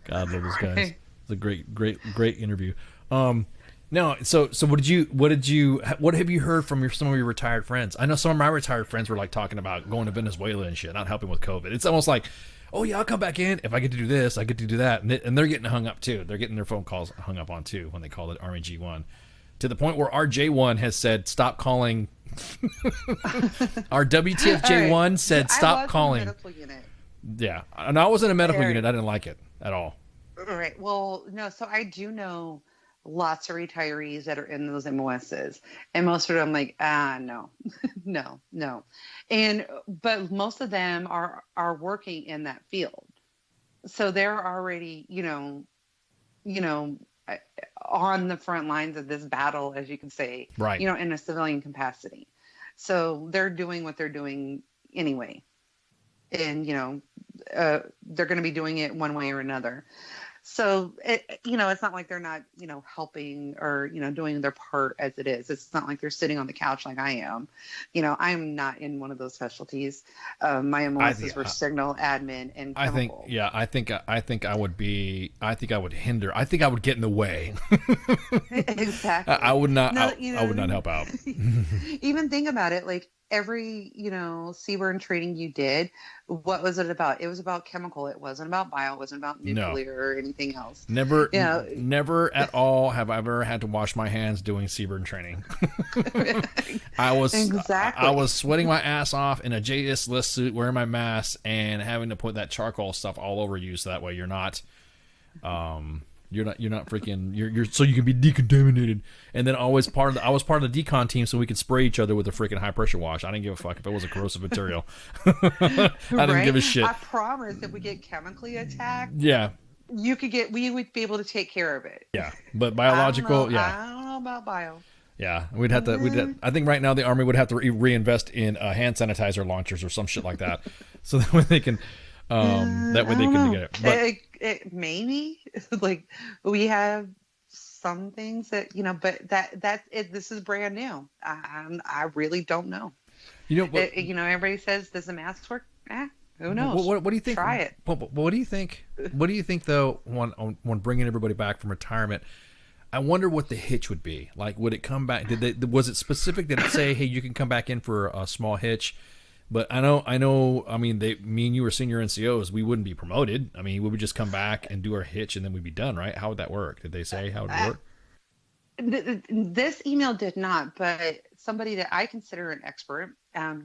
God, love those guys. It's a great interview. No, so what have you heard from some of your retired friends? I know some of my retired friends were like talking about going to Venezuela and shit, not helping with COVID. It's almost like, oh yeah, I'll come back in if I get to do this, I get to do that, and they're getting hung up too. They're getting their phone calls hung up on too when they call it Army G1, to the point where our J1 has said stop calling. Our WTF J1 said stop calling. Yeah, and I wasn't a medical unit. I didn't like it at all. All right. Well, no. So I do know lots of retirees that are in those MOSs, and most of them like, no, no. But most of them are working in that field. So they're already, on the front lines of this battle, as you could say, right. In a civilian capacity. So they're doing what they're doing anyway. And, they're going to be doing it one way or another. So, it's not like they're not, helping or, doing their part as it is. It's not like they're sitting on the couch like I am. I'm not in one of those specialties. My MOSs were signal, admin, and chemical. I think I would hinder. I think I would get in the way. Exactly. I would not. I would not help out. Even think about it. Like every, CBRN training you did, what was it about? It was about chemical. It wasn't about bio. It wasn't about nuclear or anything else. Never at all have I ever had to wash my hands doing CBRN training. I was sweating my ass off in a JS list suit, wearing my mask, and having to put that charcoal stuff all over you, so that way you're not, You're not freaking. You're so you can be decontaminated. And then I was part of the decon team, so we could spray each other with a freaking high pressure wash. I didn't give a fuck if it was a corrosive material. I didn't give a shit. I promise, if we get chemically attacked, Yeah. we would be able to take care of it. Yeah, but biological, I don't know about bio. Yeah, I think right now the Army would have to reinvest in hand sanitizer launchers or some shit like that, so that way they can, get it. But, maybe like we have some things that but this is brand new. I really don't know. Everybody says, does the mask work? Who knows? What do you think? Try it. What do you think? What do you think though? When bringing everybody back from retirement, I wonder what the hitch would be. Like, would it come back? Was it specific? Did it say, hey, you can come back in for a small hitch? But I know. I mean, me and you were senior NCOs. We wouldn't be promoted. I mean, we would just come back and do our hitch, and then we'd be done, right? How would that work? Did they say how it would work? This email did not, but somebody that I consider an expert,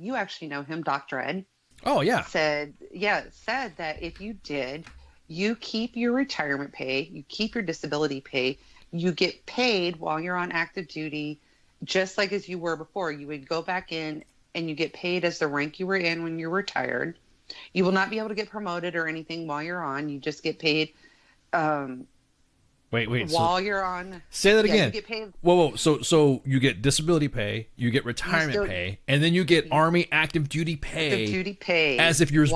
you actually know him, Dr. Ed. Oh yeah. Said that if you did, you keep your retirement pay, you keep your disability pay, you get paid while you're on active duty, just like as you were before. You would go back in and you get paid as the rank you were in when you're retired. You will not be able to get promoted or anything while you're on. You just get paid. Wait. While you're on. Say that again. You get paid. Whoa. So you get disability pay, you get retirement pay, and then you get Army active duty pay. Active duty pay. As if you're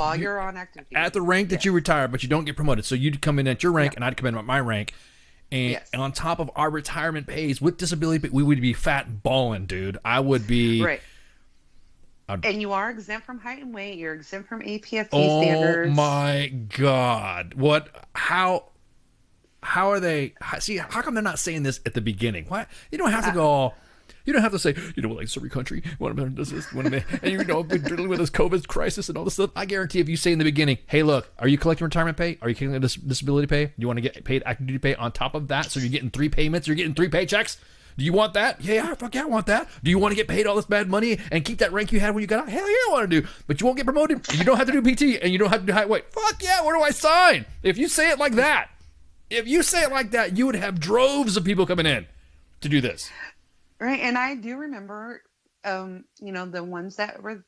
on active duty. At the rank that you retire, but you don't get promoted. So you'd come in at your rank, and I'd come in at my rank. And on top of our retirement pays with disability pay, we would be fat balling, dude. I would be. Right. And you are exempt from height and weight. You're exempt from APFT standards. Oh my God! What? How are they? See, how come they're not saying this at the beginning? Why? You don't have to go. You don't have to say, like every country, and been dealing with this COVID crisis and all this stuff. I guarantee if you say in the beginning, hey, look, are you collecting retirement pay? Are you collecting disability pay? You want to get paid active duty pay on top of that? So you're getting 3 payments. You're getting 3 paychecks. Do you want that? Yeah, fuck yeah, I want that. Do you want to get paid all this bad money and keep that rank you had when you got out? Hell yeah, I want to do. But you won't get promoted. And you don't have to do PT, and you don't have to do height weight. Fuck yeah, where do I sign? If you say it like that, you would have droves of people coming in to do this. Right, and I do remember, the ones that were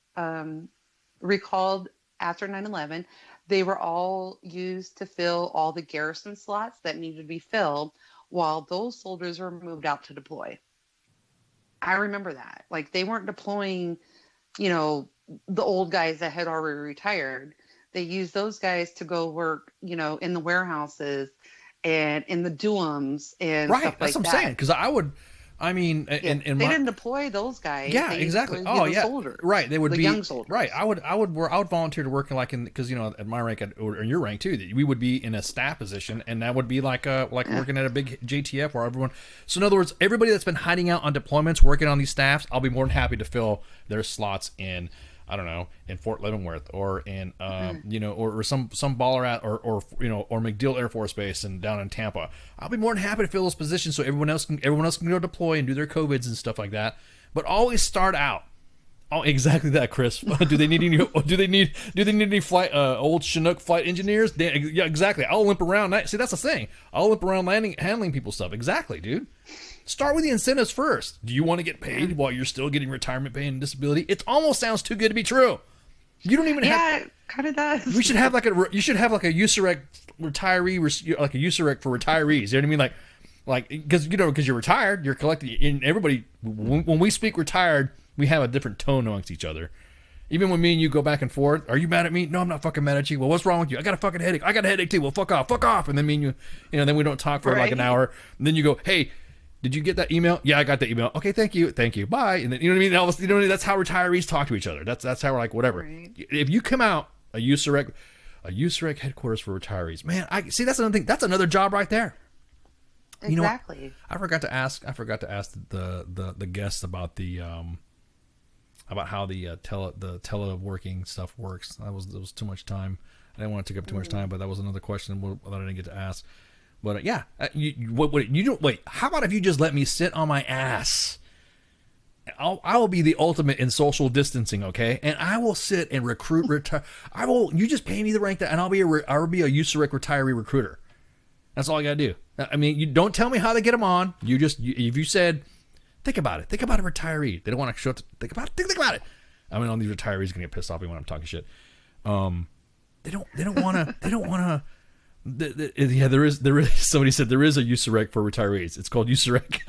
recalled after 9/11, they were all used to fill all the garrison slots that needed to be filled while those soldiers were moved out to deploy. I remember that. Like, they weren't deploying, the old guys that had already retired. They used those guys to go work, in the warehouses and in the DUMs and stuff like that. Right, that's what I'm saying, because they didn't deploy those guys. Yeah, exactly. Oh, yeah. Soldiers, right. They would be young soldiers. Right. I would volunteer to work because at my rank or in your rank too, that we would be in a staff position, and that would be like working at a big JTF where everyone. So in other words, everybody that's been hiding out on deployments, working on these staffs, I'll be more than happy to fill their slots in. I don't know, in Fort Leavenworth or in, or some baller at, or MacDill Air Force Base and down in Tampa. I'll be more than happy to fill those positions so everyone else can go deploy and do their COVIDs and stuff like that. But always start out. Oh, exactly that, Chris. Do they need any flight, old Chinook flight engineers? Yeah, exactly. I'll limp around. See, that's the thing. I'll limp around handling people's stuff. Exactly, dude. Start with the incentives first. Do you want to get paid while you're still getting retirement pay and disability? It almost sounds too good to be true. You don't even have. Yeah, it kind of does. You should have like a USREC retiree, like a USREC for retirees. You know what I mean? Like because you're retired, you're collecting. And everybody, when we speak retired, we have a different tone amongst each other. Even when me and you go back and forth, are you mad at me? No, I'm not fucking mad at you. Well, what's wrong with you? I got a fucking headache. I got a headache too. Well, fuck off. And then me and you, then we don't talk for like an hour. And then you go, hey. Did you get that email? Yeah, I got the email. Okay, thank you, bye. And then you know what I mean. That's how retirees talk to each other. That's how we're like whatever. Right. If you come out a USREC headquarters for retirees, man. I see that's another thing. That's another job right there. Exactly. You know I forgot to ask the guests about the about how the teleworking stuff works. That was too much time. I didn't want to take up too much time, but that was another question that I didn't get to ask. But wait. How about if you just let me sit on my ass? I will be the ultimate in social distancing, okay? And I will sit and recruit. You just pay me the rank and I'll be a USREC retiree recruiter. That's all I gotta do. I mean, you don't tell me how they get them on. If you said, think about it. Think about a retiree. They don't want to show up. Think about it. Think about it. I mean, all these retirees are gonna get pissed off at me when I'm talking shit. They don't want to. Yeah, there is. Somebody said there is a USREC for retirees. It's called USREC.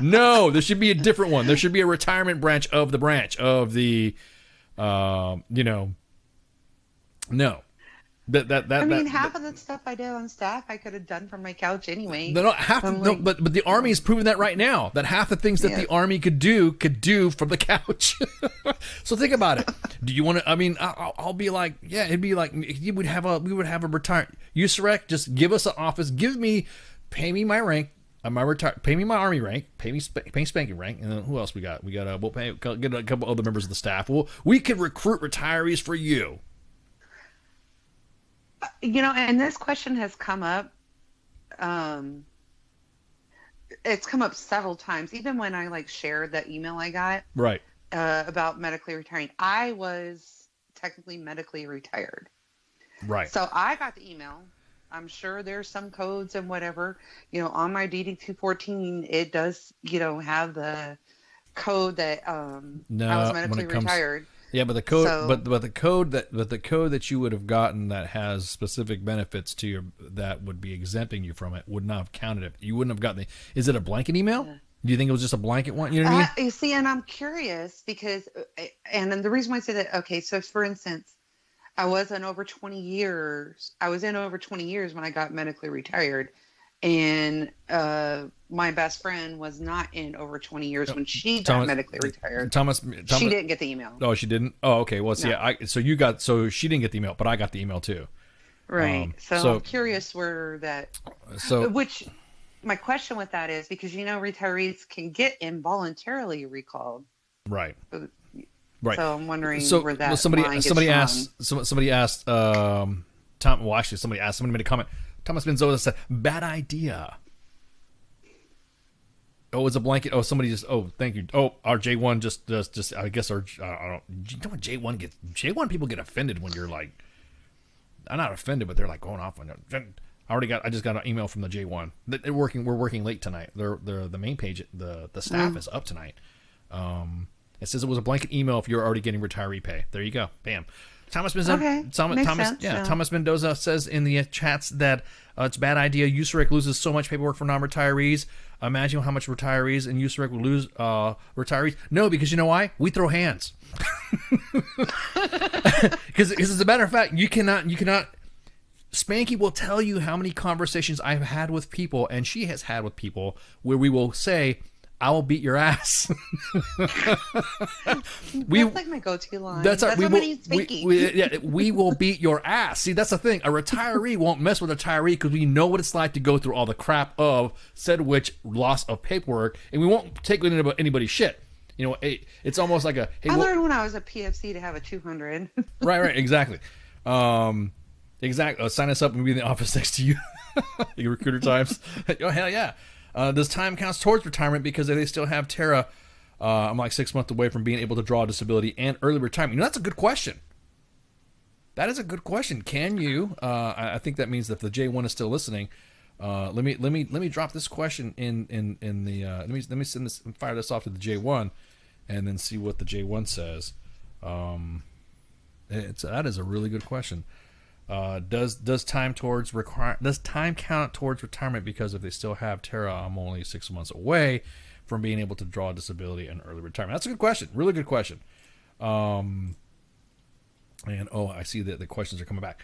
No, there should be a different one. There should be a retirement branch of the. No. I mean, half of the stuff I did on staff, I could have done from my couch anyway. But the Army is proving that right now. That half the things that the Army could do from the couch. So think about it. Do you want to? I mean, I'll be like, yeah, it'd be like we would have a retirement USREC. Just give us an office. Pay me my rank. Pay me my Army rank. Pay me spanking rank. And then who else we got? We'll get a couple other members of the staff. We could recruit retirees for you. And this question has come up. It's come up several times, even when I shared that email I got right about medically retiring. I was technically medically retired, right? So I got the email. I'm sure there's some codes and whatever. On my DD 214, it does have the code that I was medically retired. Yeah, but the code, but the code that you would have gotten that has specific benefits to your that would be exempting you from it would not have counted it. You wouldn't have gotten Is it a blanket email? Yeah. Do you think it was just a blanket one? You know what I mean? You see, and I'm curious because, and the reason why I say that, okay, so for instance, I was in over 20 years when I got medically retired, and my best friend was not in over 20 years when she got medically retired. Thomas, she didn't get the email. Oh, she didn't? Oh, okay. Well, see, no. So she didn't get the email, but I got the email too. Right. So I'm curious where that. Which my question with that is because retirees can get involuntarily recalled. Right. Right. So I'm wondering where that. Somebody asked. Somebody asked. Somebody made a comment. Thomas Benzola said, "Bad idea." Oh, it's a blanket. Oh, somebody just. Oh, thank you. Oh, our J1 just. I guess our. I don't. You know what J1 gets? J1 people get offended when you're like. I'm not offended, but they're like going off on. I just got an email from the J1. We're working late tonight. They're the main page. The staff is up tonight. It says it was a blanket email if you're already getting retiree pay. There you go. Bam. Thomas Mendoza, Thomas Mendoza says in the chats that it's a bad idea. USREC loses so much paperwork for non-retirees. Imagine how much retirees and USREC will lose retirees. No, because you know why? We throw hands. Because as a matter of fact, you cannot. Spanky will tell you how many conversations I've had with people, and she has had with people, where we will say, I will beat your ass. That's like my go-to line. We will beat your ass. See, that's the thing. A retiree won't mess with a retiree because we know what it's like to go through all the crap of said which loss of paperwork, and we won't take anybody's shit. It's almost like I learned when I was a PFC to have a 200. Right, exactly. Exactly. Sign us up and we'll be in the office next to you. Your recruiter times. Oh, hell yeah. Does time counts towards retirement because they still have Tara? I'm like 6 months away from being able to draw a disability and early retirement. That's a good question. That is a good question. Can you? I think that means that the J1 is still listening. Let me drop this question in the. Let me send this and fire this off to the J1, and then see what the J1 says. That is a really good question. Does time count towards retirement because if they still have Tara, I'm only 6 months away from being able to draw a disability and early retirement. That's a good question, really good question. And I see that the questions are coming back.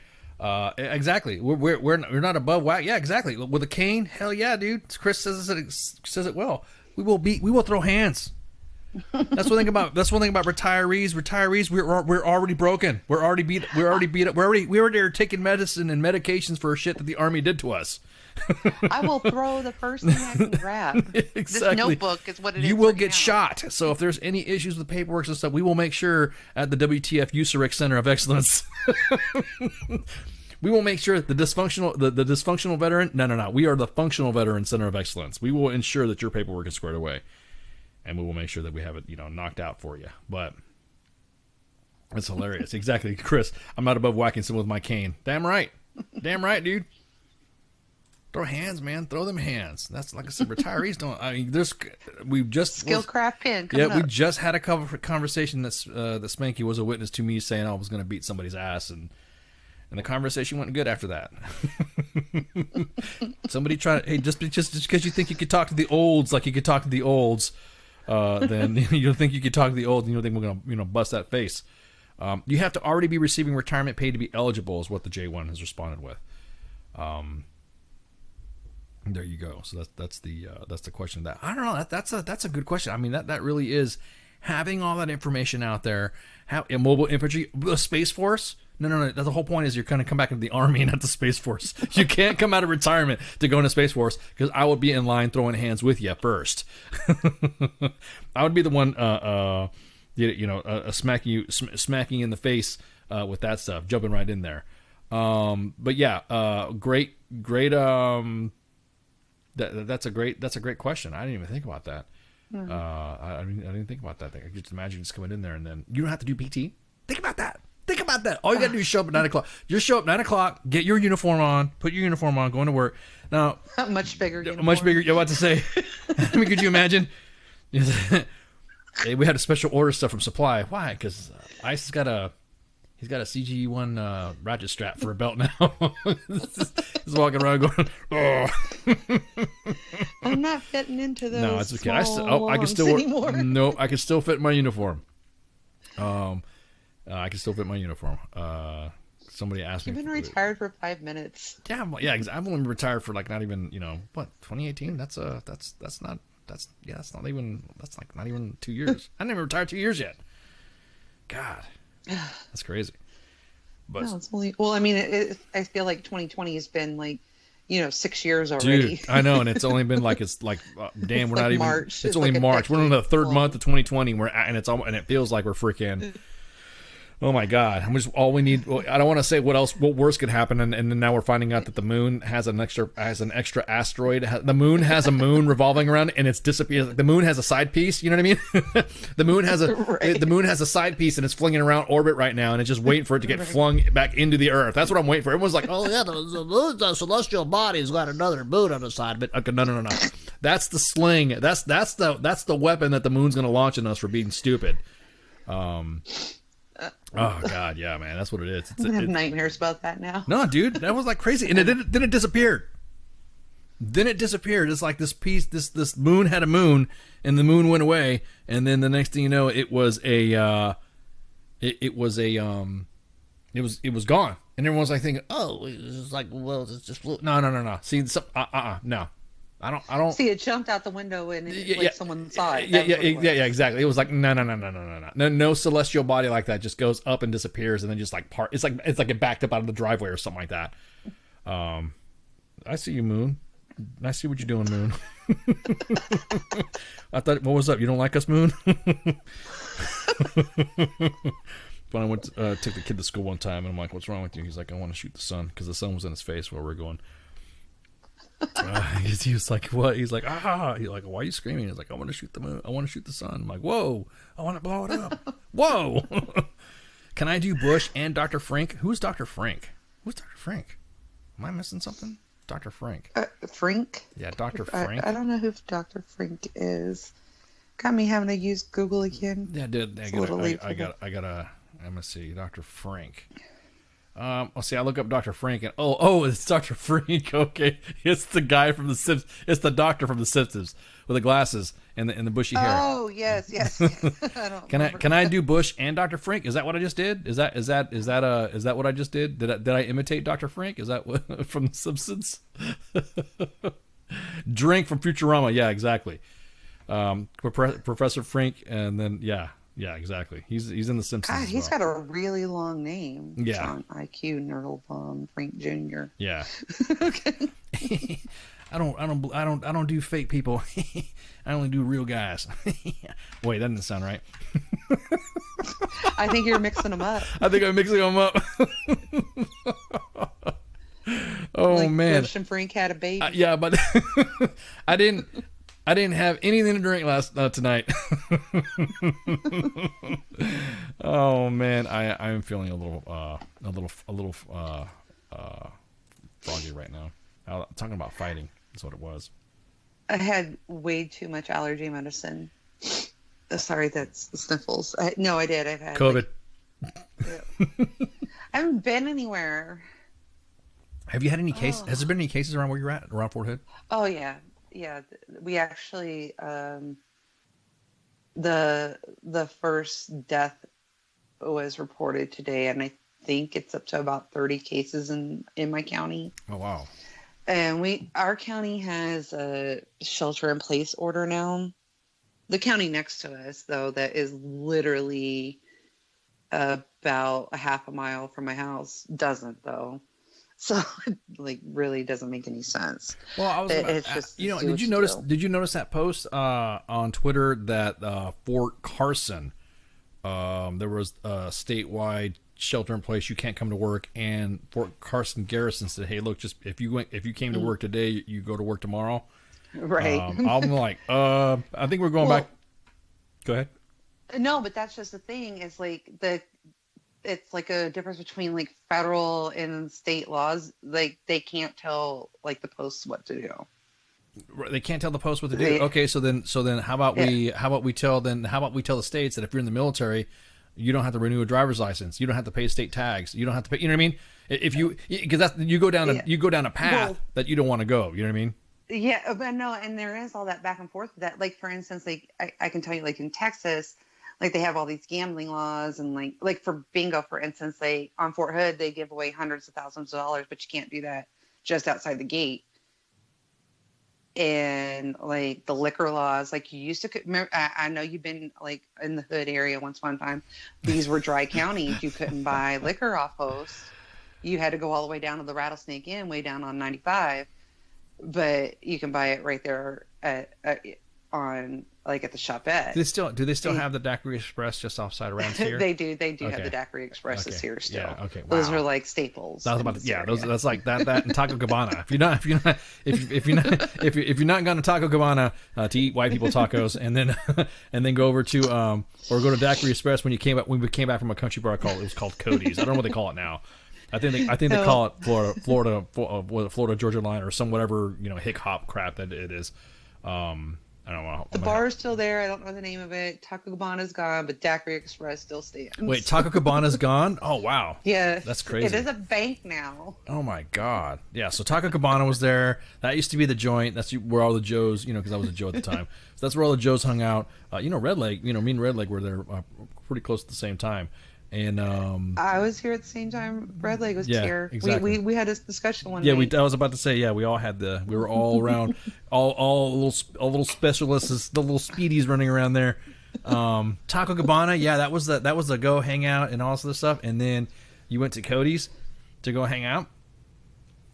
Exactly, we're not above whack. Yeah, exactly. With a cane, hell yeah, dude. Chris says it well. We will throw hands. That's one thing about retirees. Retirees, we're already broken. We're already beat up. We already taking medicine and medications for shit that the Army did to us. I will throw the first thing I can grab. Exactly. This notebook is what it is. You will get shot. So if there's any issues with paperwork and stuff, we will make sure at the WTF USREC Center of Excellence. We will make sure the dysfunctional veteran. No. We are the functional veteran Center of Excellence. We will ensure that your paperwork is squared away. And we will make sure that we have it, knocked out for you. But it's hilarious. Exactly, Chris. I'm not above whacking someone with my cane. Damn right, dude. Throw hands, man. Throw them hands. That's like I said. Retirees don't. I mean, Skillcraft pin. Yeah, we just had a conversation that Spanky was a witness to me saying I was going to beat somebody's ass, and the conversation went good after that. Somebody tried. Hey, just because you think you could talk to the olds like you could talk to the olds, then you don't think you could talk to the olds, and you don't think we're going to bust that face. You have to already be receiving retirement pay to be eligible, is what the J1 has responded with. There you go. So that's the question. That I don't know. That's a good question. I mean, that really is having all that information out there. Have a mobile infantry, a Space Force. No. The whole point is you're going to come back into the Army and not the Space Force. You can't come out of retirement to go into Space Force because I would be in line throwing hands with you first. I would be the one, smacking you in the face with that stuff, jumping right in there. But yeah, great. That's a great question. I didn't even think about that. Mm-hmm. I didn't think about that thing. I could just imagine just coming in there and then you don't have to do PT. Think about that. All you got to do is show up at 9 o'clock. Just show up 9 o'clock, get your uniform on, put your uniform on, go into work. Now, much bigger uniform. Much bigger. You're about to say. I mean, could you imagine? Hey, we had a special order stuff from Supply. Why? Because Ice has got a CG1 ratchet strap for a belt now. He's walking around going, oh. I'm not fitting into those. No, it's okay. I can still anymore. No, I can still fit my uniform. I can still fit my uniform. Somebody asked me. You've been retired for 5 minutes. Yeah, I've only been retired for like not even 2018. That's not even 2 years. I didn't even retire 2 years yet. God, that's crazy. But no, it's only. Well, I mean, I feel like 2020 has been like 6 years already. Dude, I know, and it's only been like damn, we're like not even. March. It's only like March. We're in the third month of 2020. And it feels like we're freaking. Oh my God! All we need. I don't want to say what worse could happen, and then now we're finding out that the moon has an extra asteroid. The moon has a moon revolving around, and it's disappeared. The moon has a side piece. You know what I mean? The moon has a side piece, and it's flinging around orbit right now, and it's just waiting for it to get flung back into the Earth. That's what I'm waiting for. Everyone's like, "Oh yeah, the celestial body's got another moon on the side." But okay, no. That's the sling. That's the weapon that the moon's going to launch on us for being stupid. Oh God, yeah, man, that's what it is. I'm gonna have nightmares about that now. No, dude, that was like crazy, and then it disappeared. It's like this piece, this moon had a moon, and the moon went away, and then the next thing you know, it was gone, and everyone's like thinking, oh, it's like, well, it's just no. See, no. I don't see. It jumped out the window and someone saw it. Yeah, exactly. It was like no celestial body like that just goes up and disappears and then just like it's like it backed up out of the driveway or something like that. I see you, Moon. I see what you're doing, Moon. I thought, what was up? You don't like us, Moon? When I took the kid to school one time and I'm like, what's wrong with you? He's like, I want to shoot the sun, because the sun was in his face while we were going. He was like, what? He's like, ah. He's like, why are you screaming? He's like, I want to shoot the moon. I want to shoot the sun. I'm like, whoa, I want to blow it up. Whoa. Can I do Bush and Dr. Frank? Who's Dr. Frank? Who's Dr. Frank? Am I missing something? Dr. Frank. Frank? Yeah, Dr. Frank. I don't know who Dr. Frank is. Got me having to use Google again. Yeah, I did. I'm gonna see Dr. Frank. Let's see. I look up Dr. Frank and it's Dr. Frank. Okay, it's the guy from the Simpsons. It's the doctor from the Simpsons with the glasses and the bushy hair. Oh yes. Can I do Bush and Dr. Frank? Is that what I just did? Is that what I just did? Did I imitate Dr. Frank? Is that what, from the Simpsons? Drink from Futurama. Yeah, exactly. Professor Frank, and then yeah, exactly. He's in the Simpsons. God, he's got a really long name. Yeah. John IQ Nerdlbaum Frank Jr. Yeah. Okay. I don't do fake people. I only do real guys. Wait, that doesn't sound right. I think you're mixing them up. I think I'm mixing them up. Oh like man. Bush and Frank had a baby. Yeah, but I didn't have anything to drink tonight. Oh man, I'm feeling a little froggy right now. Talking about fighting. That's what it was. I had way too much allergy medicine. Sorry, that's the sniffles. No, I did. I've had COVID. I haven't been anywhere. Have you had any cases? Has there been any cases around where you're at, around Fort Hood? Oh yeah. We actually the first death was reported today, and I think it's up to about 30 cases in my county. Oh wow. And our county has a shelter in place order now. The county next to us, though, that is literally about a half a mile from my house, doesn't, though. So it really doesn't make any sense. Well, I was it's just did you notice that post on Twitter that Fort Carson, there was a statewide shelter in place, you can't come to work, and Fort Carson Garrison said, hey, look, just if you came to work today, you go to work tomorrow. Right. I'm like, I think we're going back. Go ahead. No, but that's just the thing. It's it's like a difference between federal and state laws. They can't tell the posts what to do. They can't tell the posts what to do. Okay, so then how about we tell the states that if you're in the military, you don't have to renew a driver's license. You don't have to pay state tags. You don't have to pay. You know what I mean? Because you go down a path that you don't want to go. You know what I mean? Yeah, but no, and there is all that back and forth with that. For instance, I can tell you, in Texas, they have all these gambling laws, and like for bingo, for instance, on Fort Hood they give away hundreds of thousands of dollars, but you can't do that just outside the gate. And the liquor laws, you used to. Remember, I know you've been in the hood area once upon a time. These were dry counties. You couldn't buy liquor off post. You had to go all the way down to the Rattlesnake Inn, way down on 95. But you can buy it right there at the shopette. Do they still have the Daiquiri Express just offside of Rams here? They do have the Daiquiri Expresses here still. Yeah, okay. Wow. Those are staples. That was about that's like that and Taco Cabana. If you're not going to Taco Cabana to eat white people tacos and then go over to or go to Daiquiri Express when we came back from a country bar it was called Cody's. I don't know what they call it now. I think they call it Florida Georgia Line or some whatever hick hop crap that it is. I don't know. The bar is still there. I don't know the name of it. Taco Cabana's gone, but Daiquiri Express still stands. Wait, Taco Cabana's gone? Oh wow. Yeah, that's crazy. It is a bank now. Oh my god. Yeah. So Taco Cabana was there. That used to be the joint. That's where all the Joes, because I was a Joe at the time. So that's where all the Joes hung out. Red Lake. Me and Red Lake were there pretty close at the same time. And I was here at the same time Red Lake was here. Exactly. We had this discussion one night. I was about to say, we all had we were all around, all little specialists, the little speedies running around there. Taco Cabana, that was the go hang out and all this other stuff. And then you went to Cody's to go hang out.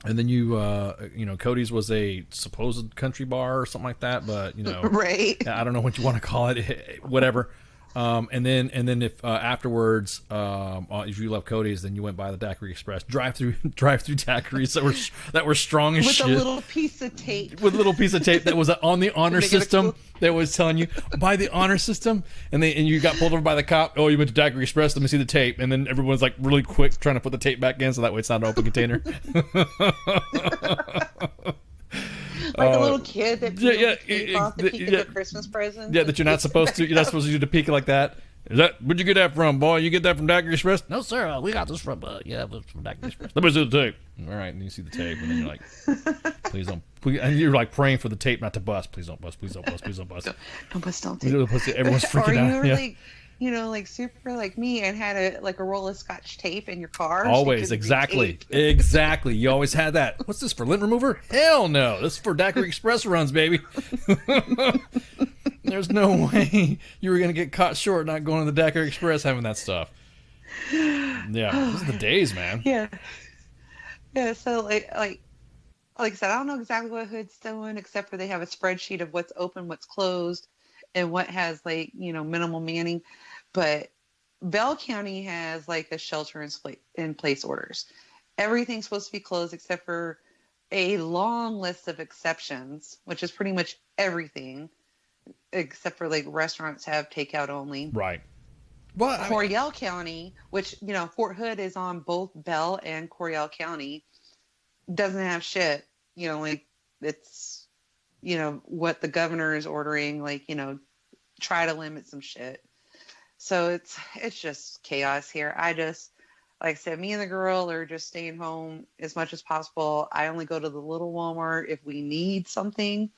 And then Cody's was a supposed country bar or something like that, but right. I don't know what you want to call it, whatever. And then if afterwards, if you left Cody's, then you went by the Daiquiri Express drive-through daiquiris that were strong as shit. With a little piece of tape. That was on the honor system that was telling you by the honor system, and you got pulled over by the cop. Oh, you went to Daiquiri Express. Let me see the tape. And then everyone's really quick trying to put the tape back in, so that way it's not an open container. Like a little kid that off the peak of a Christmas present. Yeah, that you're not supposed to. You're not supposed to do the peek like that. Where'd you get that from, boy? You get that from Daiquiri Express? No, sir. We got this from from Daiquiri Express. Let me see the tape. All right, and you see the tape, and then you're like, please don't. And you're praying for the tape not to bust. Please don't bust. Please don't bust. Please don't bust. Don't bust. Don't tape. Everyone's freaking out. Yeah. Super like me and had a roll of Scotch tape in your car. Always, exactly. You always had that. What's this, for lint remover? Hell no. This is for Daiquiri Express runs, baby. There's no way you were going to get caught short not going to the Daiquiri Express having that stuff. Yeah, those are the days, man. Yeah. Yeah, so like I said, I don't know exactly what Hood's doing, except for they have a spreadsheet of what's open, what's closed, and what has minimal manning. But Bell County has a shelter in place orders. Everything's supposed to be closed except for a long list of exceptions, which is pretty much everything, except for restaurants have takeout only. Right. Well, Coryell County, which Fort Hood is on both Bell and Coryell County, doesn't have shit. like it's, what the governor is ordering, like, try to limit some shit. So it's just chaos here. Like I said, me and the girl are just staying home as much as possible. I only go to the little Walmart if we need something,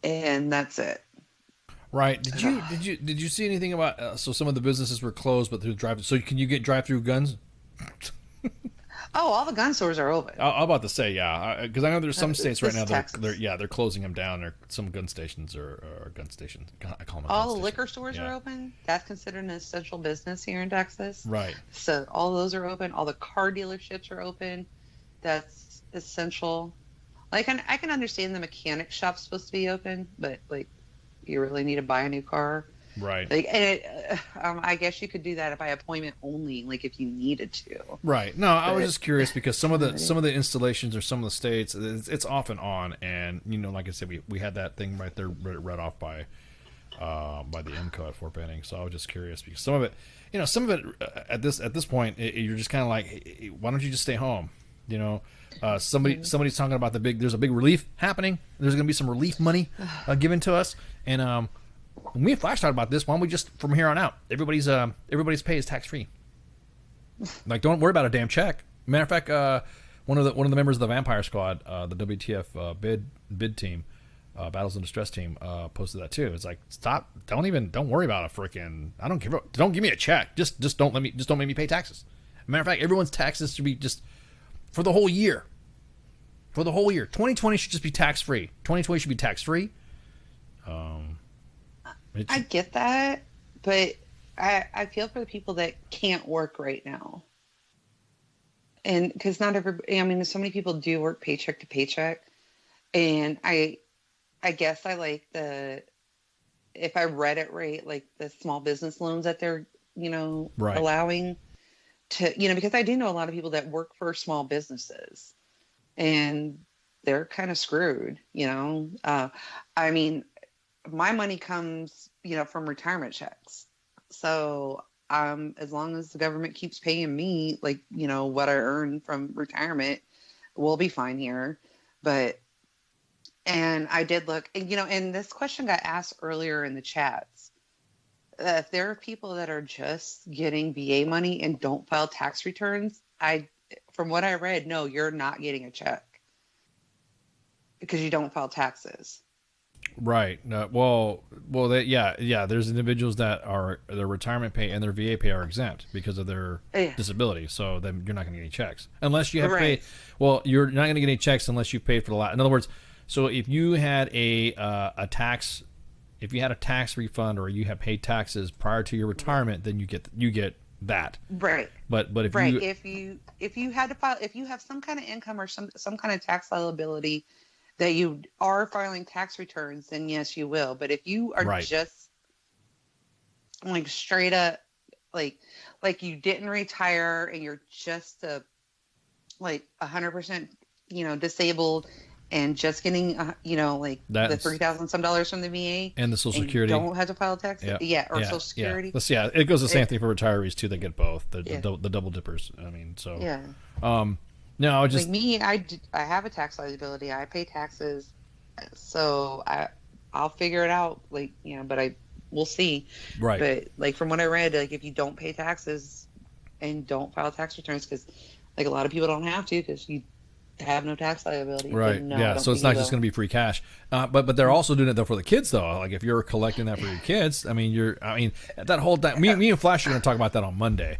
and that's it. Right. Did you see anything about? So some of the businesses were closed, but through drive. So can you get drive-through guns? Oh, all the gun stores are open. I'm about to say, yeah, because I know there's some states right now Texas. they're closing them down. Or some gun stations or gun stations. I call them. All the liquor stores are open. That's considered an essential business here in Texas. Right. So all those are open. All the car dealerships are open. That's essential. Like, I can understand the mechanic shop's supposed to be open, but like, you really need to buy a new car. Right. Like, I guess you could do that by appointment only, like if you needed to. Right. No, I was just curious because some of the installations or some of the states, it's off and on, and like I said, we had that thing right there read off by the MCO at Fort Benning. So I was just curious because some of it at this point, you're just kind of like, hey, why don't you just stay home? Somebody's talking about there's a big relief happening. There's going to be some relief money given to us, and when me and Flash talked about this, why don't we just from here on out, everybody's pay is tax free. Like, don't worry about a damn check. Matter of fact, one of the members of the Vampire Squad, the WTF bid team, Battles in Distress team, posted that too. It's like, stop, don't worry about a freaking. I don't care. Don't give me a check. Just don't make me pay taxes. Matter of fact, everyone's taxes should be just for the whole year. For the whole year, 2020 should just be tax free. 2020 should be tax free. I get that, but I feel for the people that can't work right now. And because not everybody, so many people do work paycheck to paycheck. And I guess I like if I read it right, like the small business loans that they're, right. allowing to, because I do know a lot of people that work for small businesses and they're kind of screwed, my money comes, from retirement checks. So, as long as the government keeps paying me, like, what I earn from retirement, we'll be fine here. And I did look, and this question got asked earlier in the chats. If there are people that are just getting VA money and don't file tax returns, from what I read, no, you're not getting a check because you don't file taxes. Right. There's individuals that are their retirement pay and their VA pay are exempt because of their disability. So then you're not going to get any checks unless you have paid. Well, you're not going to get any checks unless you paid for the in other words, so if you had a tax refund or you have paid taxes prior to your retirement, then you get that. Right. But if you had to file, if you have some kind of income or some kind of tax liability that you are filing tax returns, then yes, you will. But if you are just like straight up, like you didn't retire and you're just 100%, disabled and just getting, the $3,000 some dollars from the VA and the Social Security, don't have to file taxes. Social Security. Yeah. It goes the same thing for retirees too. They get both the double dippers. No, just like me. I have a tax liability. I pay taxes, so I'll figure it out. But we'll see. Right. But from what I read, if you don't pay taxes and don't file tax returns, because a lot of people don't have to because you have no tax liability. Right. No, so it's not just going to be free cash. But they're also doing it though for the kids though. Like if you're collecting that for your kids, that whole time. Me and Flash are going to talk about that on Monday.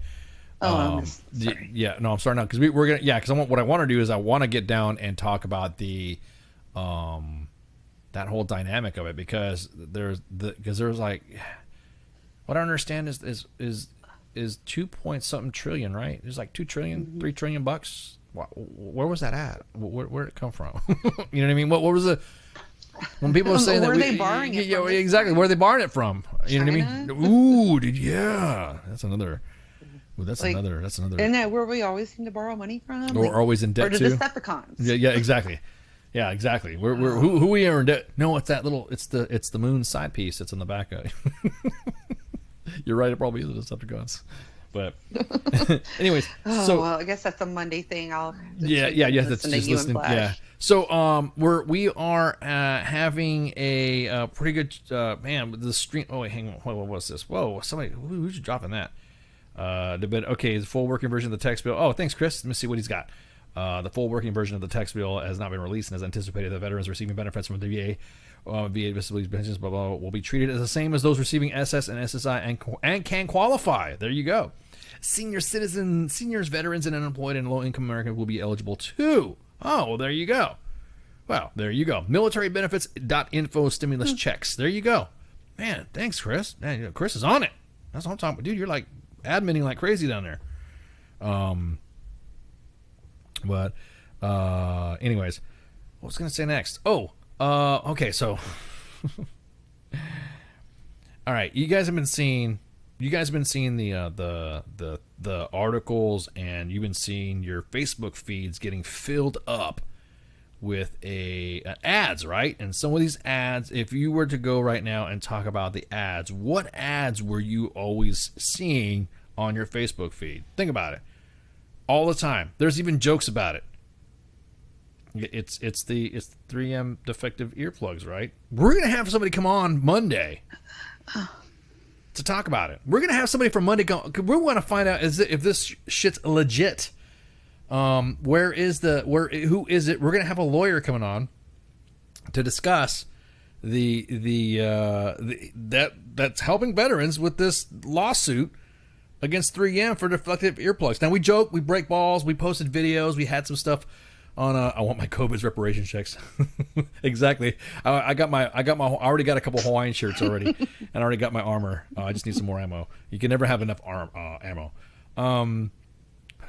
I'm starting out because we're gonna because what I want to do is I want to get down and talk about the that whole dynamic of it because there's like what I understand is 2 point something trillion, right? There's like 2 trillion, 3 trillion bucks. Where was that at? Where did it come from? You know what I mean? What was the when people are saying where are they borrowing it from? Exactly. Where are they borrowing it from? You know what I mean? Ooh, that's another. Well, that's another. Isn't that where we always seem to borrow money from? Or always in debt or too. Or the Decepticons. Yeah, exactly. Yeah, exactly. Who we are in debt? No, it's that little. It's the moon side piece that's in the back of. You're right. It probably is the Decepticons. But anyways, well, I guess that's a Monday thing. I'll yeah. That's just listening. Yeah. So we are having a pretty good man with the stream. Oh wait, hang on. What was this? Whoa, somebody who's dropping that? Okay, the full working version of the text bill. Oh, thanks, Chris. Let me see what he's got. The full working version of the text bill has not been released, and as anticipated, the veterans receiving benefits from the VA, VA disability pensions, blah, blah, blah, will be treated as the same as those receiving SS and SSI and can qualify. There you go. Seniors, veterans, and unemployed and low-income Americans will be eligible too. Oh, well, there you go. Well, there you go. Military benefits.info stimulus checks. There you go. Man, thanks, Chris. Man, Chris is on it. That's what I'm talking about. Dude, you're like adminning like crazy down there. But anyways, what was I going to say next? Okay, so all right, you guys have been seeing the articles, and you've been seeing your Facebook feeds getting filled up with ads, right? And some of these ads, if you were to go right now and talk about the ads, what ads were you always seeing on your Facebook feed? Think about it. All the time. There's even jokes about it. It's 3M defective earplugs, right? We're gonna have somebody come on Monday to talk about it. We're gonna have somebody from Monday go. We want to find out if this shit's legit. Who is it? We're gonna have a lawyer coming on to discuss that's helping veterans with this lawsuit against 3M for defective earplugs. Now we joke, we break balls, we posted videos, we had some stuff on. I want my COVID's reparation checks. Exactly. I already got a couple Hawaiian shirts already, and I already got my armor. I just need some more ammo. You can never have enough ammo.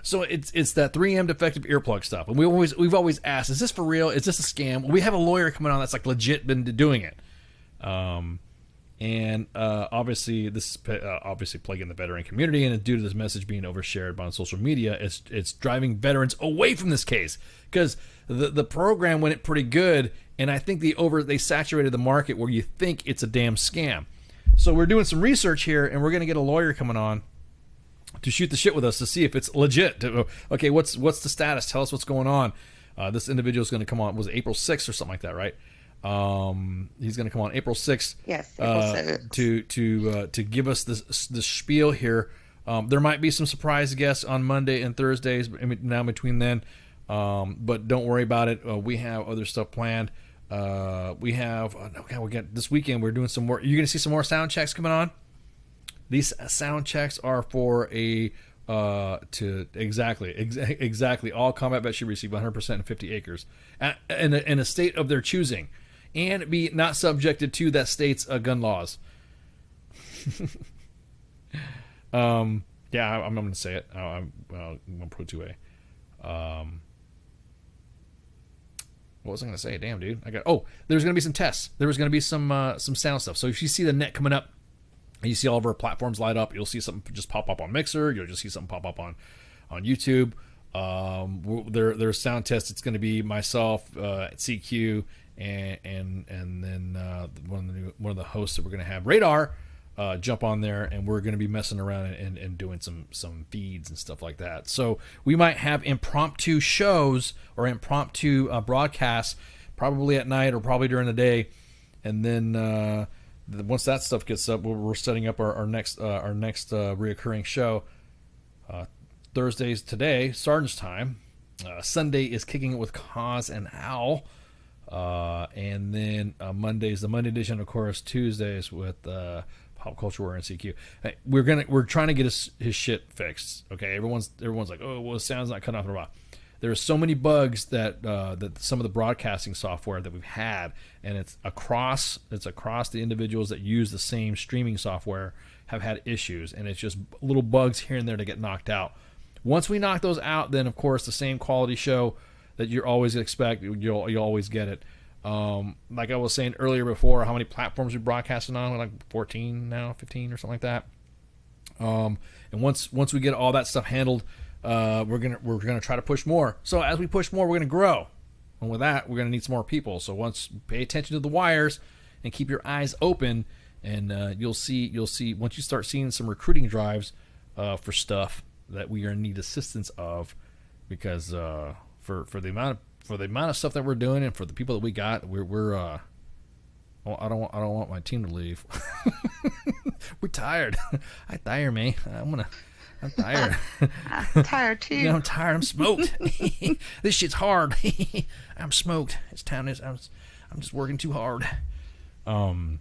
So it's that 3M defective earplug stuff, and we've always asked, is this for real? Is this a scam? We have a lawyer coming on that's like legit been doing it. And obviously this is obviously plaguing the veteran community, and due to this message being overshared on social media, it's driving veterans away from this case, because the program went pretty good, and I think they saturated the market where you think it's a damn scam. So we're doing some research here, and we're going to get a lawyer coming on to shoot the shit with us to see if it's legit. Okay, what's the status? Tell us what's going on. This individual is going to come on. Was it April 6th or something like that, right? He's going to come on April 6th. Yes, April 6th. To give us this spiel here. There might be some surprise guests on Monday and Thursdays now between then, but don't worry about it. We have other stuff planned. We got this weekend. We're doing some more. You're going to see some more sound checks coming on. These sound checks are for exactly all combat vets should receive 100% in 50 acres in a state of their choosing, and be not subjected to that state's gun laws. I'm going to say it. I'm pro 2A. What was I going to say? Damn, dude. There's going to be some tests. There was going to be some sound stuff. So if you see the net coming up, and you see all of our platforms light up, you'll see something just pop up on Mixer. You'll just see something pop up on YouTube. There's sound tests. It's going to be myself, CQ, and then one of the hosts that we're going to have, Radar, jump on there, and we're going to be messing around and doing some feeds and stuff like that. So we might have impromptu shows or impromptu broadcasts, probably at night or probably during the day, and then once that stuff gets up, we're setting up our next reoccurring show. Thursdays today, Sergeant's Time. Sunday is Kicking It with Cause and Owl. And then Mondays, the Monday edition, of course. Tuesdays with Pop Culture War and CQ. Hey, we're trying to get his shit fixed. Okay, everyone's like, oh, well, the sound's not cutting off. Blah. There are so many bugs that some of the broadcasting software that we've had, and it's across the individuals that use the same streaming software have had issues, and it's just little bugs here and there to get knocked out. Once we knock those out, then of course the same quality show that you always expect, you'll always get it. Like I was saying earlier before, how many platforms we're broadcasting on? Like 14 now, 15 or something like that. And once we get all that stuff handled, we're gonna try to push more. So as we push more, we're gonna grow, and with that, we're gonna need some more people. So pay attention to the wires and keep your eyes open, and you'll see once you start seeing some recruiting drives, for stuff that we are in need assistance of, because for the amount of stuff that we're doing and for the people that we got, we're I don't want my team to leave. We're tired. I tire me. I'm tired. I'm tired too. Yeah, I'm tired. I'm smoked. This shit's hard. I'm smoked. It's time. I'm just working too hard. I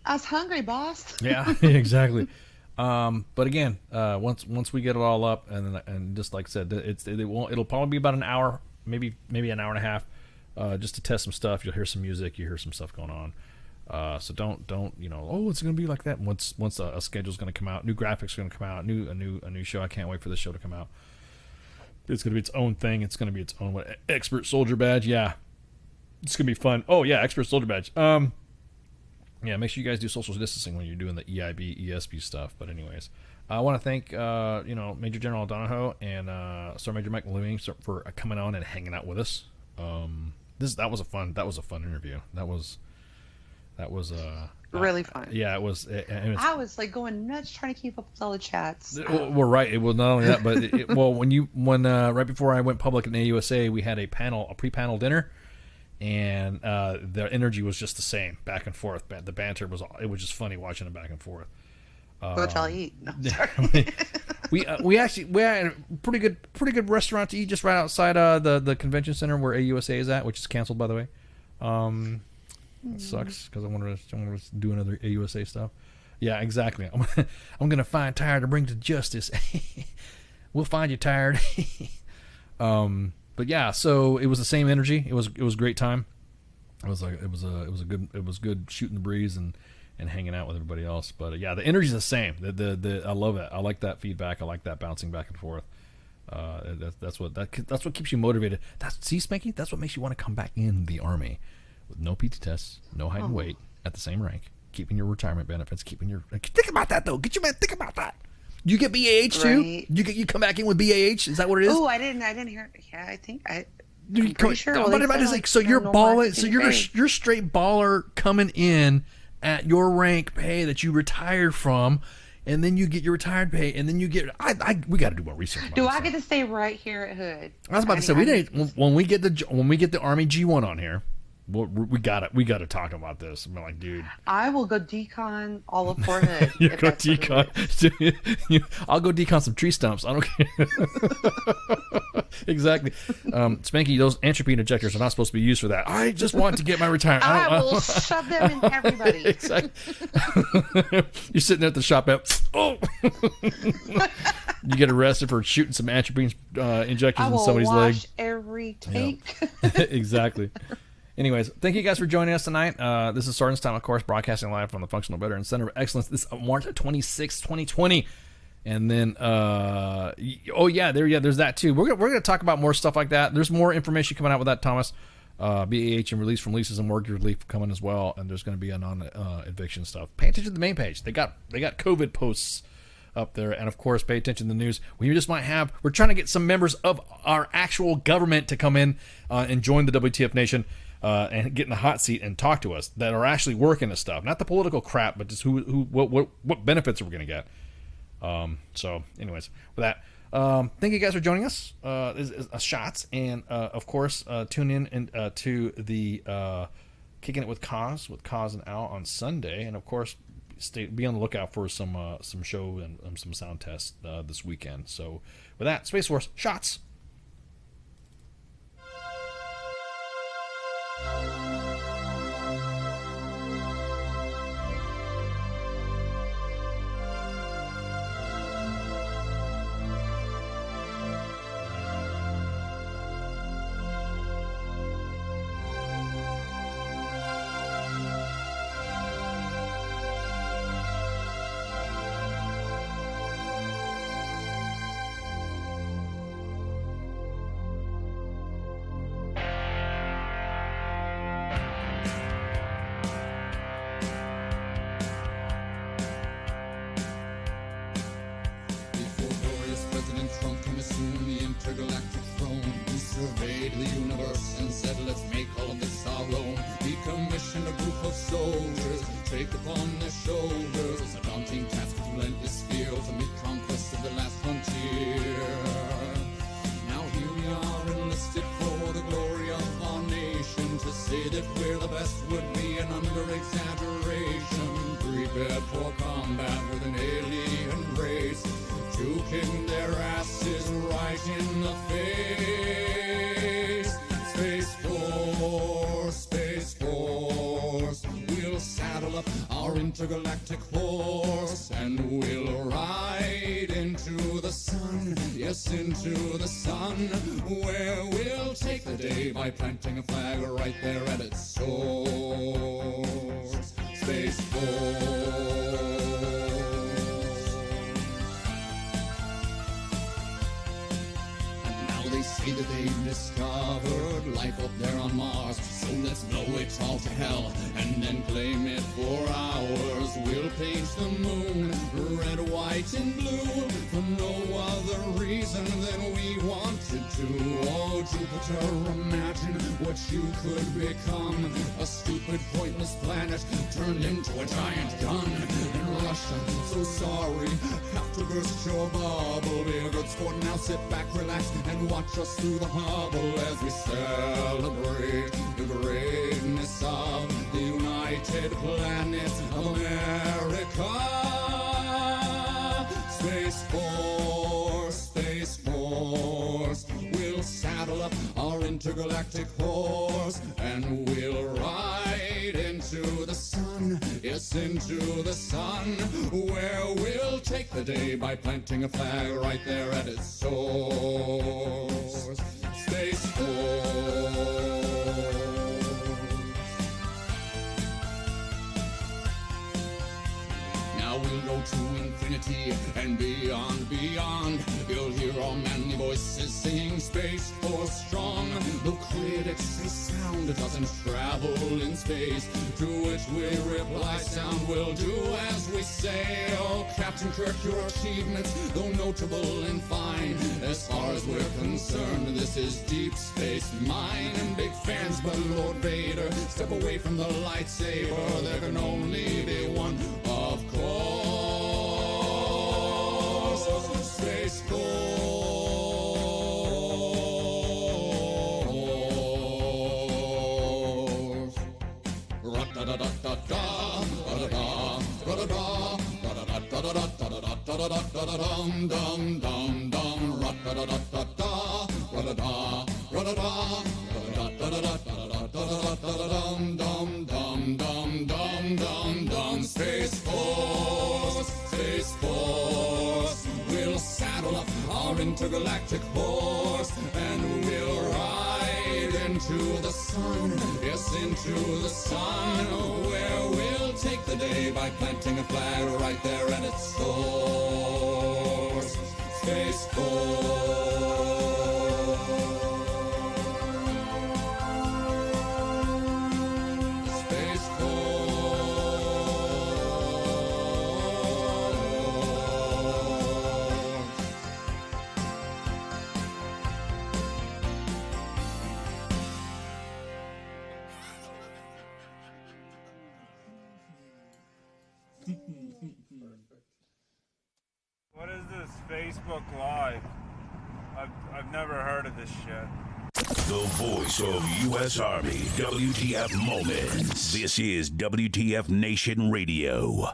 was hungry, boss. Yeah, exactly. But again, once we get it all up, and just like I said, it'll probably be about an hour, maybe an hour and a half, just to test some stuff. You'll hear some music, you hear some stuff going on. So don't it's gonna be like that. Once a schedule's gonna come out, new graphics are gonna come out, a new show. I can't wait for the show to come out. It's gonna be its own thing. It's gonna be its own expert soldier badge. Yeah, it's gonna be fun. Oh yeah, expert soldier badge. Yeah, make sure you guys do social distancing when you're doing the EIB, ESB stuff. But anyways, I want to thank Major General Donahoe and Sergeant Major Mike Lavigne for coming on and hanging out with us. That was a fun interview. That was really fun. Yeah, it was. I was like going nuts trying to keep up with all the chats. Well, right. It was not only that, but when right before I went public in AUSA, we had a pre-panel dinner. And the energy was just the same, back and forth. The banter was just funny watching it back and forth. What y'all eat? No, we had a pretty good restaurant to eat just right outside the convention center where AUSA is at, which is canceled, by the way. It sucks because I want to do another AUSA stuff. Yeah, exactly. I'm gonna find Tired to bring to justice. We'll find you, Tired. But yeah, so it was the same energy. It was a great time. It was good shooting the breeze and hanging out with everybody else. But yeah, the energy's the same. I love it. I like that feedback. I like that bouncing back and forth. That's what keeps you motivated. See, Spanky, that's what makes you want to come back in the Army with no PT tests, no height and weight, at the same rank, keeping your retirement benefits, think about that though. Think about that. You get BAH too? Right. You come back in with BAH? Is that what it is? Oh, I didn't hear. Yeah, I think I'm pretty sure. So you're balling. So you're straight baller coming in at your rank pay that you retired from, and then you get your retired pay, and then you get. We got to do more research. Do I get to stay right here at Hood? I was about to say when we get the Army G1 on here. We got to talk about this. I'm like, dude, I will go decon all of Fort Hood. You go decon. I'll go decon some tree stumps. I don't care. Exactly. Spanky, those entropy injectors are not supposed to be used for that. I just want to get my retirement. I will shove them in everybody. Exactly. You're sitting there at the shop at. Oh. You get arrested for shooting some atropine injections in somebody's leg. I will wash every take. Yeah. Exactly. Anyways, thank you guys for joining us tonight. This is SGT'S Time, of course, broadcasting live from the Functional Veterans Center of Excellence. This is March 26, 2020. And then, there's that too. We're gonna talk about more stuff like that. There's more information coming out with that, Thomas. BAH and release from leases and mortgage relief coming as well. And there's going to be a non-eviction stuff. Pay attention to the main page. They got COVID posts up there, and of course, pay attention to the news. We're trying to get some members of our actual government to come in and join the WTF Nation. And get in the hot seat and talk to us that are actually working this stuff, not the political crap, but just what benefits are we going to get. So, anyways, with that, thank you guys for joining us. Shots, and of course, tune in to the Kicking It with Cause and Al on Sunday, and of course, be on the lookout for some show and some sound tests this weekend. So, with that, Space Force shots. intergalactic horse, and we'll ride into the sun, yes, into the sun, where we'll take the day by planting a flag right there at its source. Space Force. They say that they've discovered life up there on Mars, so let's blow it all to hell and then claim it for ours. We'll paint the moon red, white, and blue for no other reason than we wanted to. Oh, Jupiter, imagine what you could become. A stupid, pointless planet turned into a giant gun. And Russia, so sorry, have to burst your bubble. Be a good sport now, sit back, relax, and watch us through the hubble as we celebrate the greatness of the United Planets of America. Space Force, Space Force. We'll saddle up our intergalactic horse and we'll ride into the sun, yes, into the sun, where we'll take the day by planting a flag right there at its source. Space Force. Now we'll go to infinity and beyond, beyond. You'll hear our manly voices singing Space Force strong. Though critics say sound doesn't travel in space, to which we reply sound will do as we say. Oh, Captain Kirk, your achievements, though notable and fine, as far as we're concerned, this is Deep Space Mine. And big fans, but Lord Vader, step away from the lightsaber. There can only be one, of course. Space Force. Ra-da-da-da-da-da, ra-da-da, ra-da-da, ra-da-da-da-da-da-da-dum-dum-dum-dum, ra-da-da-da-da-da, ra-da-da, ra-da-da, ra-da-da-da-da-da-dum-dum-dum-dum-dum-dum. Space Force, Space Force. We'll saddle up our intergalactic horse and we'll ride into the sun, yes, into the sun, where we'll take the day by planting a flag right there at its source. Space Force. Space What is this Facebook Live? I've never heard of this shit. The voice of U.S. Army, WTF Moments. This is WTF Nation Radio.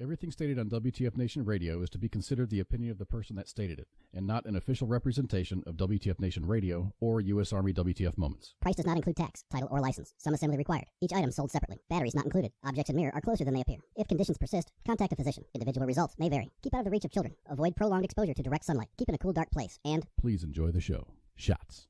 Everything stated on WTF Nation Radio is to be considered the opinion of the person that stated it, and not an official representation of WTF Nation Radio or U.S. Army WTF Moments. Price does not include tax, title, or license. Some assembly required. Each item sold separately. Batteries not included. Objects in mirror are closer than they appear. If conditions persist, contact a physician. Individual results may vary. Keep out of the reach of children. Avoid prolonged exposure to direct sunlight. Keep in a cool, dark place. And please enjoy the show. Shots.